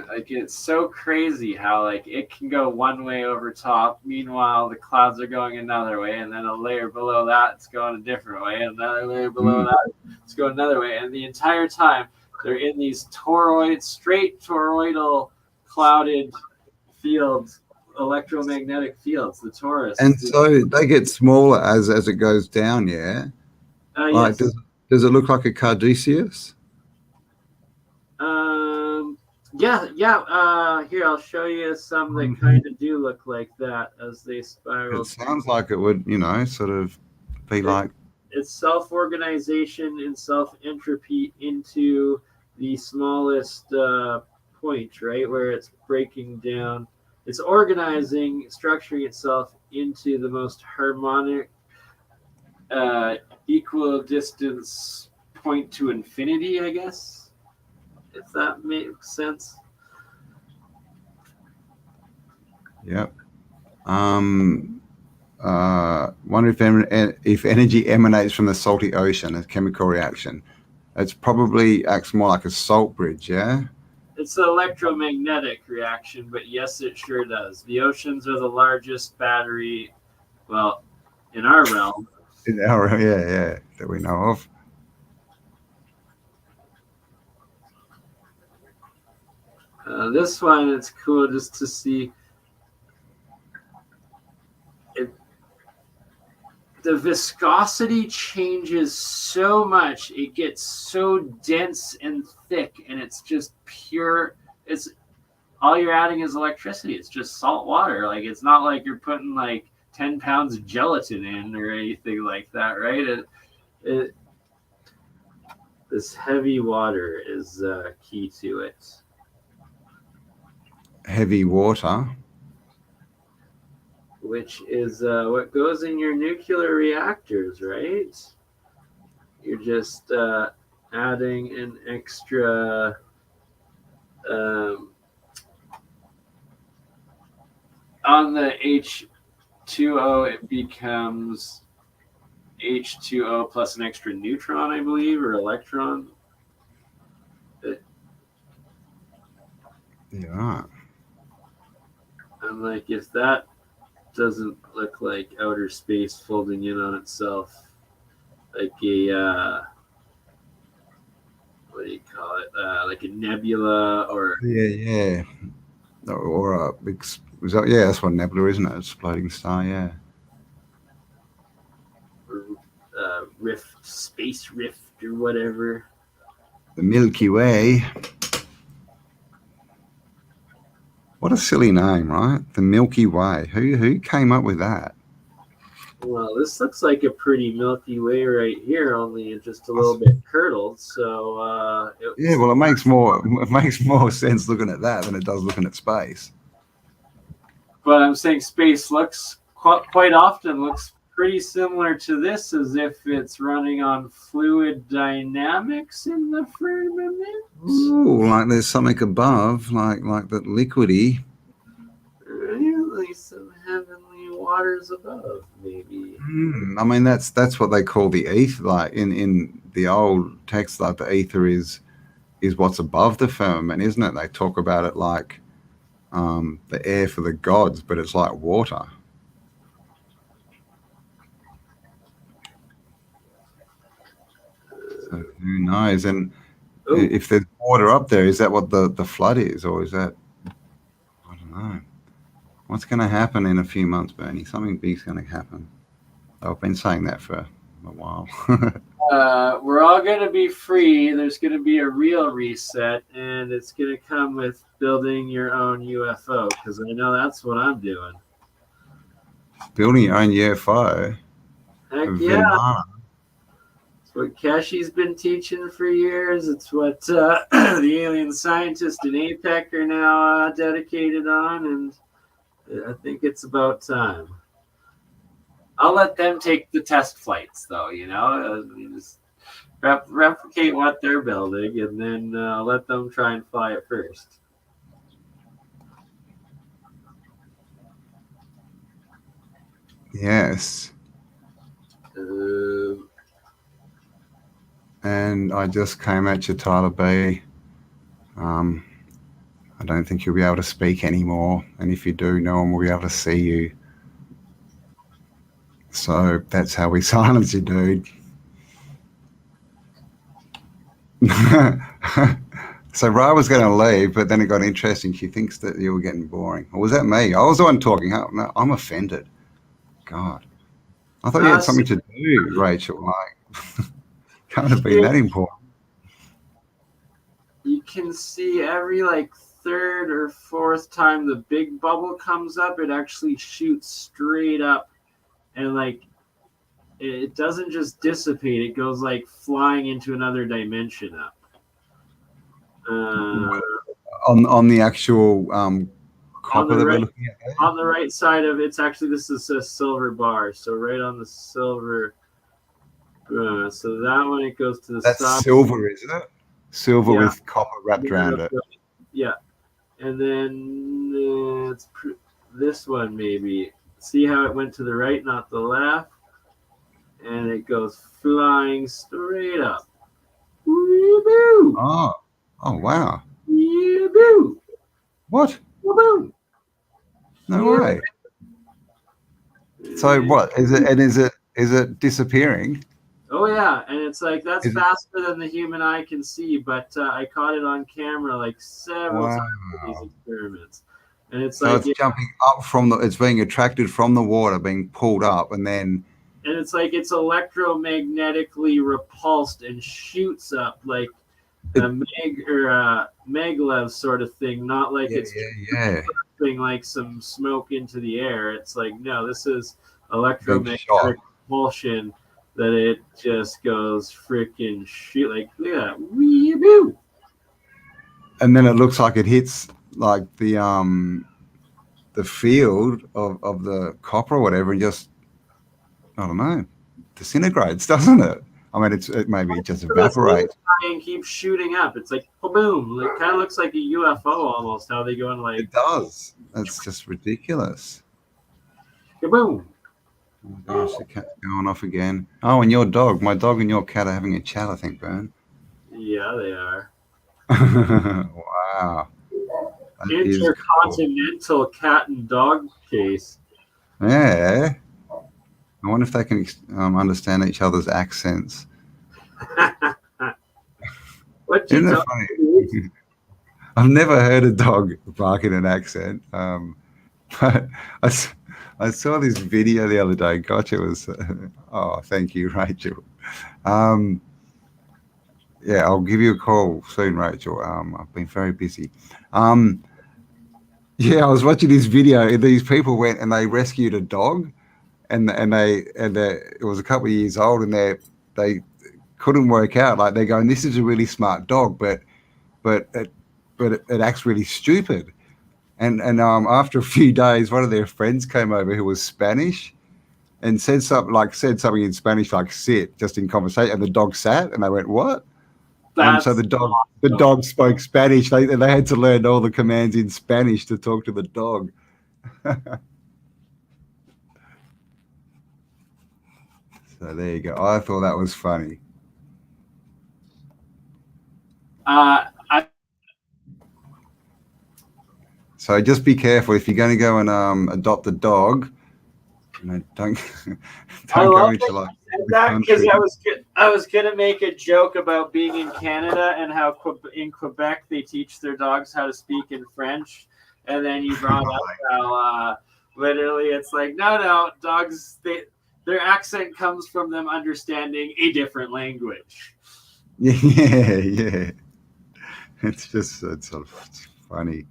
Like, it's so crazy how like it can go one way over top. Meanwhile, the clouds are going another way, and then a layer below that it's going a different way, and another layer below that it's going another way. And the entire time they're in these straight toroidal clouded fields, electromagnetic fields, the torus. And so they get smaller as it goes down. Yeah. Like, yes. Does it look like a caduceus? Yeah. Here, I'll show you some that kind of do look like that as they spiral. It sounds like it would, you know, sort of be like. It's self-organization and self-entropy into the smallest point, right, where it's breaking down. It's organizing, structuring itself into the most harmonic, equal distance point to infinity, I guess, if that makes sense. Yep. Wonder if energy emanates from the salty ocean, a chemical reaction. It's probably acts more like a salt bridge, yeah? It's an electromagnetic reaction, but yes, it sure does. The oceans are the largest battery, well, in our realm. In our realm, yeah, that we know of. This one, it's cool just to see it. The viscosity changes so much. It gets so dense and thick, and it's just pure. It's all you're adding is electricity. It's just salt water. Like, it's not like you're putting like 10 pounds of gelatin in or anything like that, right? This heavy water is key to it. Heavy water, which is what goes in your nuclear reactors, right? You're just adding an extra on the H2O, it becomes H2O plus an extra neutron, I believe, or electron. Yeah. I'm like, if that doesn't look like outer space folding in on itself, like a what do you call it? Like a nebula or Yeah. Or a big. Yeah, that's what nebula, isn't it? Exploding star. Yeah. rift, space rift, or whatever. The Milky Way. What a silly name, right? The Milky Way. Who came up with that? Well, this looks like a pretty Milky Way right here, only just a little bit curdled. So yeah, well, it makes more sense looking at that than it does looking at space. But I'm saying space looks quite often looks pretty similar to this, as if it's running on fluid dynamics in the firmament. Ooh, like there's something above, like that liquidy. Really, some heavenly waters above, maybe. I mean, that's what they call the ether. Like in the old text, like the ether is what's above the firmament, isn't it? They talk about it like the air for the gods, but it's like water. So who knows? And if there's water up there, is that what the flood is, or is that? I don't know. What's going to happen in a few months, Bernie? Something big's going to happen. I've been saying that for a while. We're all going to be free. There's going to be a real reset, and it's going to come with building your own UFO, because I know that's what I'm doing. Building your own UFO? Heck yeah. It's what Keshi's been teaching for years. It's what the alien scientists in APEC are now dedicated on, and I think it's about time. I'll let them take the test flights, though, you know. Just replicate what they're building, and then let them try and fly it first. Yes. And I just came at you, Tyler B. I don't think you'll be able to speak anymore. And if you do, no one will be able to see you. So that's how we silence you, dude. So Ra was going to leave, but then it got interesting. She thinks that you were getting boring. Or was that me? I was the one talking. No, I'm offended. God. I thought you had something to do, Rachel. Like, can't have been that important. You can see every third or fourth time the big bubble comes up, it actually shoots straight up, and it doesn't just dissipate, it goes flying into another dimension up. On the actual copper that we're looking at there? On the right side of it's actually, this is a silver bar, so right on the silver, so that one, it goes to the That's stop. silver, isn't it? Silver with copper wrapped around it. Yeah. And then it's this one, maybe. See how it went to the right, not the left? And it goes flying straight up. Woo-boo! Oh wow. Woo-boo! What? Woo-boo! No way. So what is it? And is it disappearing? Oh yeah, and it's that's faster than the human eye can see, but I caught it on camera several times in these experiments. And it's so it's jumping up from it's being attracted from the water, being pulled up, and then it's it's electromagnetically repulsed and shoots up a maglev sort of thing, not it's thing some smoke into the air. It's no, this is electromagnetic repulsion. That it just goes freaking shoot, look at that, wee-boo! And then it looks like it hits the field of the copper or whatever, and just, I don't know, disintegrates, doesn't it? I mean, it maybe just evaporates and keeps shooting up. It's boom! It kind of looks like a UFO almost. How they go in It does. That's just ridiculous. Boom! Oh my gosh, the cat's going off again. Oh, and my dog and your cat are having a chat, I think, Burn. Yeah, they are. Wow. Intercontinental cat and dog chase. Yeah. I wonder if they can understand each other's accents. What Isn't you it funny? I've never heard a dog bark in an accent. But I saw this video the other day. Gosh, it was. Oh, thank you, Rachel. Yeah, I'll give you a call soon, Rachel. I've been very busy. Yeah, I was watching this video. These people went and they rescued a dog, and it was a couple of years old, and they couldn't work out. Like they're going, this is a really smart dog, but it acts really stupid. And after a few days, one of their friends came over who was Spanish, and said something in Spanish like "sit" just in conversation, and the dog sat, and they went, "What?" So the dog spoke Spanish. They had to learn all the commands in Spanish to talk to the dog. So there you go. I thought that was funny. So just be careful if you're going to go and adopt a dog. Don't go into like that because I was gonna make a joke about being in Canada and how in Quebec they teach their dogs how to speak in French, and then you brought up how literally it's like no dogs their accent comes from them understanding a different language. Yeah. It's funny.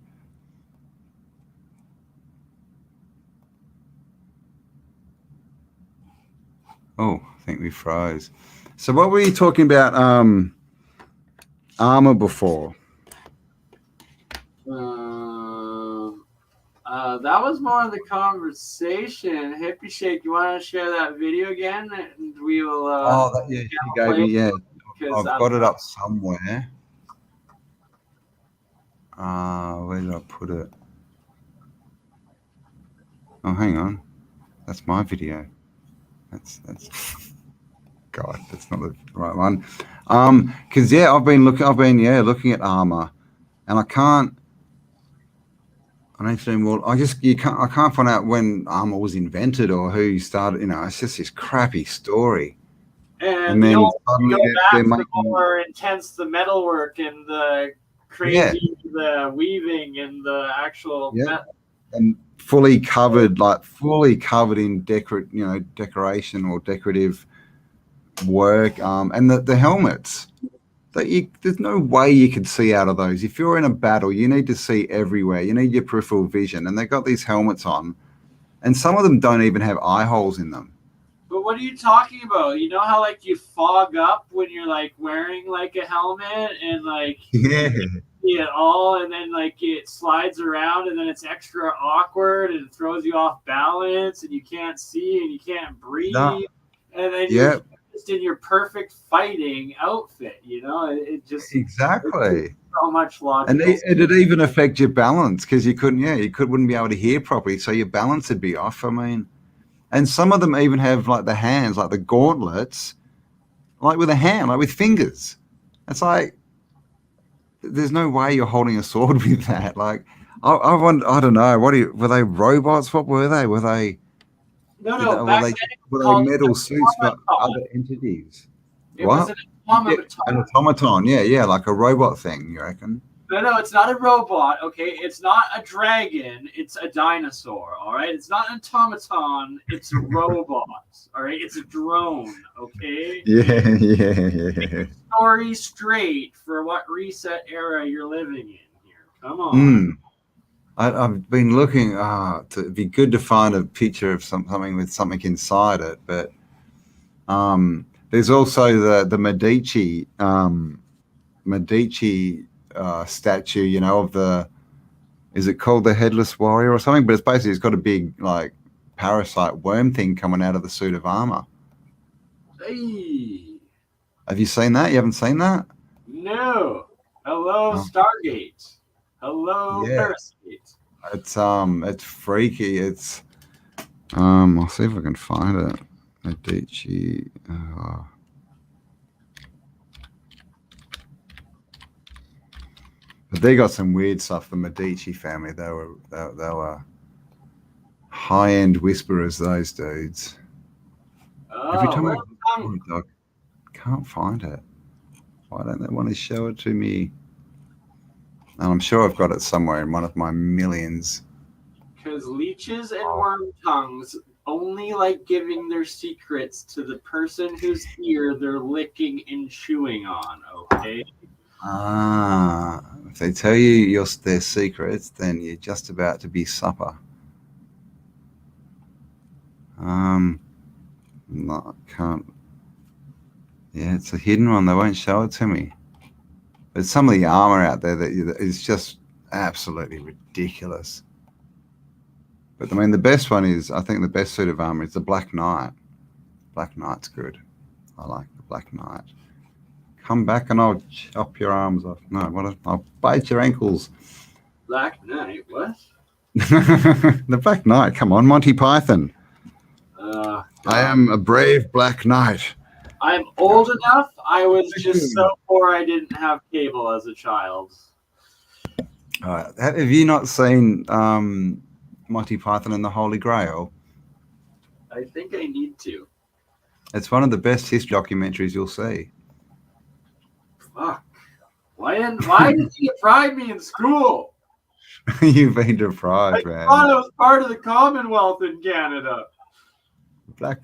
Oh, I think we froze. So what were you talking about armor before? That was more of the conversation. Hippie Shake, you want to share that video again? And we will. You gave me. Yeah, I've got it up somewhere. Where did I put it? Oh, hang on. That's my video. That's God, that's not the right one. Because I've been looking at armor, and I need to do more. I can't find out when armor was invented or who started. It's just this crappy story. And then suddenly they're making more intense the metalwork and the crazy the weaving and the actual and fully covered in decoration or decorative work, and the helmets there's no way you could see out of those. If you're in a battle, you need to see everywhere. You need your peripheral vision, and they've got these helmets on, and some of them don't even have eye holes in them. But what are you talking about? You know how like you fog up when you're like wearing like a helmet and like it all, and then like it slides around, and then it's extra awkward and it throws you off balance, and you can't see and you can't breathe, and then you're just in your perfect fighting outfit. It just exactly so much logic. And it'd even affect your balance because you wouldn't be able to hear properly, so your balance would be off. I mean, and some of them even have like the hands, like the gauntlets, like with a hand, like with fingers. It's like there's no way you're holding a sword with that. Like, I wonder, I don't know. Were they robots? What were they? Were they? No. Were they metal suits for other entities? It was an automaton. An automaton, yeah, like a robot thing. You reckon? No, it's not a robot. Okay, it's not a dragon. It's a dinosaur. All right, it's not an automaton. It's a robot. All right, it's a drone. Okay. Yeah. Story straight for what reset era you're living in here. Come on. I've been looking. It'd be good to find a picture of something with something inside it, but there's also the Medici statue, of is it called the Headless Warrior or something? But it's got a big like parasite worm thing coming out of the suit of armor. Hey. Have you seen that? You haven't seen that? No. Hello, Stargate. Hello, Parasite. It's freaky. It's I'll see if I can find it. Medici. Oh. But they got some weird stuff. The Medici family, they were high-end whisperers. Those dudes. Every time I can't find it. Why don't they want to show it to me? And I'm sure I've got it somewhere in one of my millions. Because leeches and worm tongues only like giving their secrets to the person whose ear they're licking and chewing on, okay? If they tell you their secrets, then you're just about to be supper. No, I can't. Yeah, it's a hidden one. They won't show it to me. But some of the armor out there that is just absolutely ridiculous. But I mean, the best one is, I think the best suit of armor is the Black Knight. Black Knight's good. I like the Black Knight. Come back and I'll chop your arms off. No, I'll bite your ankles. Black Knight, what? The Black Knight, come on, Monty Python. I am a brave Black Knight. I'm old enough. I was just so poor I didn't have cable as a child. Have you not seen Monty Python and the Holy Grail? I think I need to. It's one of the best history documentaries you'll see. Fuck. Why did you deprive me in school? You've been deprived, man. I thought I was part of the Commonwealth in Canada.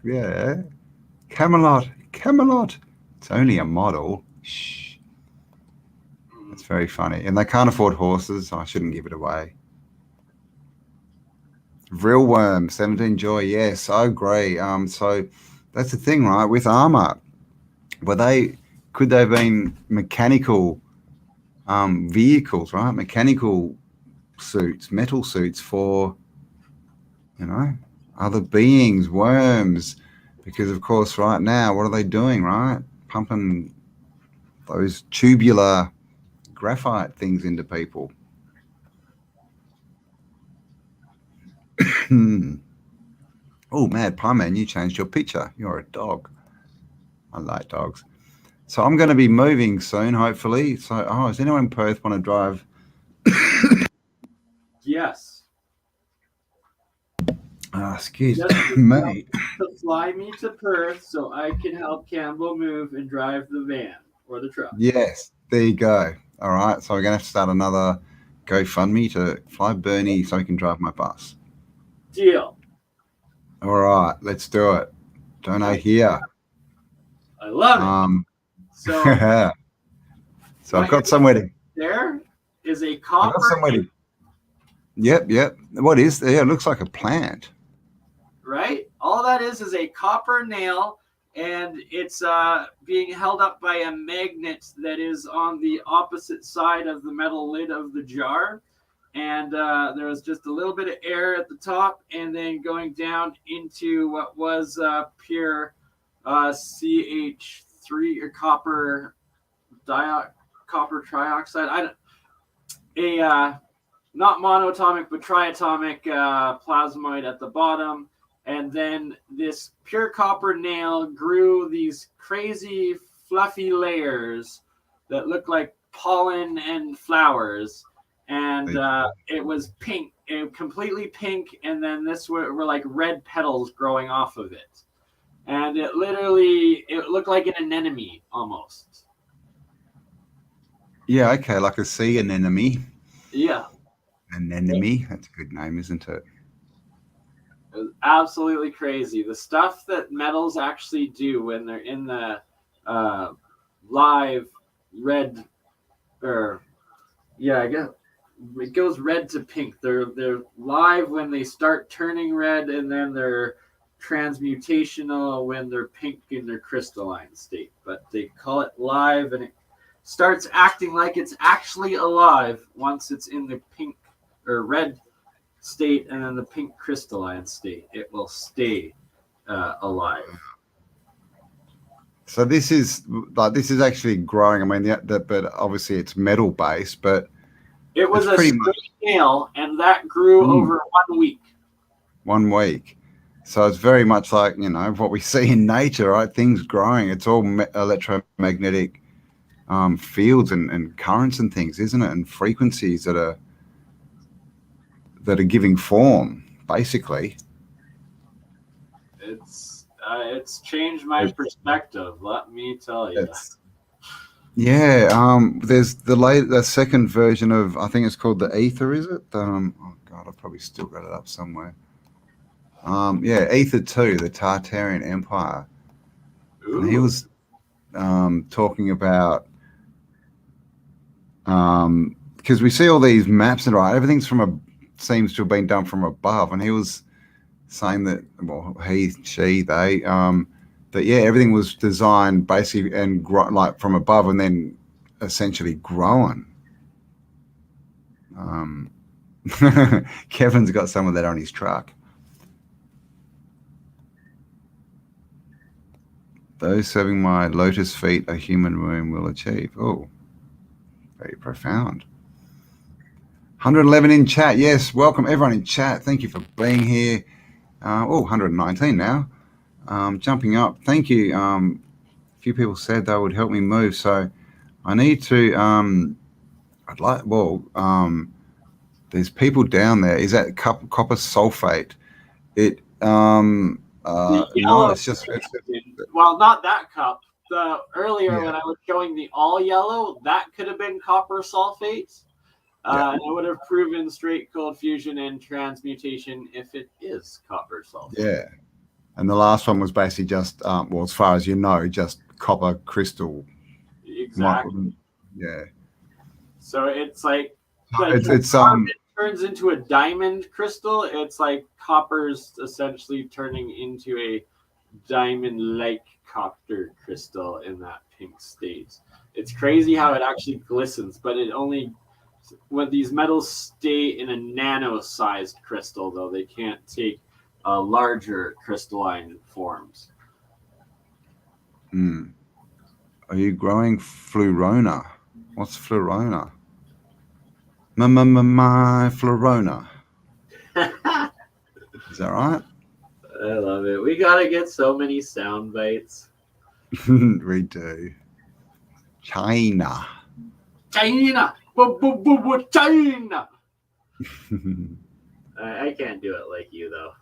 Yeah. Camelot. It's only a model. Shh. It's very funny. And they can't afford horses, so I shouldn't give it away. Real worm, 17 joy. Yes, I agree. So that's the thing, right? With armor, could they have been mechanical vehicles, right? Mechanical suits, metal suits for, other beings, worms. Because, of course, right now, what are they doing, right? Pumping those tubular graphite things into people. Oh, Mad Pie Man, you changed your picture. You're a dog. I like dogs. So I'm going to be moving soon, hopefully. So, does anyone in Perth want to drive? Yes. Excuse me. To fly me to Perth so I can help Campbell move and drive the van or the truck. Yes, there you go. All right, so we're going to have to start another GoFundMe to fly BurnEye so he can drive my bus. Deal. All right, let's do it. Donate here. I love it. So I've got somewhere to. There is a copper. Yep. What is there? It looks like a plant. Right? All that is a copper nail, and it's being held up by a magnet that is on the opposite side of the metal lid of the jar. And there was just a little bit of air at the top, and then going down into what was pure CH3 or copper trioxide. Not monatomic, but triatomic plasmoid at the bottom. And then this pure copper nail grew these crazy fluffy layers that look like pollen and flowers. And it was pink, completely pink. And then this were like red petals growing off of it. And it looked like an anemone almost. Yeah, okay, like a sea anemone. Yeah. Anemone, that's a good name, isn't it? It was absolutely crazy. The stuff that metals actually do when they're in the live red, I guess it goes red to pink. They're live when they start turning red, and then they're transmutational when they're pink in their crystalline state. But they call it live, and it starts acting like it's actually alive once it's in the pink or red state, and then the pink crystalline state. It will stay alive. So this is actually growing. I mean, but obviously it's metal based, but it was a straight nail, and that grew over 1 week. 1 week. So it's very much like what we see in nature, right? Things growing. It's all electromagnetic fields and currents and things, isn't it? And frequencies that are giving form, basically. It's changed my perspective, let me tell you. Yeah, there's the second version of, I think it's called the Ether, is it? Oh God, I've probably still got it up somewhere. Yeah, Ether 2, the Tartarian Empire. Ooh. And he was talking about, because we see all these maps and everything's seems to have been done from above, and he was saying that, well, he, she, they, that yeah, everything was designed basically and like from above, and then essentially growing. Kevin's got some of that on his truck. Those serving my lotus feet a human womb will achieve. Oh, very profound. 111 in chat. Yes, welcome everyone in chat. Thank you for being here. 119 now. Jumping up. Thank you. A few people said they would help me move, so I need to. There's people down there. Is that copper sulfate? It. No, it's just. Well, not that cup. The earlier when I was showing the all yellow, that could have been copper sulfate. And it would have proven straight cold fusion and transmutation if it is copper sulfate. Yeah. And the last one was basically just, well, as far as you know, just copper crystal. Exactly. Yeah. So it's like it's turns into a diamond crystal. It's like copper's essentially turning into a diamond-like copper crystal in that pink state. It's crazy how it actually glistens, but it only, when these metals stay in a nano-sized crystal, though, they can't take larger crystalline forms. Are you growing Flurona? What's Flurona? My Flurona. Is that right? I love it. We gotta get so many sound bites. We do. China. China. I can't do it like you though.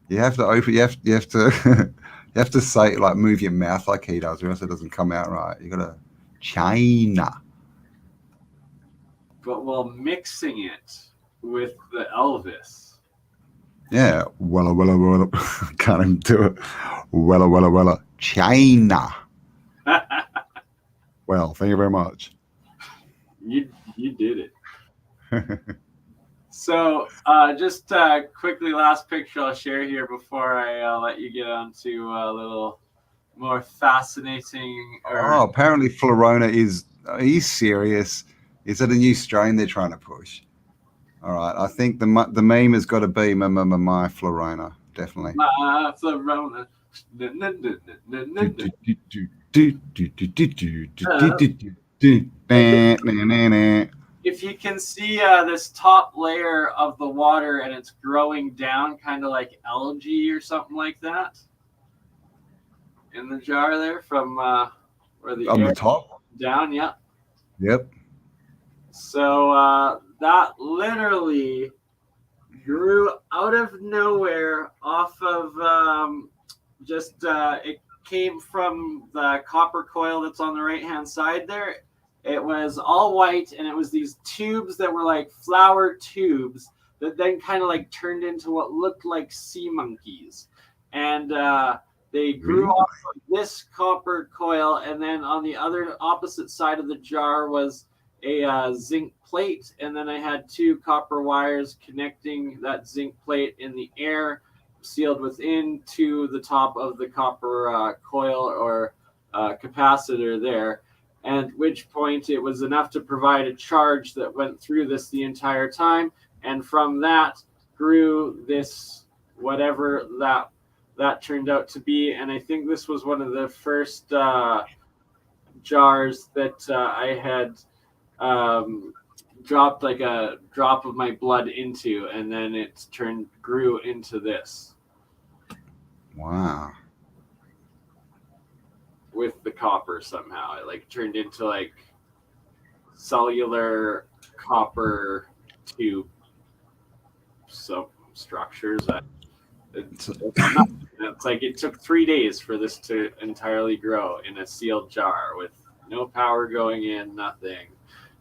You have to open. You have to. You have to say, like, move your mouth like he does, or else it doesn't come out right. You gotta China. But while mixing it with the Elvis. Yeah, wella. Can't even do it. Wella. China. Well, thank you very much. You did it. So, just quickly, last picture I'll share here before I let you get on to a little more fascinating. Apparently Florona is. Are you serious? Is it a new strain they're trying to push? All right, I think the meme has got to be my Florona, definitely. My Florona. If you can see this top layer of the water and it's growing down kind of like algae or something like that in the jar there from where the on air the top down, yeah. Yep. So that literally grew out of nowhere off of it came from the copper coil that's on the right hand side there. It was all white, and it was these tubes that were like flower tubes that then kind of like turned into what looked like sea monkeys. And they grew off of this copper coil, and then on the other opposite side of the jar was a zinc plate, and then I had two copper wires connecting that zinc plate in the air, sealed within to the top of the copper coil or capacitor there. At which point it was enough to provide a charge that went through this the entire time, and from that grew this whatever that turned out to be. And I think this was one of the first jars that I had dropped like a drop of my blood into, and then it grew into this. Wow. with the copper somehow. It like turned into like cellular copper tube substructures. It's like it took 3 days for this to entirely grow in a sealed jar with no power going in, nothing.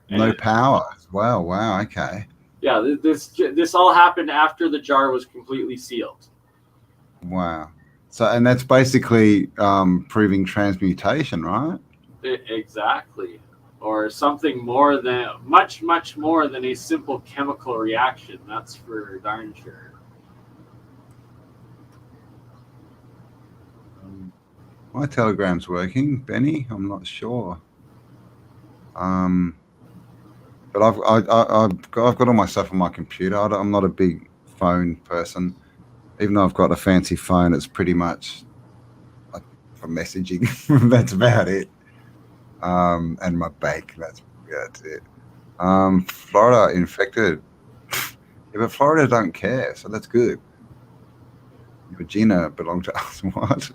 No power. Wow. Okay. Yeah, this all happened after the jar was completely sealed. Wow. So, and that's basically proving transmutation, right? Exactly. Or something more than much more than a simple chemical reaction. That's for darn sure. My Telegram's working, Benny. I'm not sure. But I've got all my stuff on my computer. I'm not a big phone person, even though I've got a fancy phone. It's pretty much like for messaging. That's about it. And my bank. That's it. Florida infected. Yeah, but Florida don't care, so that's good. Virginia belonged to us. What?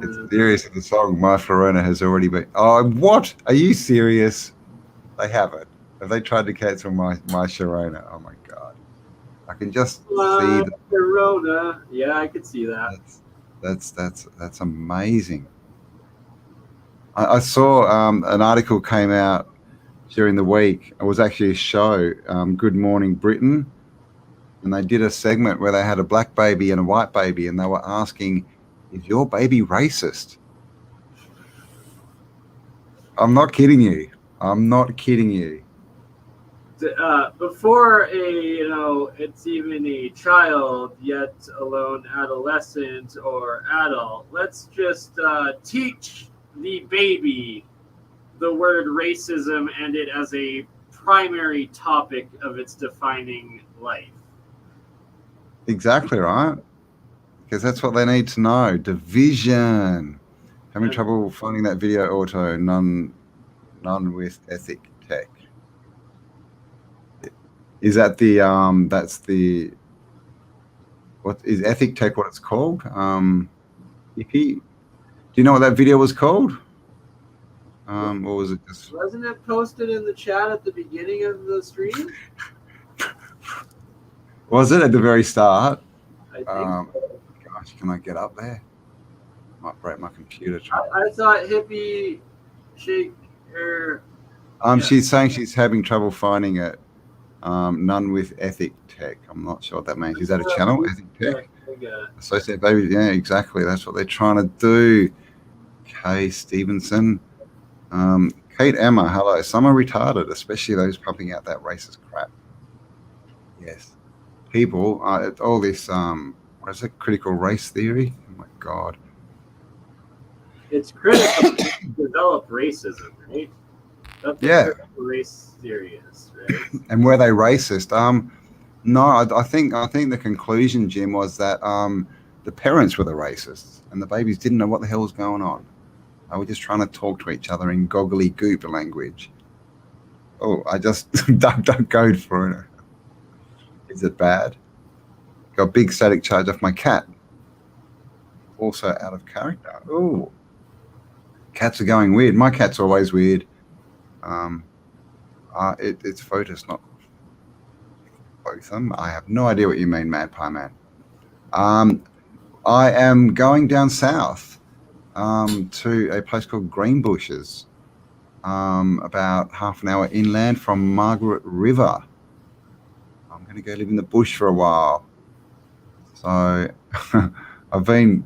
It's serious in the song. My Florona has already been. Oh, what? Are you serious? They haven't. Have they tried to cancel my Sharona? Oh my god! I can just see the Corona. Yeah, I could see that. That's amazing. I saw an article came out during the week. It was actually a show, Good Morning Britain, and they did a segment where they had a black baby and a white baby, and they were asking, "Is your baby racist?" I'm not kidding you. Before it's even a child, yet alone adolescent or adult, let's just teach the baby the word racism and it as a primary topic of its defining life. Exactly right. Because that's what they need to know. Division. Having trouble finding that video auto. None with ethic tech. Is that the that's the what is ethic tech what it's called? Icky? Do you know what that video was called? Or was it just Wasn't it posted in the chat at the beginning of the stream? Was it at the very start? I think so. Gosh, can I get up there? Might break my computer. I thought hippie shake her. She's saying she's having trouble finding it. None with ethic tech. I'm not sure what that means. Is that a channel? Ethic tech? Associate baby. Yeah, exactly. That's what they're trying to do. Kay Stevenson. Kate Emma, hello. Some are retarded, especially those pumping out that racist crap. Yes. People, all this, what is it, critical race theory? Oh my God. It's critical to develop racism, right? That's what race theory is, right? And were they racist? No, I think the conclusion, Jim, was that the parents were the racists and the babies didn't know what the hell was going on. They were just trying to talk to each other in goggly goop language. Oh, I just don't go for it. Is it bad? Got big static charge off my cat. Also out of character. Oh, cats are going weird. My cat's always weird. It's Fotis, not Botham. I have no idea what you mean, Mad Pie Man. I am going down south to a place called Greenbushes, about half an hour inland from Margaret River. I'm going to go live in the bush for a while. So I've been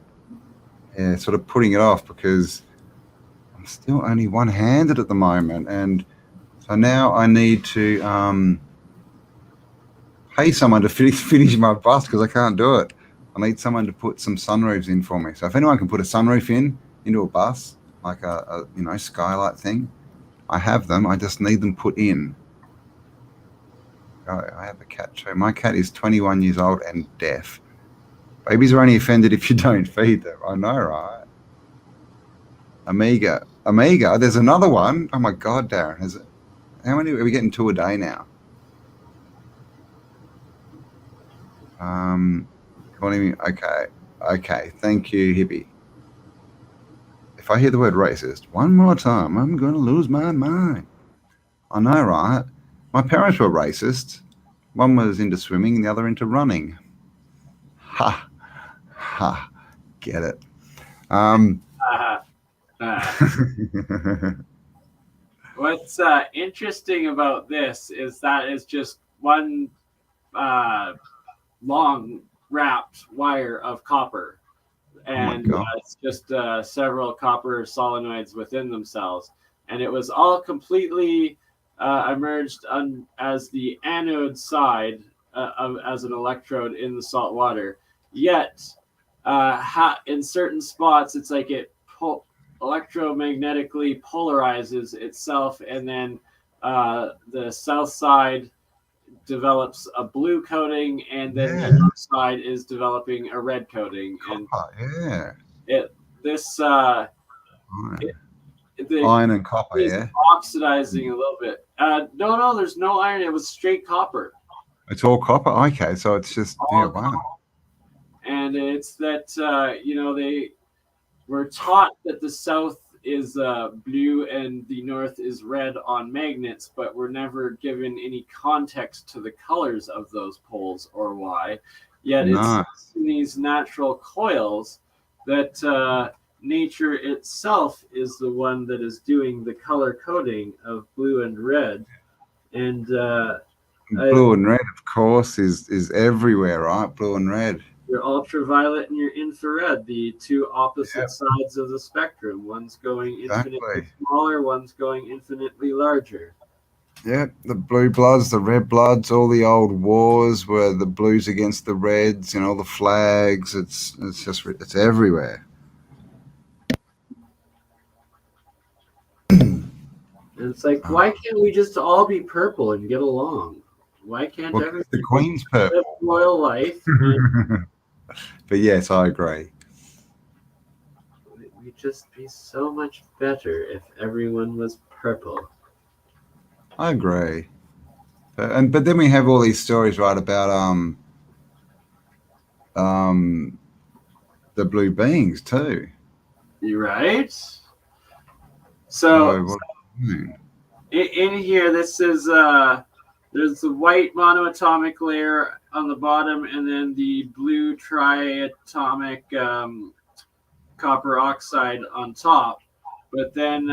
sort of putting it off because I'm still only one-handed at the moment. And so now I need to pay someone to finish my bus because I can't do it. I need someone to put some sunroofs in for me. So if anyone can put a sunroof into a bus, like a skylight thing, I have them. I just need them put in. I have a cat too. My cat is 21 years old and deaf. Babies are only offended if you don't feed them. I know, right? Amiga. There's another one. Oh my God, Darren. How many are we getting 2 a day now? Calling me. Okay. Okay, thank you, hippie. If I hear the word racist one more time, I'm going to lose my mind. I know, right? My parents were racist. One was into swimming, the other into running. Ha, ha, get it. What's interesting about this is that it's just one long wrapped wire of copper, and it's just several copper solenoids within themselves, and it was all completely emerged as the anode side as an electrode in the salt water. Yet in certain spots it's like it electromagnetically polarizes itself, and then the south side develops a blue coating, and then the north side is developing a red coating. Copper, and this iron and copper, is oxidizing a little bit. No, there's no iron. It was straight copper. It's all copper. Okay, so it's just wow. And it's that they were taught that the south is blue and the north is red on magnets, but we're never given any context to the colors of those poles or why. Yet it's in these natural coils that nature itself is the one that is doing the color coding of blue and red. And blue and red, of course, is everywhere, right? Blue and red. Your ultraviolet and your infrared, the two opposite sides of the spectrum. One's going infinitely smaller, one's going infinitely larger. Yeah, the blue bloods, the red bloods, all the old wars were the blues against the reds, all the flags. It's everywhere. And it's like, why can't we just all be purple and get along? Why can't everyone the Queen's purple? Live royal life. But yes, I agree. We'd just be so much better if everyone was purple. I agree. But then we have all these stories, right, about the blue beings too. You're right. So in here, this is there's the white monoatomic layer on the bottom, and then the blue triatomic copper oxide on top. But then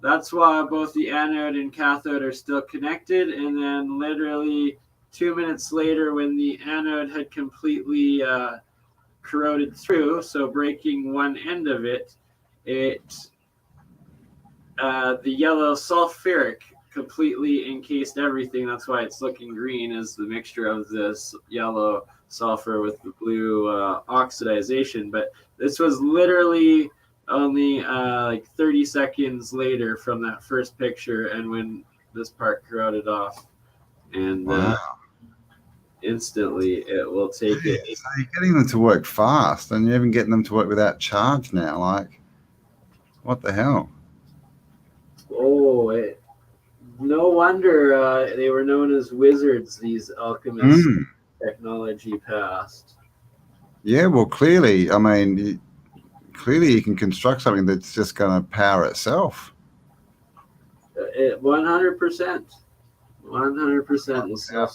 that's why both the anode and cathode are still connected. And then literally 2 minutes later, when the anode had completely corroded through, so breaking one end of it, the yellow sulfuric completely encased everything. That's why it's looking green, as the mixture of this yellow sulfur with the blue oxidization. But this was literally only like 30 seconds later from that first picture, and when this part corroded off, and instantly it will take it. So you're getting them to work fast, and you're even getting them to work without charge now. Like, what the hell? No wonder they were known as wizards, these alchemists technology past. Yeah, well, clearly, I mean, clearly you can construct something that's just going to power itself. 100%. 100%.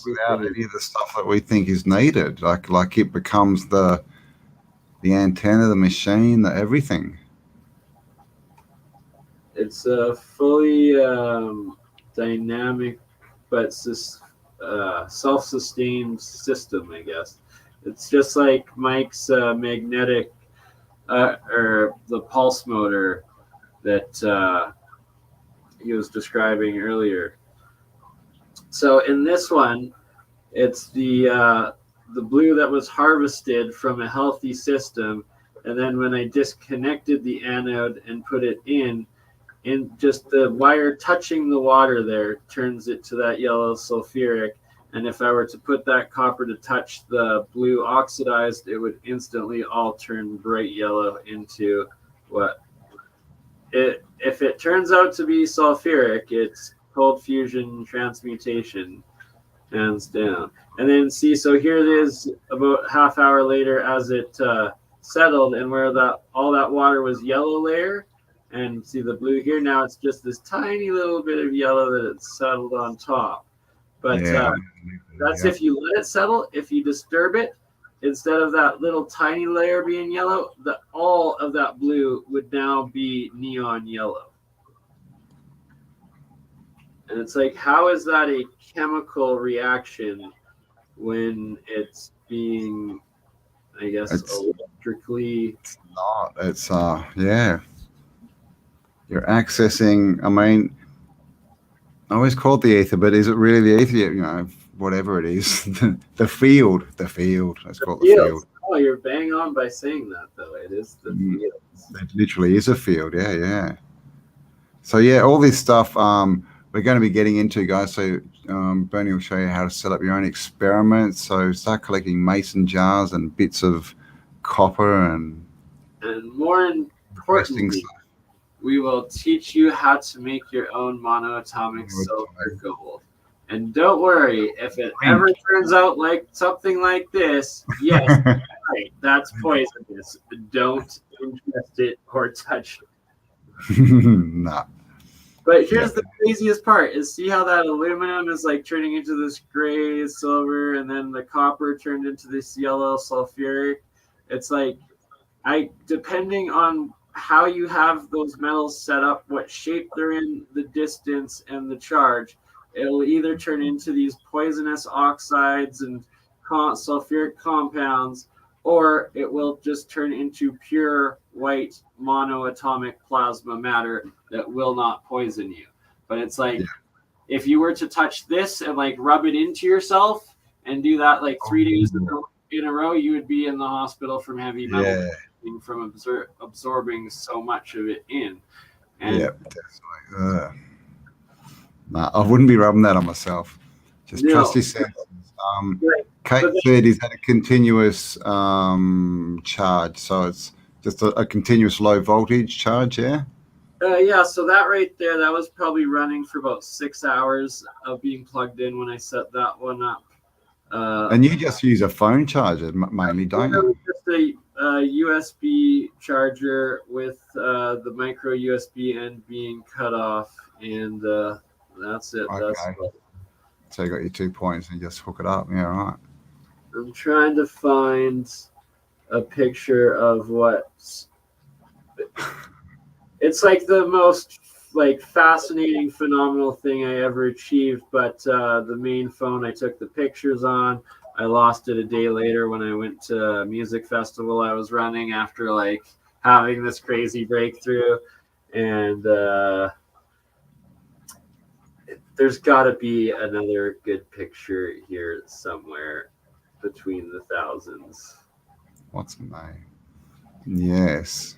Without any of the stuff that we think is needed. Like it becomes the antenna, the machine, the everything. It's a fully dynamic but self-sustained system, I guess. It's just like Mike's magnetic or the pulse motor that he was describing earlier. So in this one, it's the blue that was harvested from a healthy system, and then when I disconnected the anode and put it in just the wire touching the water there turns it to that yellow sulfuric. And if I were to put that copper to touch the blue oxidized, it would instantly all turn bright yellow into what if it turns out to be sulfuric, it's cold fusion transmutation, hands down. And then see, so here it is about half hour later as it settled, and where all that water was yellow layer, and see the blue here, now it's just this tiny little bit of yellow that it's settled on top. But that's if you let it settle. If you disturb it, instead of that little tiny layer being yellow, all of that blue would now be neon yellow. And it's like, how is that a chemical reaction when it's being, I guess, electrically? It's not. It's yeah. You're accessing. I mean, I always call it the ether, but is it really the ether? You know, whatever it is, the field. Let's call it the field. Oh, you're bang on by saying that, though. It is the field. It literally is a field. Yeah. So yeah, all this stuff we're going to be getting into, guys. So BurnEye will show you how to set up your own experiments. So start collecting mason jars and bits of copper and more importantly, we will teach you how to make your own monoatomic silver gold. And don't worry, if it ever turns out like something like this, yes, right, that's poisonous. Don't ingest it or touch it. Nah. But here's the craziest part: is see how that aluminum is like turning into this gray silver, and then the copper turned into this yellow sulfuric. It's like, depending on how you have those metals set up, what shape they're in, the distance, and the charge, it'll either turn into these poisonous oxides and sulfuric compounds, or it will just turn into pure white monoatomic plasma matter that will not poison you. But it's like, if you were to touch this and like rub it into yourself and do that like 3 days in a row, you would be in the hospital from heavy metal, from absorbing so much of it in. And definitely. Nah, I wouldn't be rubbing that on myself. Just trust your senses. Kate said is that a continuous charge, so it's just a continuous low voltage charge, yeah? So that right there, that was probably running for about 6 hours of being plugged in when I set that one up. And you just use a phone charger mainly, don't you? Just a USB charger with the micro USB end being cut off, and that's it. Okay. So you got your 2 points and you just hook it up. Yeah, right. I'm trying to find a picture of what it's like, the most like fascinating, phenomenal thing I ever achieved. But the main phone I took the pictures on, I lost it a day later when I went to a music festival I was running after like having this crazy breakthrough. And there's got to be another good picture here somewhere between the thousands. What's my name? Yes.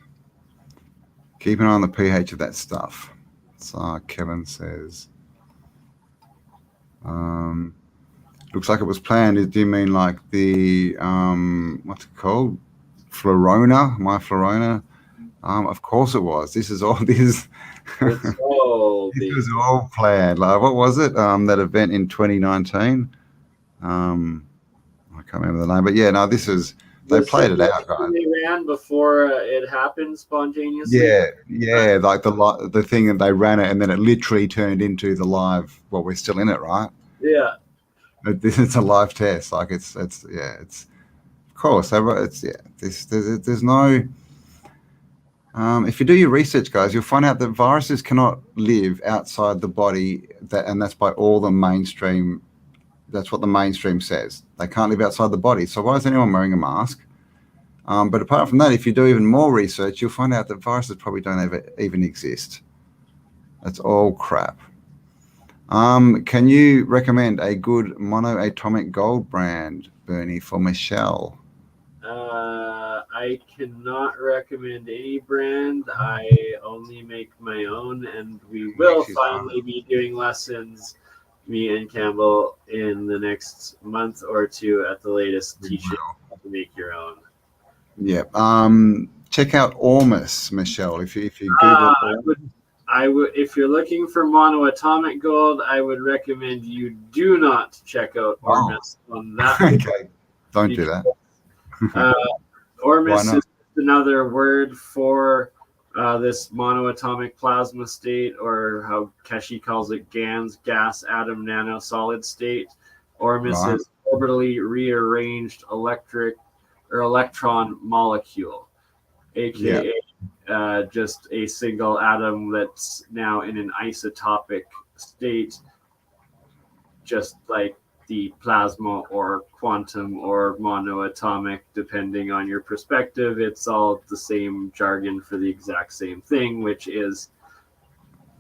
Keep an eye on the pH of that stuff. So Kevin says, looks like it was planned. Do you mean like the, what's it called? Florona, my Florona? Of course it was. This is all, this was all planned. Like, what was it? That event in 2019? I can't remember the name, but yeah, no, this is, they played it out, guys. They ran before it happened spontaneously. Yeah, like the thing that they ran it, and then it literally turned into the live. Well, we're still in it, right? Yeah. It's a live test. Like it's of course. There's no. If you do your research, guys, you'll find out that viruses cannot live outside the body. And that's by all the mainstream. That's what the mainstream says. They can't live outside the body. So why is anyone wearing a mask? But apart from that, if you do even more research, you'll find out that viruses probably don't ever even exist. That's all crap. Can you recommend a good monoatomic gold brand, BurnEye, for Michelle? I cannot recommend any brand. I only make my own, and we will finally be doing lessons, me and Campbell, in the next month or two at the latest, teach you how to make your own. Yeah. Check out Ormus, Michelle. If you Google, I would. If you're looking for monoatomic gold, I would recommend you do not check out Ormus on that. Okay, don't do that. Ormus is another word for this monoatomic plasma state, or how Keshi calls it GANS, gas, atom, nano, solid state. Ormus is orbitally rearranged electron molecule, aka just a single atom that's now in an isotopic state, just like the plasma or quantum or monoatomic, depending on your perspective. It's all the same jargon for the exact same thing, which is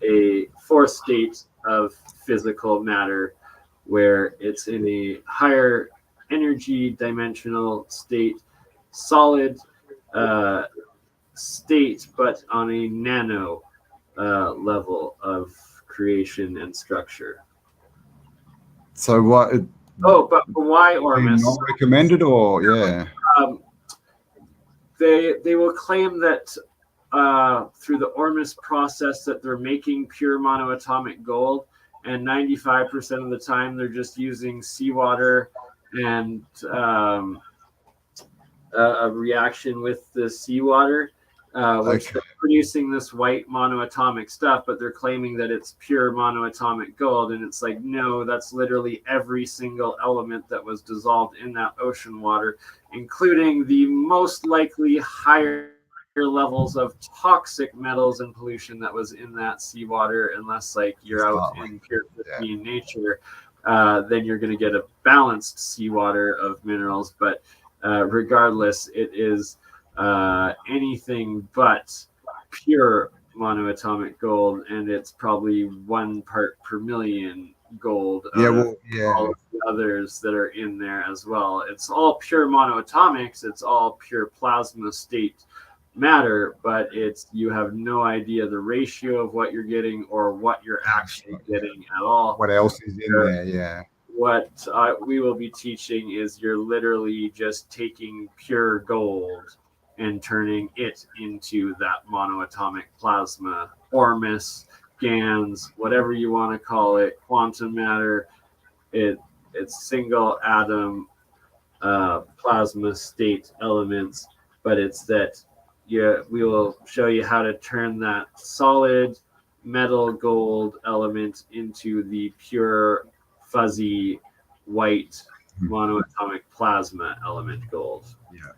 a fourth state of physical matter where it's in a higher energy dimensional state, solid state, but on a nano level of creation and structure. So what? Oh, but why Ormus? Not recommended, or they will claim that through the Ormus process that they're making pure monoatomic gold, and 95% of the time they're just using seawater and a reaction with the seawater, which they're producing this white monoatomic stuff, but they're claiming that it's pure monoatomic gold. And it's like, no, that's literally every single element that was dissolved in that ocean water, including the most likely higher levels of toxic metals and pollution that was in that seawater. Unless like you're out in pure pristine nature, then you're going to get a balanced seawater of minerals. But regardless, it is anything but pure monoatomic gold, and it's probably 1 part per million gold. All of the others that are in there as well. It's all pure monoatomics. It's all pure plasma state matter, but you have no idea the ratio of what you're getting or what you're actually getting at all. What else is in there? Yeah. What we will be teaching is you're literally just taking pure gold and turning it into that monoatomic plasma, Ormus, GANS, whatever you want to call it, quantum matter. It's single atom plasma state elements, but it's that we will show you how to turn that solid metal gold element into the pure fuzzy white monoatomic plasma element gold. Yeah.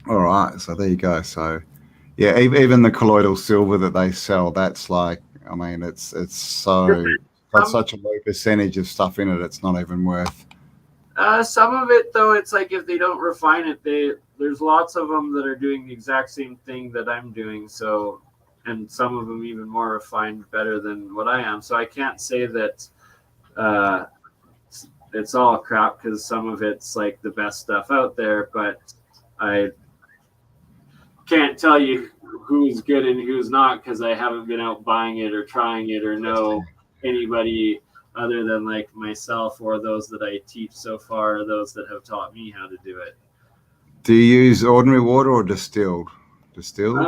All right, so there you go. So yeah, even the colloidal silver that they sell, that's like, I mean, it's so got such a low percentage of stuff in it, it's not even worth. Some of it though, it's like if they don't refine it, there's lots of them that are doing the exact same thing that I'm doing. So, and some of them even more refined, better than what I am. So I can't say that it's all crap, because some of it's like the best stuff out there, but I can't tell you who's good and who's not, because I haven't been out buying it or trying it or know anybody other than like myself or those that I teach so far, or those that have taught me how to do it. Do you use ordinary water or distilled? Distilled?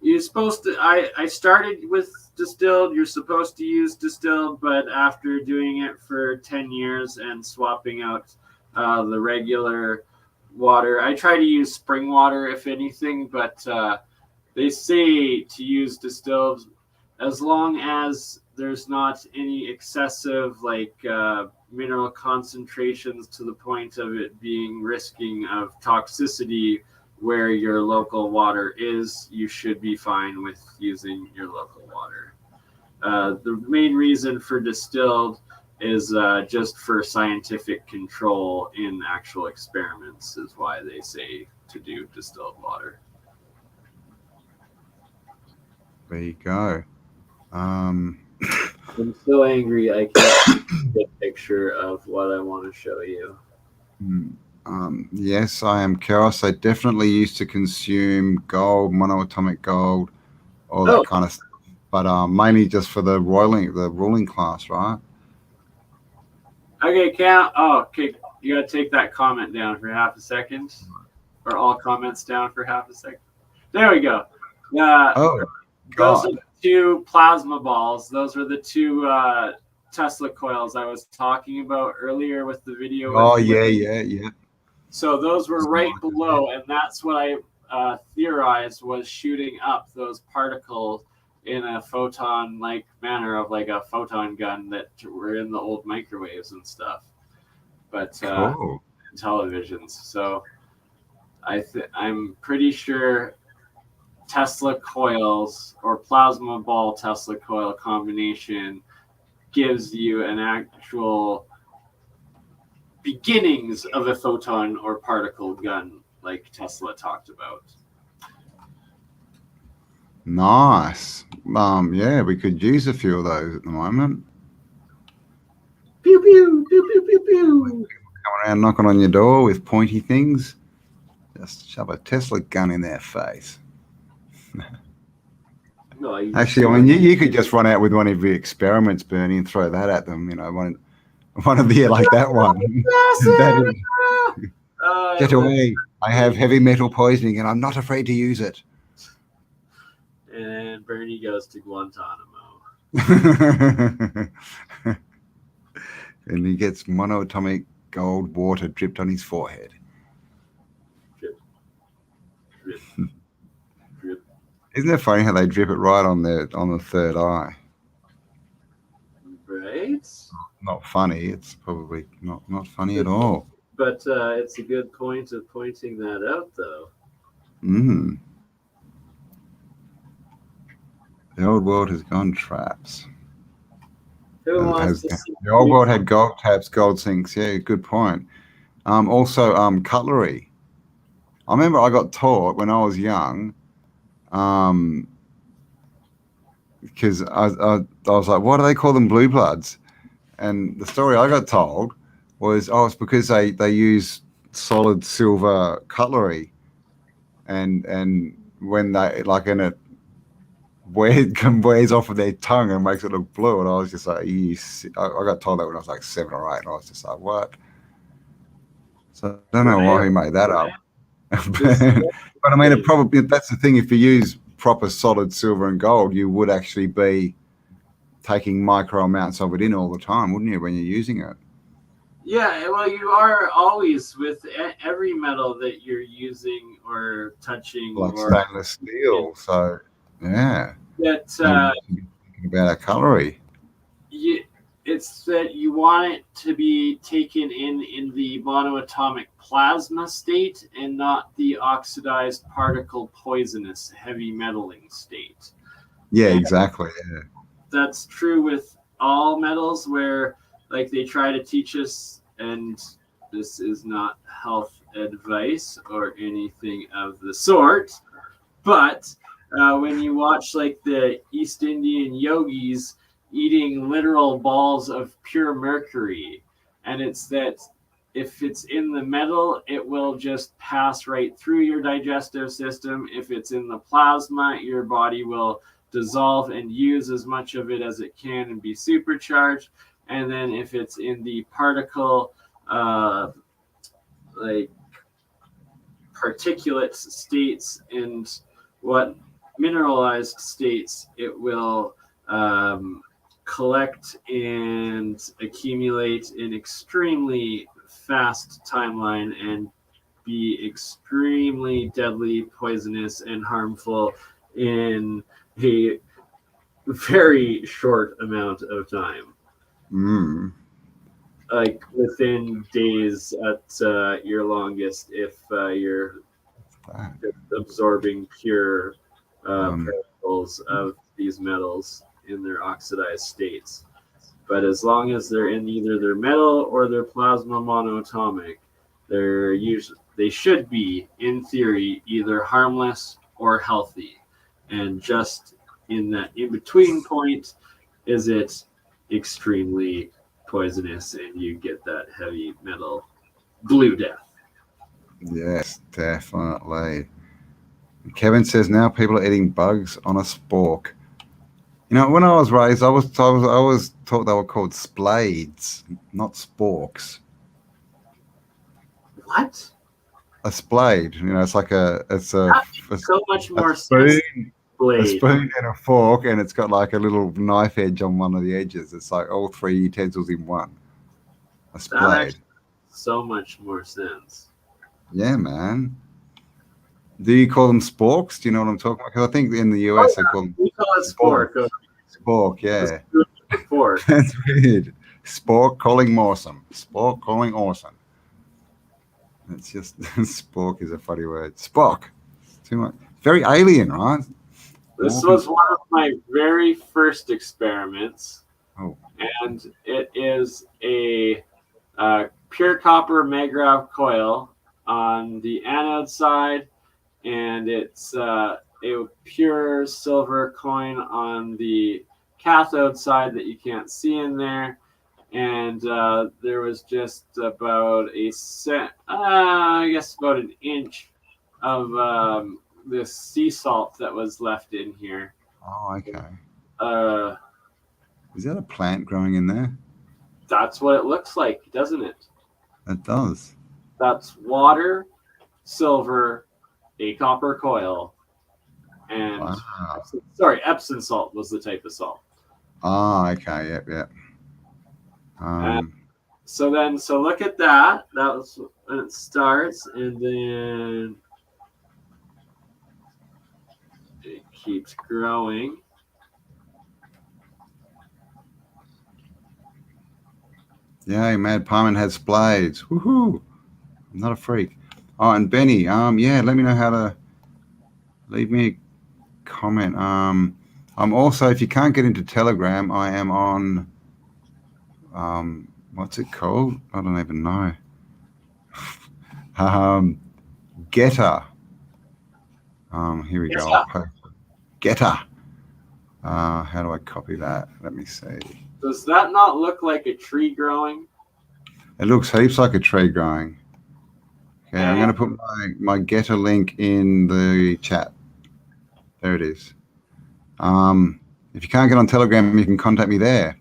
You're supposed to. I started with distilled. You're supposed to use distilled, but after doing it for 10 years and swapping out the regular water, I try to use spring water if anything, but they say to use distilled as long as there's not any excessive like mineral concentrations to the point of it being risking of toxicity where your local water is. You should be fine with using your local water. The main reason for distilled is just for scientific control in actual experiments is why they say to do distilled water. There you go. I'm so angry I can't get a picture of what I want to show you. Yes, I am Keros. I definitely used to consume gold, monoatomic gold, all that kind of stuff, but mainly just for the ruling class, right? Okay, Cam. Oh, okay. You gotta take that comment down for half a second, or all comments down for half a second. There we go. Those are the 2 plasma balls. Those are the 2 Tesla coils I was talking about earlier with the video. Oh, yeah. So those were right below, and that's what I theorized was shooting up those particles in a photon-like manner of like a photon gun that were in the old microwaves and stuff. But Cool. televisions. So I'm pretty sure Tesla coils or plasma ball Tesla coil combination gives you an actual beginnings of a photon or particle gun like Tesla talked about. Nice. Yeah, we could use a few of those at the moment. Pew pew pew pew pew pew. Coming around knocking on your door with pointy things. Just shove a Tesla gun in their face. No, Actually, I mean, you could just run out with one of your experiments, Bernie, and throw that at them. You know, one of the like that one. Get away! I have heavy metal poisoning, and I'm not afraid to use it. And Bernie goes to Guantanamo. And he gets monoatomic gold water dripped on his forehead. Drip. Drip. Drip. Isn't it funny how they drip it right on the third eye? Right? Not funny. It's probably not funny at all. But it's a good point of pointing that out, though. Mm. The old world has gone traps. Who wants to see The old world had gold taps, gold sinks. Yeah, good point. Also, cutlery. I remember I got taught when I was young, because I was like, why do they call them blue bloods? And the story I got told was, it's because they use solid silver cutlery, and when they and it wears off of their tongue and makes it look blue, and I was just like, I got told that when I was like 7 or 8, and I was just like, what? So I don't know why he made that up. But I mean, it probably, that's the thing. If you use proper solid silver and gold, you would actually be taking micro amounts of it in all the time, wouldn't you, when you're using it? Yeah, well, you are always with every metal that you're using or touching, Like or stainless steel. So yeah, that thinking about our cutlery. it's that you want it to be taken in the monoatomic plasma state and not the oxidized particle poisonous heavy metaling state. Yeah, exactly. Yeah. That's true with all metals, where like they try to teach us, and this is not health advice or anything of the sort, but when you watch like the East Indian yogis eating literal balls of pure mercury, and it's that if it's in the metal, it will just pass right through your digestive system. If it's in the plasma, your body will dissolve and use as much of it as it can and be supercharged. And then if it's in the particle, like particulate states and what mineralized states, it will collect and accumulate in extremely fast timeline and be extremely deadly, poisonous, and harmful in a very short amount of time. Mm. Like within days at your longest, if you're absorbing pure particles of these metals in their oxidized states. But as long as they're in either their metal or their plasma monoatomic, they should be, in theory, either harmless or healthy. And just in that in-between point is it extremely poisonous and you get that heavy metal blue death. Yes, definitely. Kevin says now people are eating bugs on a spork. You know, when I was raised, I was taught they were called splades, not sporks. What? A splade, you know, it's like it's so much more spoon, a spoon and a fork, and it's got like a little knife edge on one of the edges. It's like all three utensils in one. A splade. So much more sense. Yeah, man. Do you call them sporks? Do you know what I'm talking about? 'Cause I think in the US they call them We call it spork. spork, yeah. Spork. That's weird. Spork calling awesome. Spork calling awesome. It's just spork is a funny word. Spock. It's too much. Very alien, right? This was one of my very first experiments. Oh. And it is a pure copper magrav coil on the anode side, and it's a pure silver coin on the cathode side that you can't see in there. And there was just about I guess about an inch of this sea salt that was left in here. Oh, okay. Is that a plant growing in there? That's what it looks like, doesn't it? It does. That's water, silver, a copper coil, and wow. Epsom salt was the type of salt. Oh, okay. Yep. So look at that. That was when it starts, and then it keeps growing. Yeah, Mad Parman has blades. Woohoo! I'm not a freak. Oh, and Benny, yeah, let me know how to leave me a comment. I'm also, if you can't get into Telegram, I am on what's it called? I don't even know. Getter. Here we go. Getter. How do I copy that? Let me see. Does that not look like a tree growing? It looks heaps like a tree growing. Okay, I'm going to put my Getter link in the chat. There it is. If you can't get on Telegram, you can contact me there.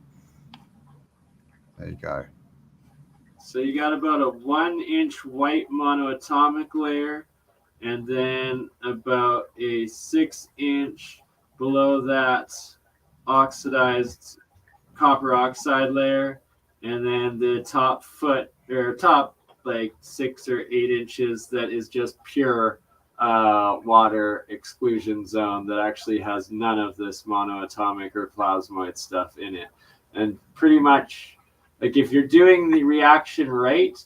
There you go. So you got about a 1-inch white monoatomic layer, and then about a 6-inch below that oxidized copper oxide layer, and then the top like 6 or 8 inches that is just pure water exclusion zone that actually has none of this monoatomic or plasmoid stuff in it. And pretty much, like, if you're doing the reaction right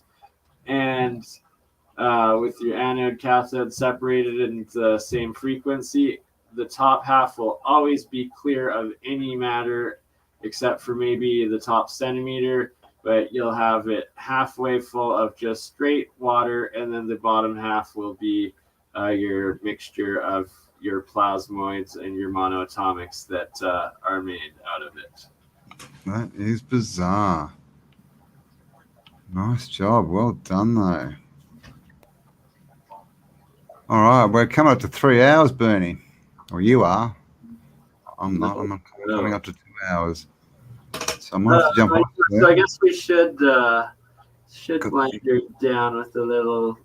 and with your anode cathode separated in the same frequency, the top half will always be clear of any matter except for maybe the top centimeter, but you'll have it halfway full of just straight water, and then the bottom half will be your mixture of your plasmoids and your monoatomics that are made out of it. That is bizarre. Nice job. Well done, though. All right, we're coming up to 3 hours, Bernie. Or you are. I'm not. I'm coming up to 2 hours. So I might have to jump off there. So I guess we should wind you down with a little.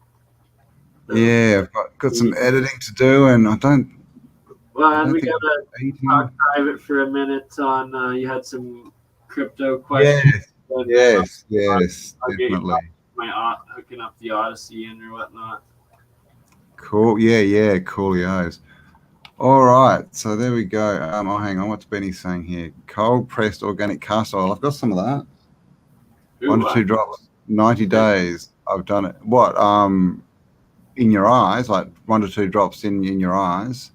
Yeah, I've got some editing to do, and I don't. Well, and we gotta talk private for a minute on. You had some crypto questions. Yes, definitely. Hooking up the Odyssey in or whatnot. Cool. Yeah, coolios. All right, so there we go. Oh, hang on. What's Benny saying here? Cold pressed organic castor oil. I've got some of that. Ooh, 1 to 2 drops, 90 days. I've done it. What? In your eyes, like 1 to 2 drops in your eyes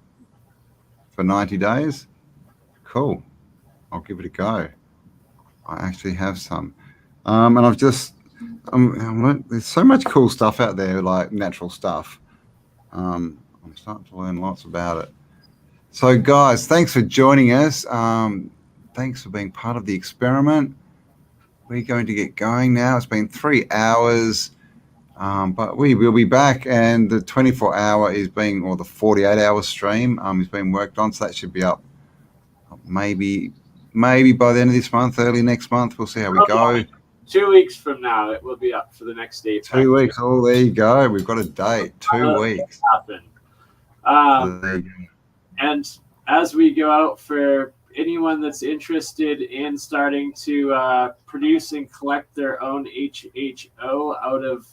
for 90 days. Cool. I'll give it a go. I actually have some, and I've just. There's so much cool stuff out there, like natural stuff. I'm starting to learn lots about it. So, guys, thanks for joining us. Thanks for being part of the experiment. We're going to get going now. It's been 3 hours, but we will be back. And the 24-hour is or the 48-hour stream is being worked on. So that should be up maybe by the end of this month, early next month. We'll see how we go. 2 weeks from now, it will be up for the next day. 2 weeks. Oh, there you go. We've got a date. 2 weeks. Happen. So and as we go out, for anyone that's interested in starting to produce and collect their own HHO out of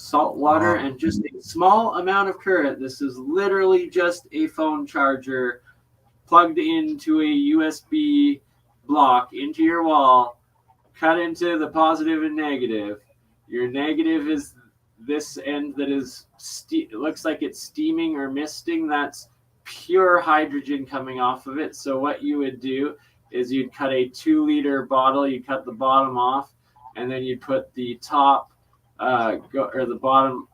salt water and just a small amount of current. This is literally just a phone charger plugged into a USB block into your wall, cut into the positive and negative. Your negative is this end that is it looks like it's steaming or misting. That's pure hydrogen coming off of it. So what you would do is you'd cut a 2-liter bottle, you cut the bottom off, and then you'd put the top or the bottom,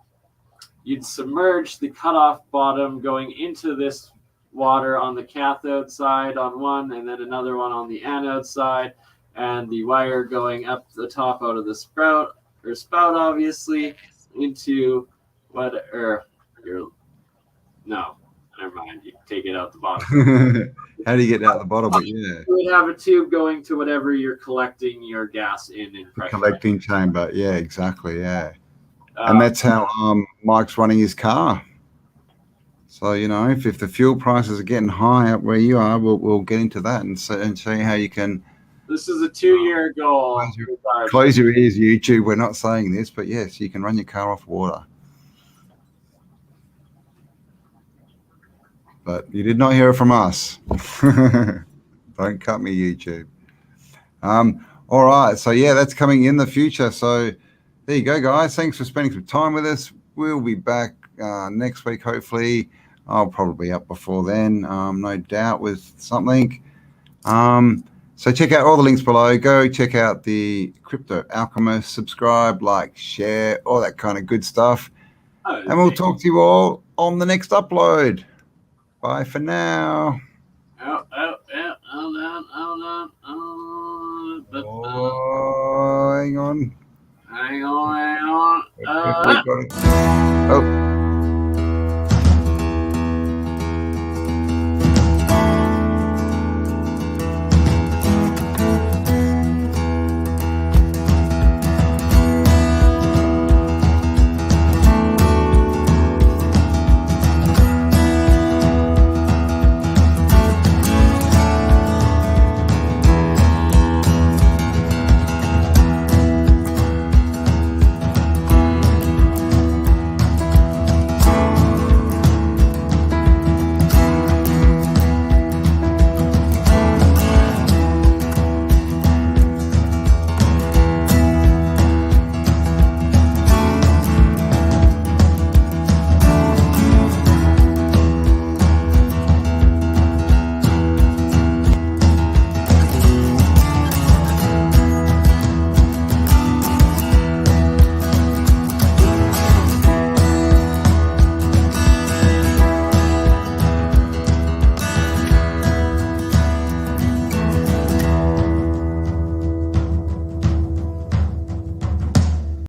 you'd submerge the cutoff bottom going into this water on the cathode side on one, and then another one on the anode side, and the wire going up the top out of the spout obviously into never mind, you take it out the bottom. How do you get out the bottom? But yeah, you would have a tube going to whatever you're collecting your gas in pressure. Collecting chamber. Yeah, exactly. Yeah. And that's how Mike's running his car. So, you know, if the fuel prices are getting high up where you are, we'll get into that and see how you can. This is a 2-year goal. Close your ears, YouTube. We're not saying this, but yes, you can run your car off water. But you did not hear it from us. Don't cut me, YouTube. All right. So, yeah, that's coming in the future. So there you go, guys. Thanks for spending some time with us. We'll be back next week, hopefully. I'll probably be up before then, no doubt, with something. So check out all the links below. Go check out the Crypto Alchemist. Subscribe, like, share, all that kind of good stuff. And we'll talk to you all on the next upload. Bye for now. Hold on. Hang on. Hang on. Oh.